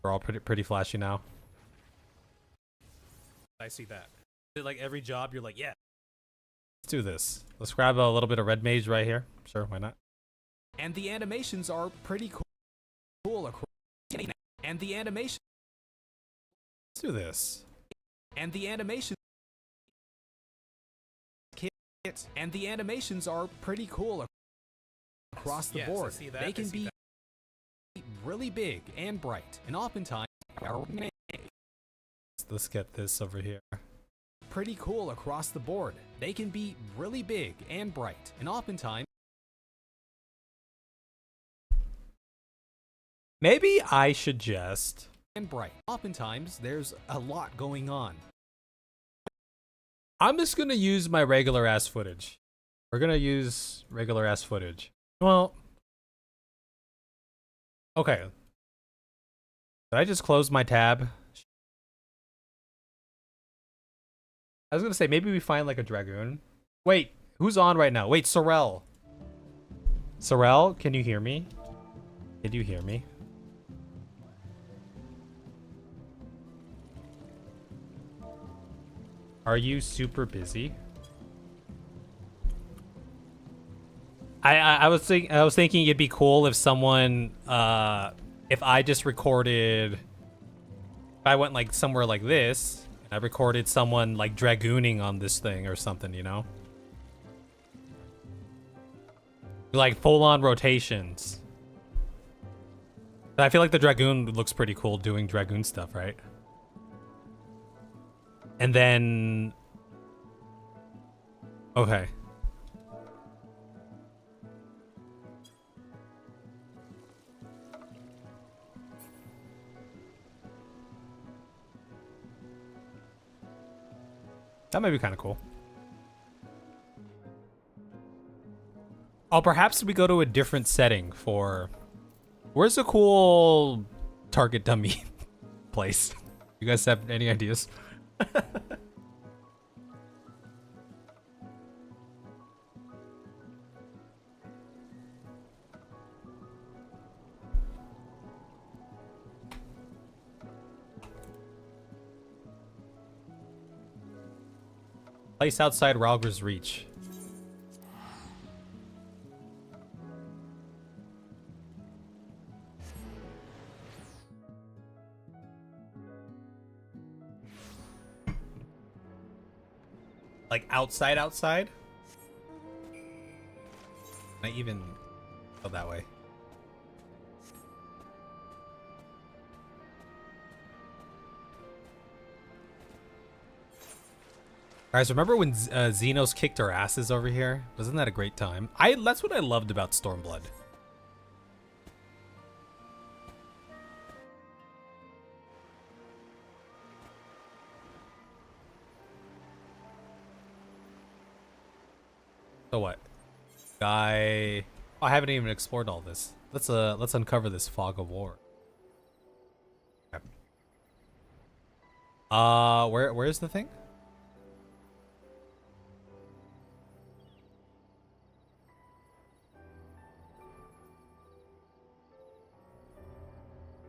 They're all pretty flashy now. I see that. Like every job, you're like, yeah. Let's do this. Let's grab a little bit of Red Mage right here. Sure, why not? And the animations are pretty cool across. And the animation. Let's do this. And the animation. And the animations are pretty cool across the Yes, board. I see that, They I can see be that. really big and bright, and oftentimes Let's get this over here. pretty cool across the board. They can be really big and bright, and oftentimes Maybe I should just. Oftentimes there's a lot going on. I'm just gonna use my regular ass footage. We're gonna use regular ass footage. Well. Okay. Did I just close my tab? I was gonna say maybe we find like a dragoon. Wait, who's on right now? Wait, Sorrel. Sorrel, can you hear me? Did you hear me? Are you super busy? I was thinking it'd be cool if someone if I just recorded, if I went like somewhere like this and I recorded someone like dragooning on this thing or something, you know? Like full on rotations. I feel like the dragoon looks pretty cool doing dragoon stuff, right? And then okay. That might be kind of cool. Oh, perhaps we go to a different setting for... Where's a cool target dummy place? You guys have any ideas? Place outside Ralger's reach. Like outside? Can I even go that way? Guys, remember when Xenos kicked our asses over here? Wasn't that a great time? That's what I loved about Stormblood. So what? Guy... Oh, I haven't even explored all this. Let's uncover this fog of war. Okay. Where's the thing?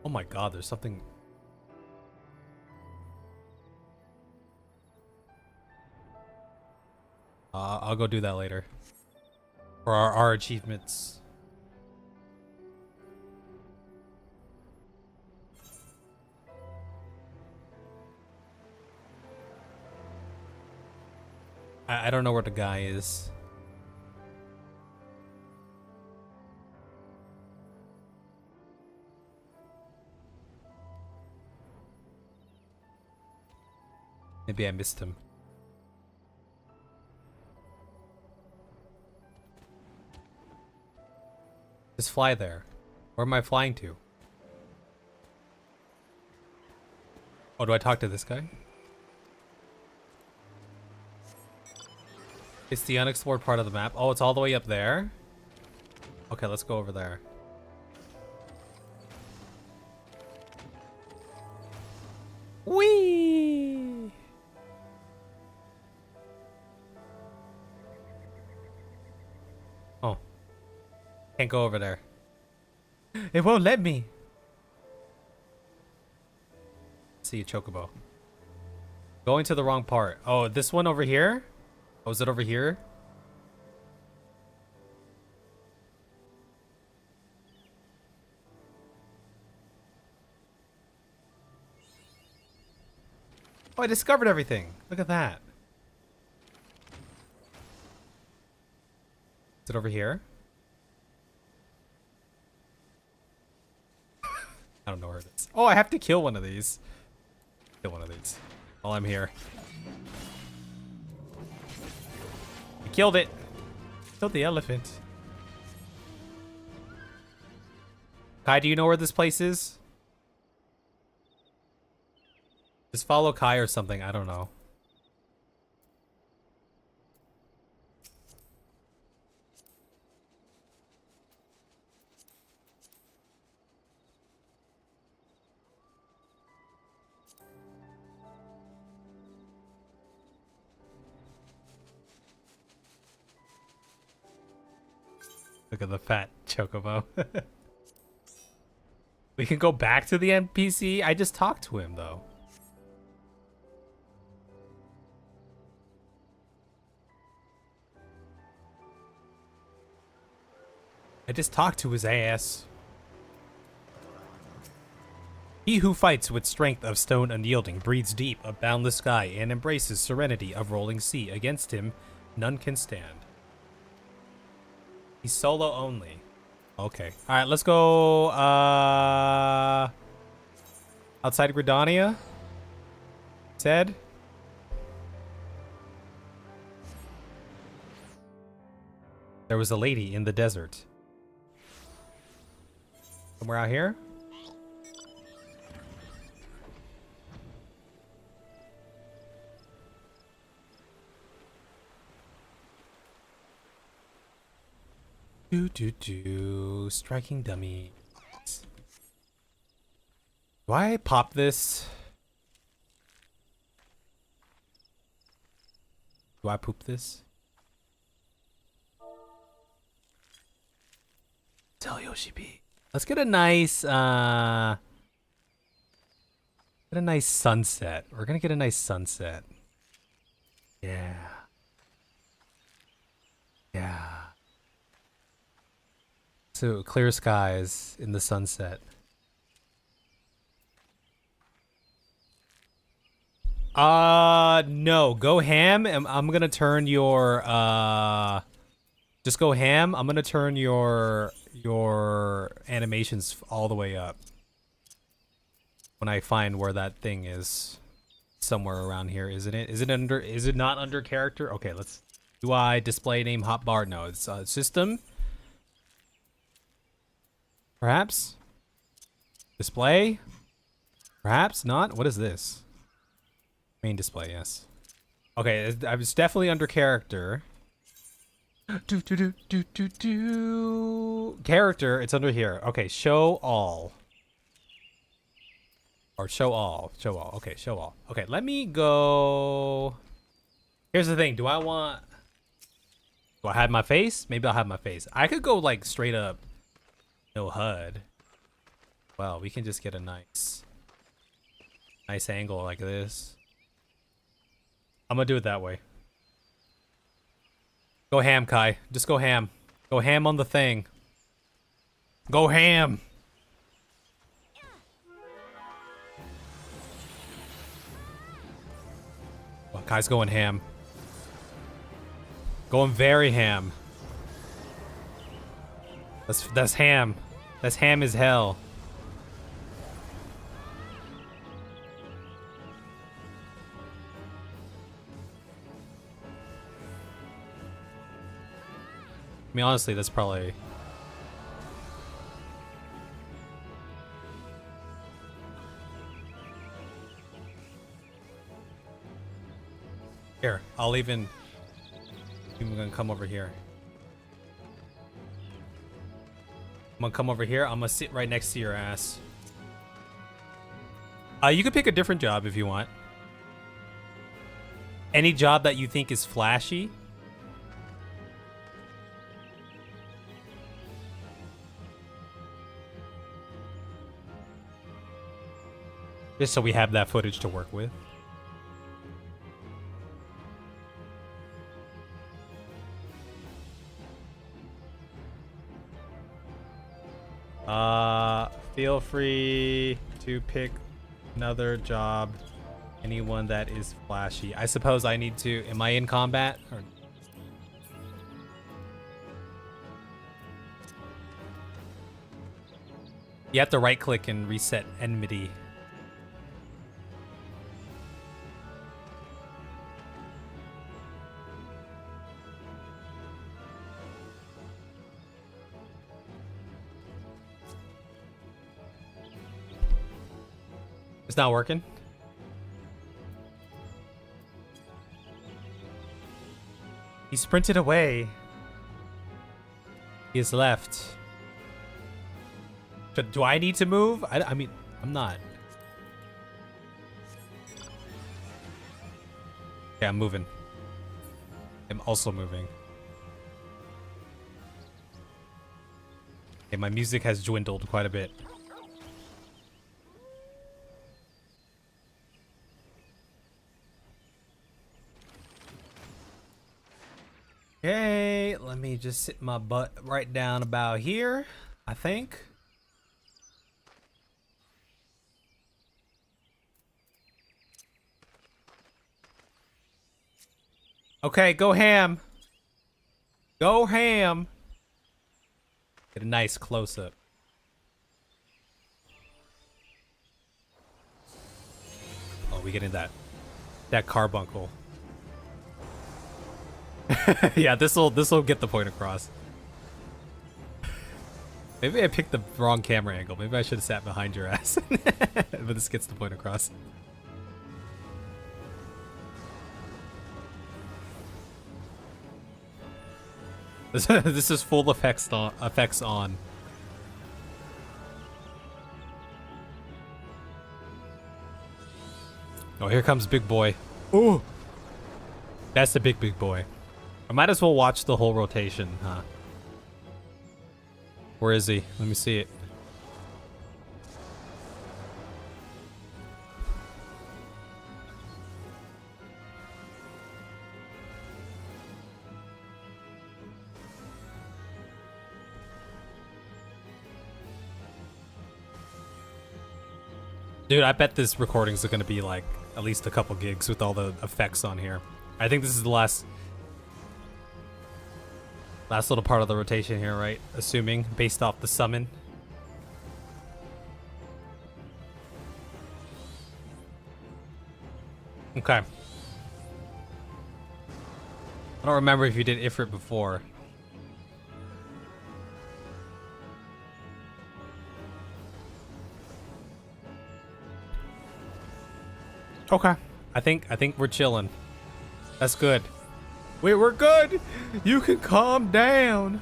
Oh my god, there's something... I'll go do that later. For our achievements. I don't know where the guy is. Maybe I missed him. Just fly there. Where am I flying to? Oh, do I talk to this guy? It's the unexplored part of the map. Oh, it's all the way up there? Okay, let's go over there. Whee! Oh. Can't go over there. It won't let me. See a chocobo. Going to the wrong part. Oh, this one over here? Oh, is it over here? Oh, I discovered everything. Look at that. Is it over here? I don't know where it is. Oh, I have to kill one of these. Kill one of these while I'm here. I killed it. Killed the elephant. Kai, do you know where this place is? Just follow Kai or something. I don't know. Look at the fat chocobo. We can go back to the NPC. I just talked to him though. I just talked to his ass. He who fights with strength of stone unyielding breathes deep of boundless sky and embraces serenity of rolling sea. Against him, none can stand. He's solo only. Okay. Alright, let's go outside Gridania. Said. There was a lady in the desert. Somewhere out here? Striking dummy. Do I pop this? Do I poop this? Tell Yoshi B. Let's get a nice sunset. We're gonna get a nice sunset. Yeah. Yeah. So clear skies in the sunset. No, go ham. I'm gonna turn your just go ham. I'm gonna turn your animations all the way up when I find where that thing is. Somewhere around here, isn't it? Is it not under character? Okay, let's UI display name hotbar. No, it's system. Perhaps? Display? Perhaps not? What is this? Main display, yes. Okay, I was definitely under character. Character, it's under here. Okay, show all. Or show all. Show all. Okay, show all. Okay, let me go. Here's the thing. Do I have my face? Maybe I'll have my face. I could go like straight up no HUD. Well, we can just get a nice angle like this. I'm gonna do it that way. Go ham, Kai. Just go ham. Go ham on the thing. Go ham. Well, Kai's going ham. Going very ham. That's ham. That's ham as hell. I mean, honestly, that's probably... Here, I'll even... I'm gonna come over here. I'm gonna come over here. I'm gonna sit right next to your ass. You could pick a different job if you want. Any job that you think is flashy. Just so we have that footage to work with. Feel free to pick another job. Anyone that is flashy. I suppose I need to... Am I in combat? Or... You have to right click and reset enmity. It's not working. He sprinted away. He has left. Do I need to move? I mean, I'm not. Yeah, I'm moving. I'm also moving. Okay, my music has dwindled quite a bit. Okay, let me just sit my butt right down about here, I think. Okay, go ham. Go ham. Get a nice close-up. Oh, we getting that carbuncle. Yeah, this'll get the point across. Maybe I picked the wrong camera angle. Maybe I should have sat behind your ass. But this gets the point across. This is full effects on. Oh, here comes big boy. Ooh, that's the big boy. I might as well watch the whole rotation, huh? Where is he? Let me see it. Dude, I bet this recordings are gonna be like at least a couple gigs with all the effects on here. I think this is the last little part of the rotation here, right? Assuming, based off the summon. Okay. I don't remember if you did Ifrit before. Okay. I think we're chilling. That's good. We're good. You can calm down.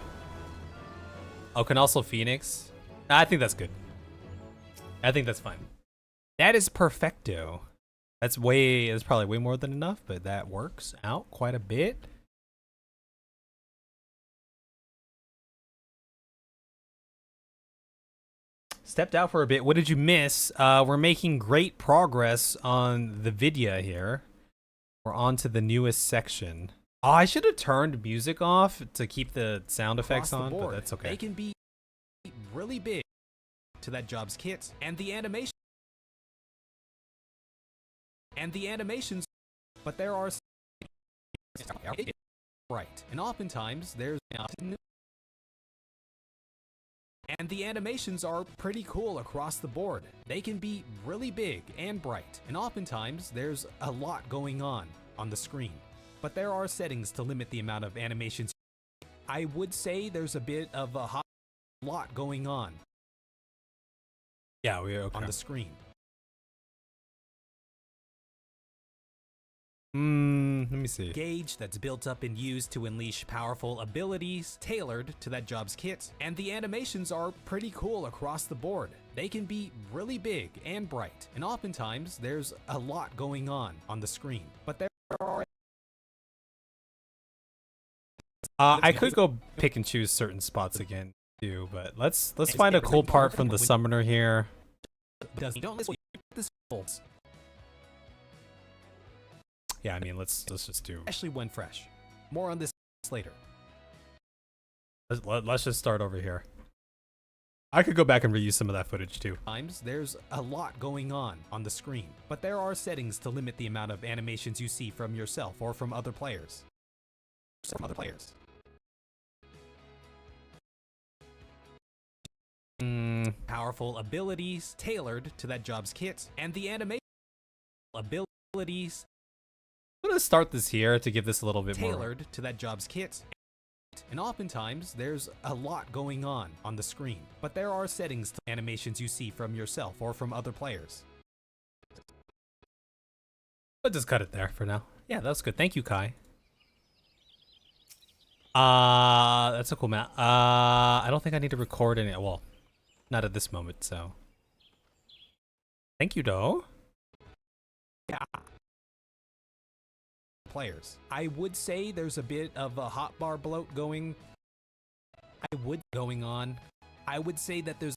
Oh, can also Phoenix? I think that's good. I think that's fine. That is perfecto. That's probably way more than enough, but that works out quite a bit. Stepped out for a bit. What did you miss? We're making great progress on the video here. We're on to the newest section. Oh, I should have turned music off to keep the sound effects across on, the but board. that's okay. They can be really big to that job's kit, and the animations, but there are right, and oftentimes there's and the animations are pretty cool across the board. They can be really big and bright, and oftentimes there's a lot going on the screen. But there are settings to limit the amount of animations. I would say there's a bit of a lot going on Yeah, we okay. the screen. Let me see. Gauge that's built up and used to unleash powerful abilities tailored to that job's kit, and the animations are pretty cool across the board. They can be really big and bright, and oftentimes there's a lot going on the screen. But there are I could go pick and choose certain spots again too, but let's find a cool part from the summoner here. don't listen this folds, Yeah, I mean let's just do. especially when fresh. More on this later. Let's just start over here. I could go back and reuse some of that footage too. Times there's a lot going on the screen, but there are settings to limit the amount of animations you see from yourself or from other players. Powerful abilities tailored to that job's kit, and the animation abilities I'm gonna start this here to give this a little bit more. tailored to that job's kit. And oftentimes there's a lot going on the screen, but there are settings to animations you see from yourself or from other players. I'll just cut it there for now. Yeah, that's good. Thank you, Kai. That's a cool map. I don't think I need to record any. Well, not at this moment. So, thank you, though. Yeah. Players. I would say there's a bit of a hotbar bloat going on. I would say that there's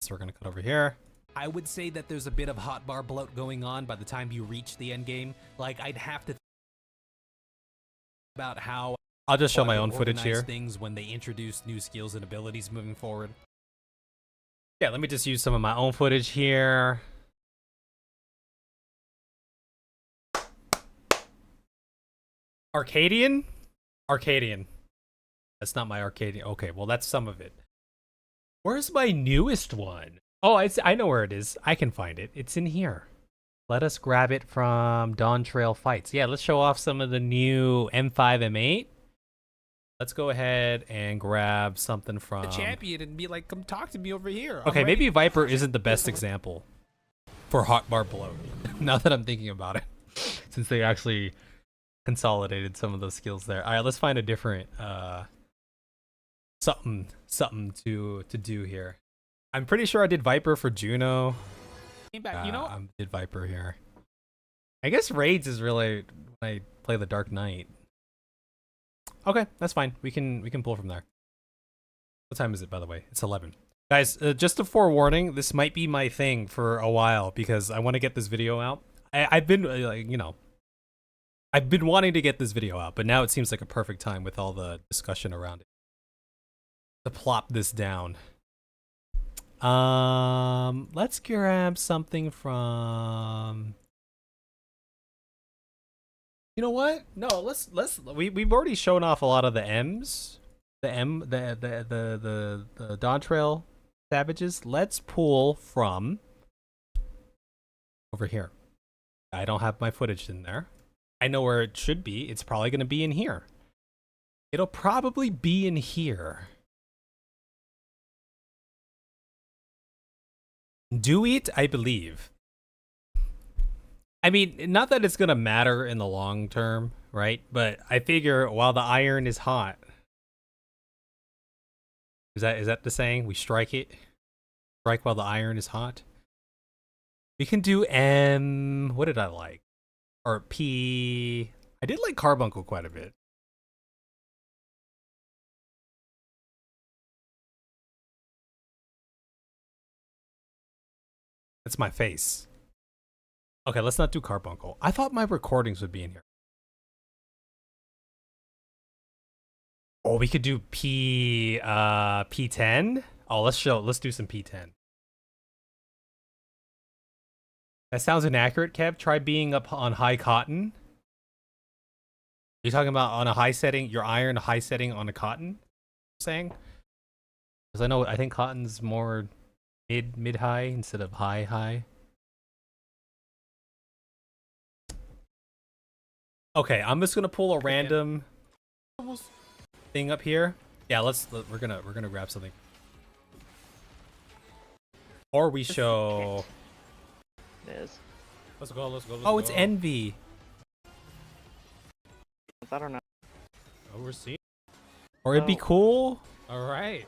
So we're gonna cut over here. I would say that there's a bit of hotbar bloat going on by the time you reach the end game. Like I'd have to think about how I'll just show I my would own footage organize here. things when they introduce new skills and abilities moving forward. Yeah, let me just use some of my own footage here. Arcadian? Arcadian. That's not my Arcadian. Okay, well, that's some of it. Where's my newest one? Oh, I know where it is. I can find it. It's in here. Let us grab it from Dawn Trail Fights. Yeah, let's show off some of the new M5, M8. Let's go ahead and grab something from... The champion and be like, come talk to me over here. Okay, maybe Viper isn't the best example for hotbar bloat. Now that I'm thinking about it, since they actually consolidated some of those skills there. All right, let's find a different something to do here. I'm pretty sure I did Viper for Juno. Back, you know, I did Viper here. I guess raids is really when I play the Dark Knight. Okay, that's fine. We can pull from there. What time is it, by the way? It's 11. Guys, just a forewarning, this might be my thing for a while because I want to get this video out. I've been, I've been wanting to get this video out, but now it seems like a perfect time with all the discussion around it to plop this down. Let's grab something from... You know what? No, we've already shown off a lot of the M's. The Dawn Trail Savages. Let's pull from over here. I don't have my footage in there. I know where it should be. It's probably going to be in here. It'll probably be in here. Do it, I believe. I mean, not that it's going to matter in the long term, right? But I figure while the iron is hot. Is that the saying? We strike it? Strike while the iron is hot? We can do M... What did I like? Or P... I did like Carbuncle quite a bit. That's my face. Okay, let's not do Carbuncle. I thought my recordings would be in here. Oh, we could do P10. Oh, let's do some P10. That sounds inaccurate, Kev. Try being up on high cotton. You're talking about on a high setting, your iron high setting on a cotton? Saying? Because I think cotton's more mid high instead of high. Okay, I'm just gonna pull a random thing up here. Yeah, we're gonna grab something. Or we show. It is. Let's go. Oh, it's Envy. I don't know. Oh, we're seeing. Or it'd be cool. All right.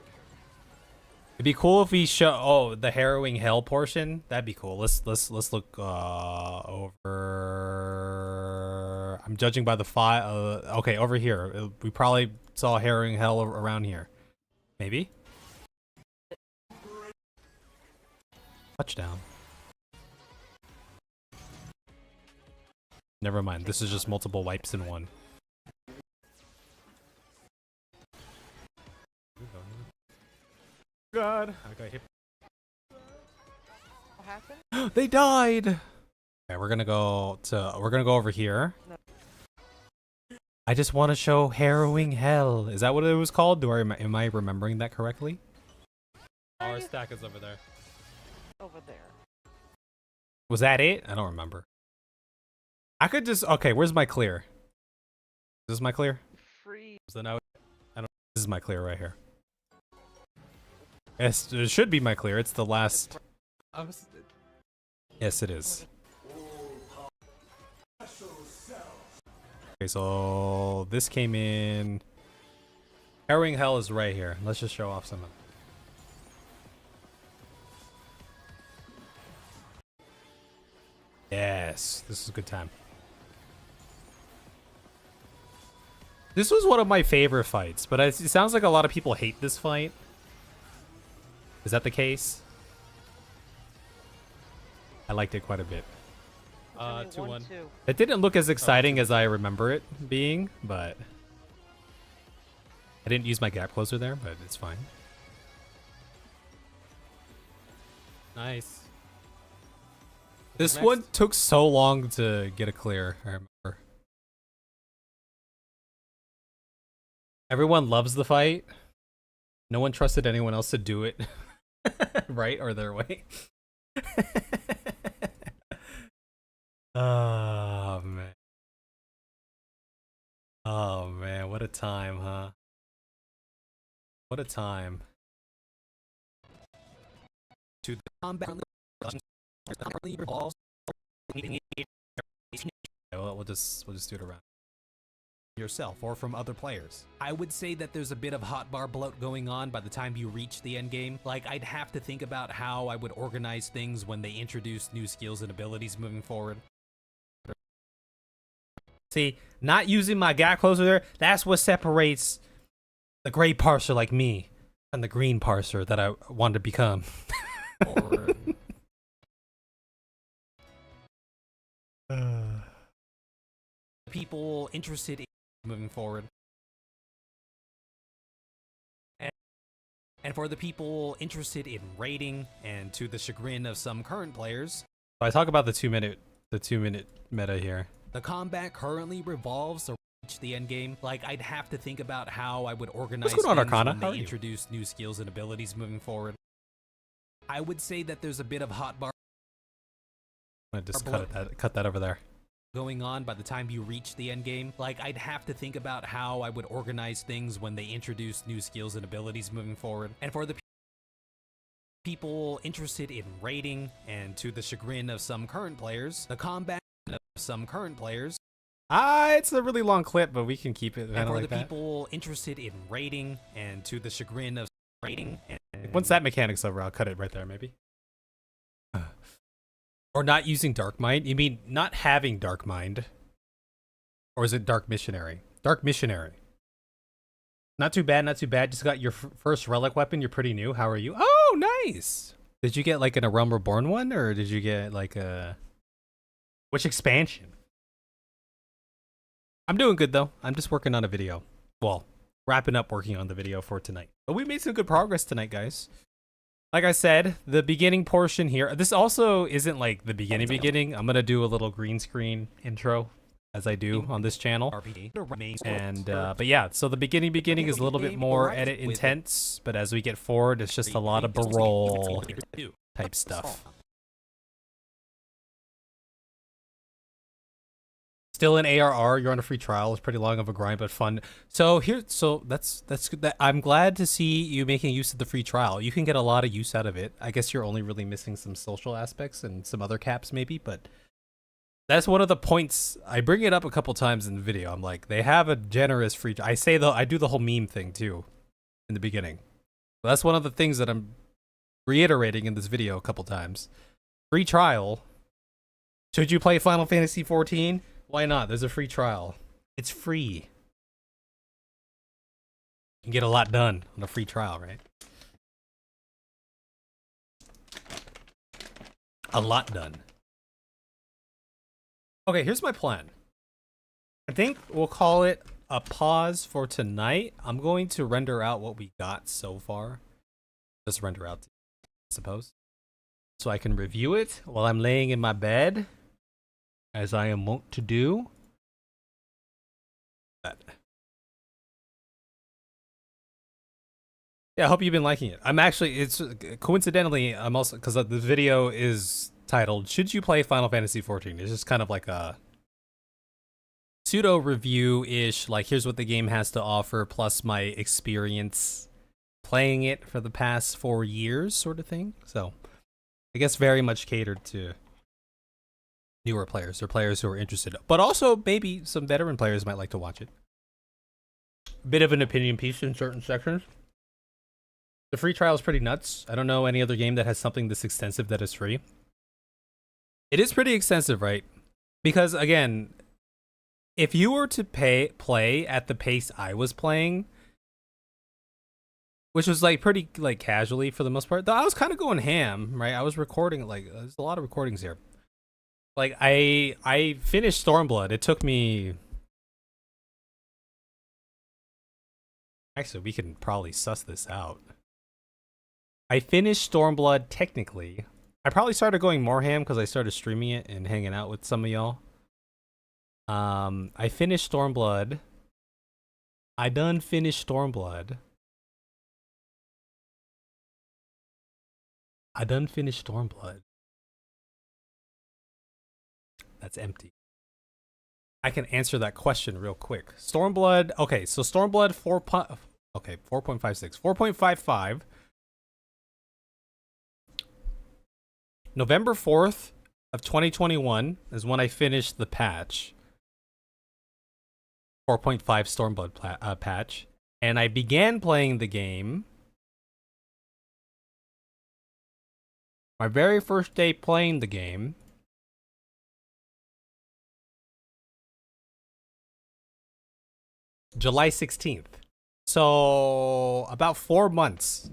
It'd be cool if we show the harrowing hell portion. That'd be cool. Let's look over. I'm judging by the file. Okay, over here. We probably saw harrowing hell around here. Maybe. Touchdown. Never mind. This is just multiple wipes in one. God. I got hit. What happened? They died. Okay, we're gonna go over here. No. I just want to show harrowing hell. Is that what it was called? Am I remembering that correctly? Our stack is over there. Over there. Was that it? I don't remember. I could just where's my clear? Is this my clear? Free. Then I don't. This is my clear right here. Yes, it should be my clear. It's the last. Yes, it is. Okay, so this came in. Harrowing hell is right here. Let's just show off some of it. Yes, this is a good time. This was one of my favorite fights, but it sounds like a lot of people hate this fight. Is that the case? I liked it quite a bit. 2-1. It didn't look as exciting as I remember it being, but I didn't use my gap closer there, but it's fine. Nice. This one took so long to get a clear, I remember. Everyone loves the fight. No one trusted anyone else to do it. Right? Or their way. Oh, man. Oh, man. What a time, huh? What a time. To the combat. We'll just do it around. Yourself or from other players. I would say that there's a bit of hotbar bloat going on by the time you reach the end game. Like, I'd have to think about how I would organize things when they introduce new skills and abilities moving forward. See, not using my gap closer there, that's what separates the gray parser like me and the green parser that I want to become. People interested in moving forward. And for the people interested in raiding, and to the chagrin of some current players, I talk about the 2 minute meta here. the combat currently revolves around the end game. Like, I'd have to think about how I would organize What's going on, things Arcana? when How are they you? introduce new skills and abilities moving forward. I would say that there's a bit of hotbar I'm gonna just cut that over there. going on by the time you reach the end game. Like, I'd have to think about how I would organize things when they introduce new skills and abilities moving forward. And for the people interested in raiding, and to the chagrin of some current players, the combat of some current players, It's a really long clip, but we can keep it and kind of for like the that. people interested in raiding, and to the chagrin of raiding, and Once that mechanic's over, I'll cut it right there, maybe. Or not using Dark Mind? You mean not having Dark Mind? Or is it Dark Missionary? Dark Missionary. Not too bad, not too bad. Just got your first relic weapon. You're pretty new. How are you? Oh, nice! Did you get like a Realm Reborn one? Or did you get like a... Which expansion? I'm doing good though. I'm just working on a video. Well, wrapping up working on the video for tonight. But we made some good progress tonight, guys. Like I said, the beginning portion here, this also isn't like the beginning. I'm going to do a little green screen intro as I do on this channel. And, but yeah, so the beginning is a little bit more edit intense, but as we get forward, it's just a lot of B-roll type stuff. Still in ARR, you're on a free trial. It's pretty long of a grind, but fun. So that's good. I'm glad to see you making use of the free trial. You can get a lot of use out of it. I guess you're only really missing some social aspects and some other caps maybe, but that's one of the points. I bring it up a couple times in the video. I'm like, they have a generous free. I do the whole meme thing too in the beginning. So that's one of the things that I'm reiterating in this video a couple times. Free trial. Should you play Final Fantasy XIV? Why not? There's a free trial. It's free. You can get a lot done on a free trial, right? A lot done. Okay, here's my plan. I think we'll call it a pause for tonight. I'm going to render out what we got so far. Just render out, I suppose. So I can review it while I'm laying in my bed, as I am wont to do. Yeah, I hope you've been liking it. I'm actually, it's coincidentally, I'm also, because the video is titled, Should You Play Final Fantasy XIV? It's just kind of like a pseudo review-ish, like here's what the game has to offer, plus my experience playing it for the past 4 years sort of thing. So I guess very much catered to newer players or players who are interested, but also maybe some veteran players might like to watch it. Bit of an opinion piece in certain sections. The free trial is pretty nuts. I don't know any other game that has something this extensive that is free. It is pretty extensive, right? Because again, if you were to play at the pace I was playing, which was like pretty like casually for the most part, though I was kind of going ham, right? I was recording, like there's a lot of recordings here. Like I finished Stormblood. It took me, actually we can probably suss this out. I finished Stormblood technically. I probably started going more ham because I started streaming it and hanging out with some of y'all. I finished Stormblood. I done finished Stormblood. That's empty. I can answer that question real quick. Stormblood, okay, so Stormblood 4.56. 4.55. November 4th of 2021 is when I finished the patch. 4.5 Stormblood patch. And I began playing the game. My very first day playing the game. July 16th. So about 4 months.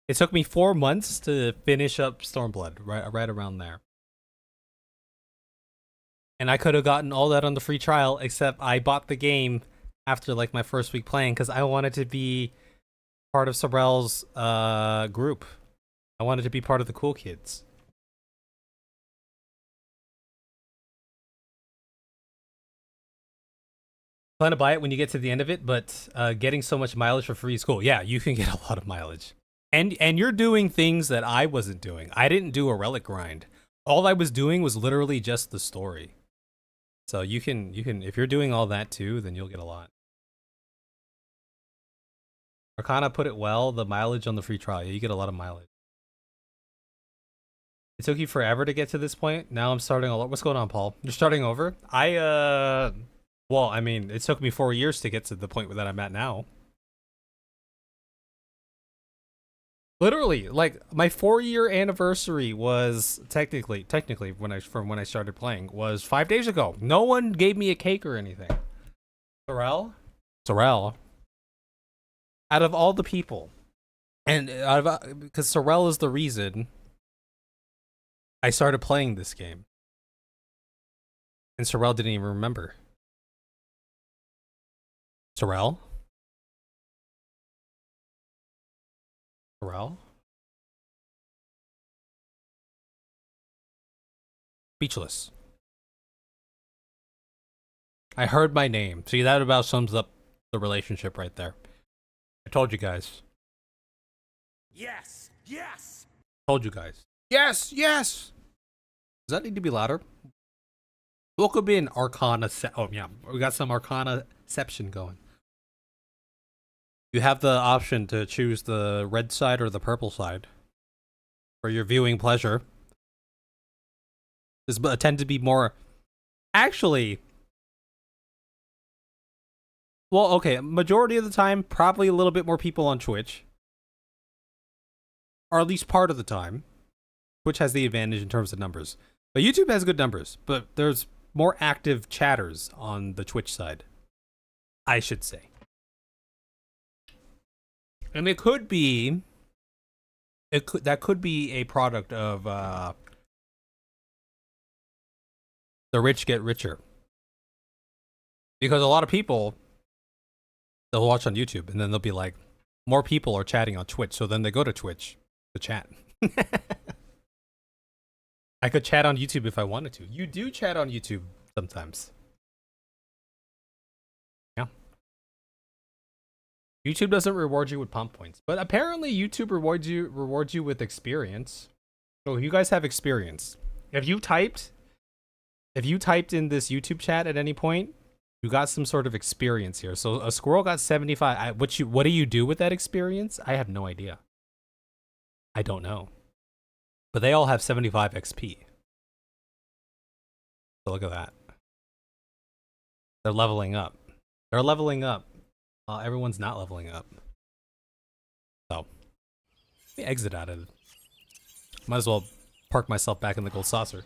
It took me 4 months to finish up Stormblood, right around there. And I could have gotten all that on the free trial, except I bought the game after like my first week playing because I wanted to be part of Sorrel's group. I wanted to be part of the cool kids. Plan to buy it when you get to the end of it, but getting so much mileage for free is cool. Yeah, you can get a lot of mileage. And you're doing things that I wasn't doing. I didn't do a relic grind. All I was doing was literally just the story. So you can if you're doing all that too, then you'll get a lot. Arcana put it well, the mileage on the free trial. Yeah, you get a lot of mileage. It took you forever to get to this point. Now I'm starting all over. What's going on, Paul? You're starting over? Well, I mean, it took me 4 years to get to the point that I'm at now. Literally, like my 4-year anniversary was technically when I started playing was 5 days ago. No one gave me a cake or anything. Sorrel, out of all the people, and because Sorrel is the reason I started playing this game, and Sorrel didn't even remember. Sorrel, Corral? Speechless. I heard my name. See, that about sums up the relationship right there. I told you guys. Yes! Yes! Told you guys. Yes! Yes! Does that need to be louder? What could be an Arcana? Oh, yeah. We got some Arcana-ception going. You have the option to choose the red side or the purple side for your viewing pleasure. This tend to be more... Actually... Well, okay, majority of the time, probably a little bit more people on Twitch. Or at least part of the time. Twitch has the advantage in terms of numbers. But YouTube has good numbers. But there's more active chatters on the Twitch side. I should say. And it could be... that could be a product of... the rich get richer. Because a lot of people... they'll watch on YouTube, and then they'll be like, more people are chatting on Twitch, so then they go to Twitch to chat. I could chat on YouTube if I wanted to. You do chat on YouTube sometimes. Yeah. YouTube doesn't reward you with pump points, but apparently YouTube rewards you with experience. So you guys have experience. If you typed in this YouTube chat at any point, you got some sort of experience here. So a squirrel got 75. What do you do with that experience? I have no idea. I don't know. But they all have 75 XP. So look at that. They're leveling up. They're leveling up. Everyone's not leveling up. So, let me exit out of it. Might as well park myself back in the gold saucer.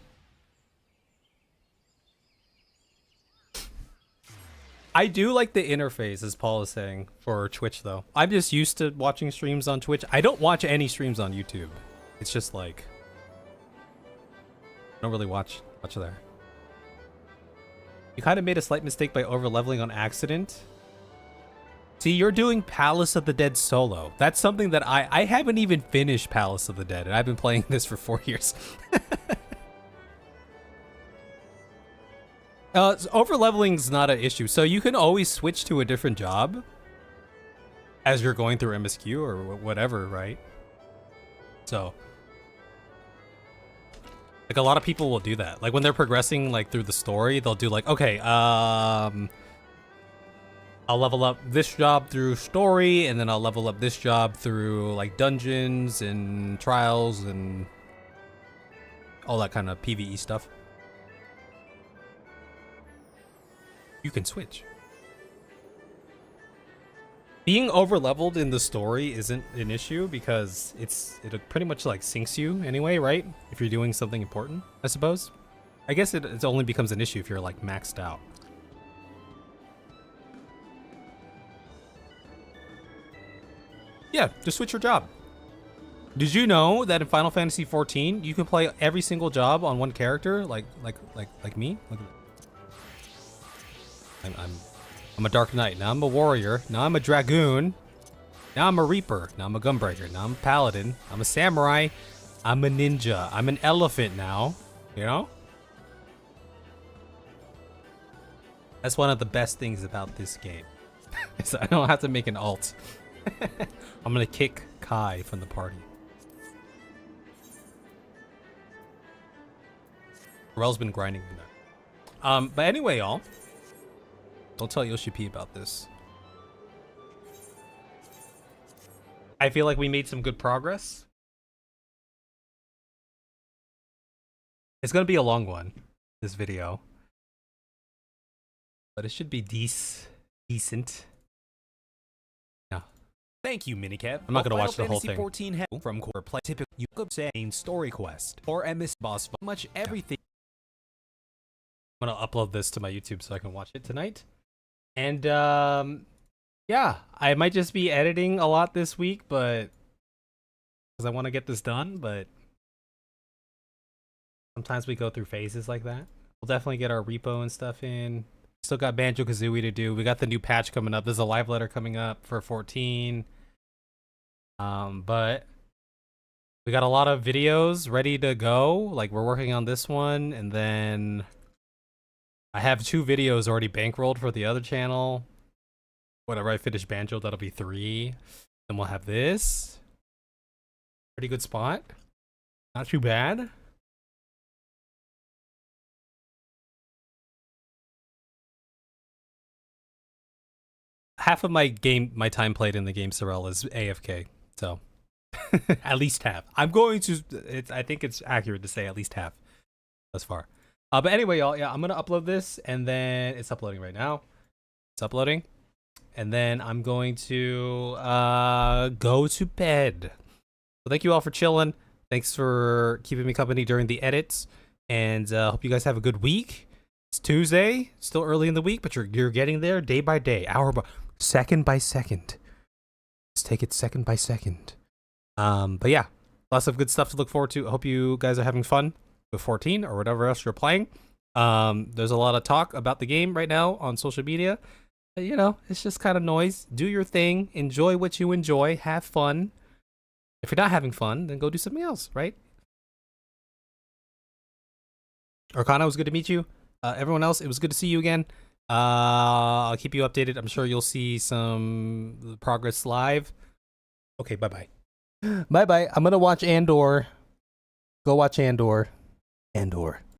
I do like the interface, as Paul is saying, for Twitch, though. I'm just used to watching streams on Twitch. I don't watch any streams on YouTube. It's just like... I don't really watch much there. You kind of made a slight mistake by over-leveling on accident. See, you're doing Palace of the Dead solo. That's something that I haven't even finished Palace of the Dead, and I've been playing this for 4 years. Over-leveling is not an issue, so you can always switch to a different job as you're going through MSQ or whatever, right? So, like, a lot of people will do that. Like, when they're progressing, like, through the story, they'll do, like, okay, I'll level up this job through story, and then I'll level up this job through, like, dungeons and trials and all that kind of PvE stuff. You can switch. Being over-leveled in the story isn't an issue because it pretty much like sinks you anyway, right? If you're doing something important, I suppose. I guess it only becomes an issue if you're like maxed out. Yeah, just switch your job. Did you know that in Final Fantasy XIV you can play every single job on one character, like me? I'm a Dark Knight. Now I'm a Warrior. Now I'm a Dragoon. Now I'm a Reaper. Now I'm a Gunbreaker. Now I'm a Paladin. I'm a Samurai. I'm a Ninja. I'm an Elephant now. You know? That's one of the best things about this game. Is I don't have to make an alt. I'm gonna kick Kai from the party. Rel's been grinding for that. But anyway, y'all. Don't tell Yoshi P about this. I feel like we made some good progress. It's gonna be a long one, this video. But it should be decent. Yeah. Thank you, Minicat. I'm not gonna watch the whole thing. Final Fantasy XIV from core play. Typically, you could say story quest or MS boss. Much everything. I'm gonna upload this to my YouTube so I can watch it tonight. And yeah, I might just be editing a lot this week, but because I want to get this done. But sometimes we go through phases like that. We'll definitely get our repo and stuff in. Still got Banjo-Kazooie to do. We got the new patch coming up. There's a live letter coming up for 14. But we got a lot of videos ready to go. Like, we're working on this one, and then I have 2 videos already bankrolled for the other channel. Whenever I finish Banjo, that'll be 3. Then we'll have this. Pretty good spot. Not too bad. Half of my time played in the game Sorel is AFK. So at least half. I'm going to. I think it's accurate to say at least half thus far. But anyway, y'all. Yeah, I'm gonna upload this, and then it's uploading right now. It's uploading, and then I'm going to go to bed. So thank you all for chilling. Thanks for keeping me company during the edits, and hope you guys have a good week. It's Tuesday, still early in the week, but you're getting there day by day, hour by second by second. Let's take it second by second. But yeah, lots of good stuff to look forward to. I hope you guys are having fun with 14 or whatever else you're playing. There's a lot of talk about the game right now on social media. But, you know, it's just kind of noise. Do your thing. Enjoy what you enjoy. Have fun. If you're not having fun, then go do something else, right? Arcana, it was good to meet you. Everyone else, it was good to see you again. I'll keep you updated. I'm sure you'll see some progress live. Okay, bye-bye. Bye-bye. I'm going to watch Andor. Go watch Andor. Andor.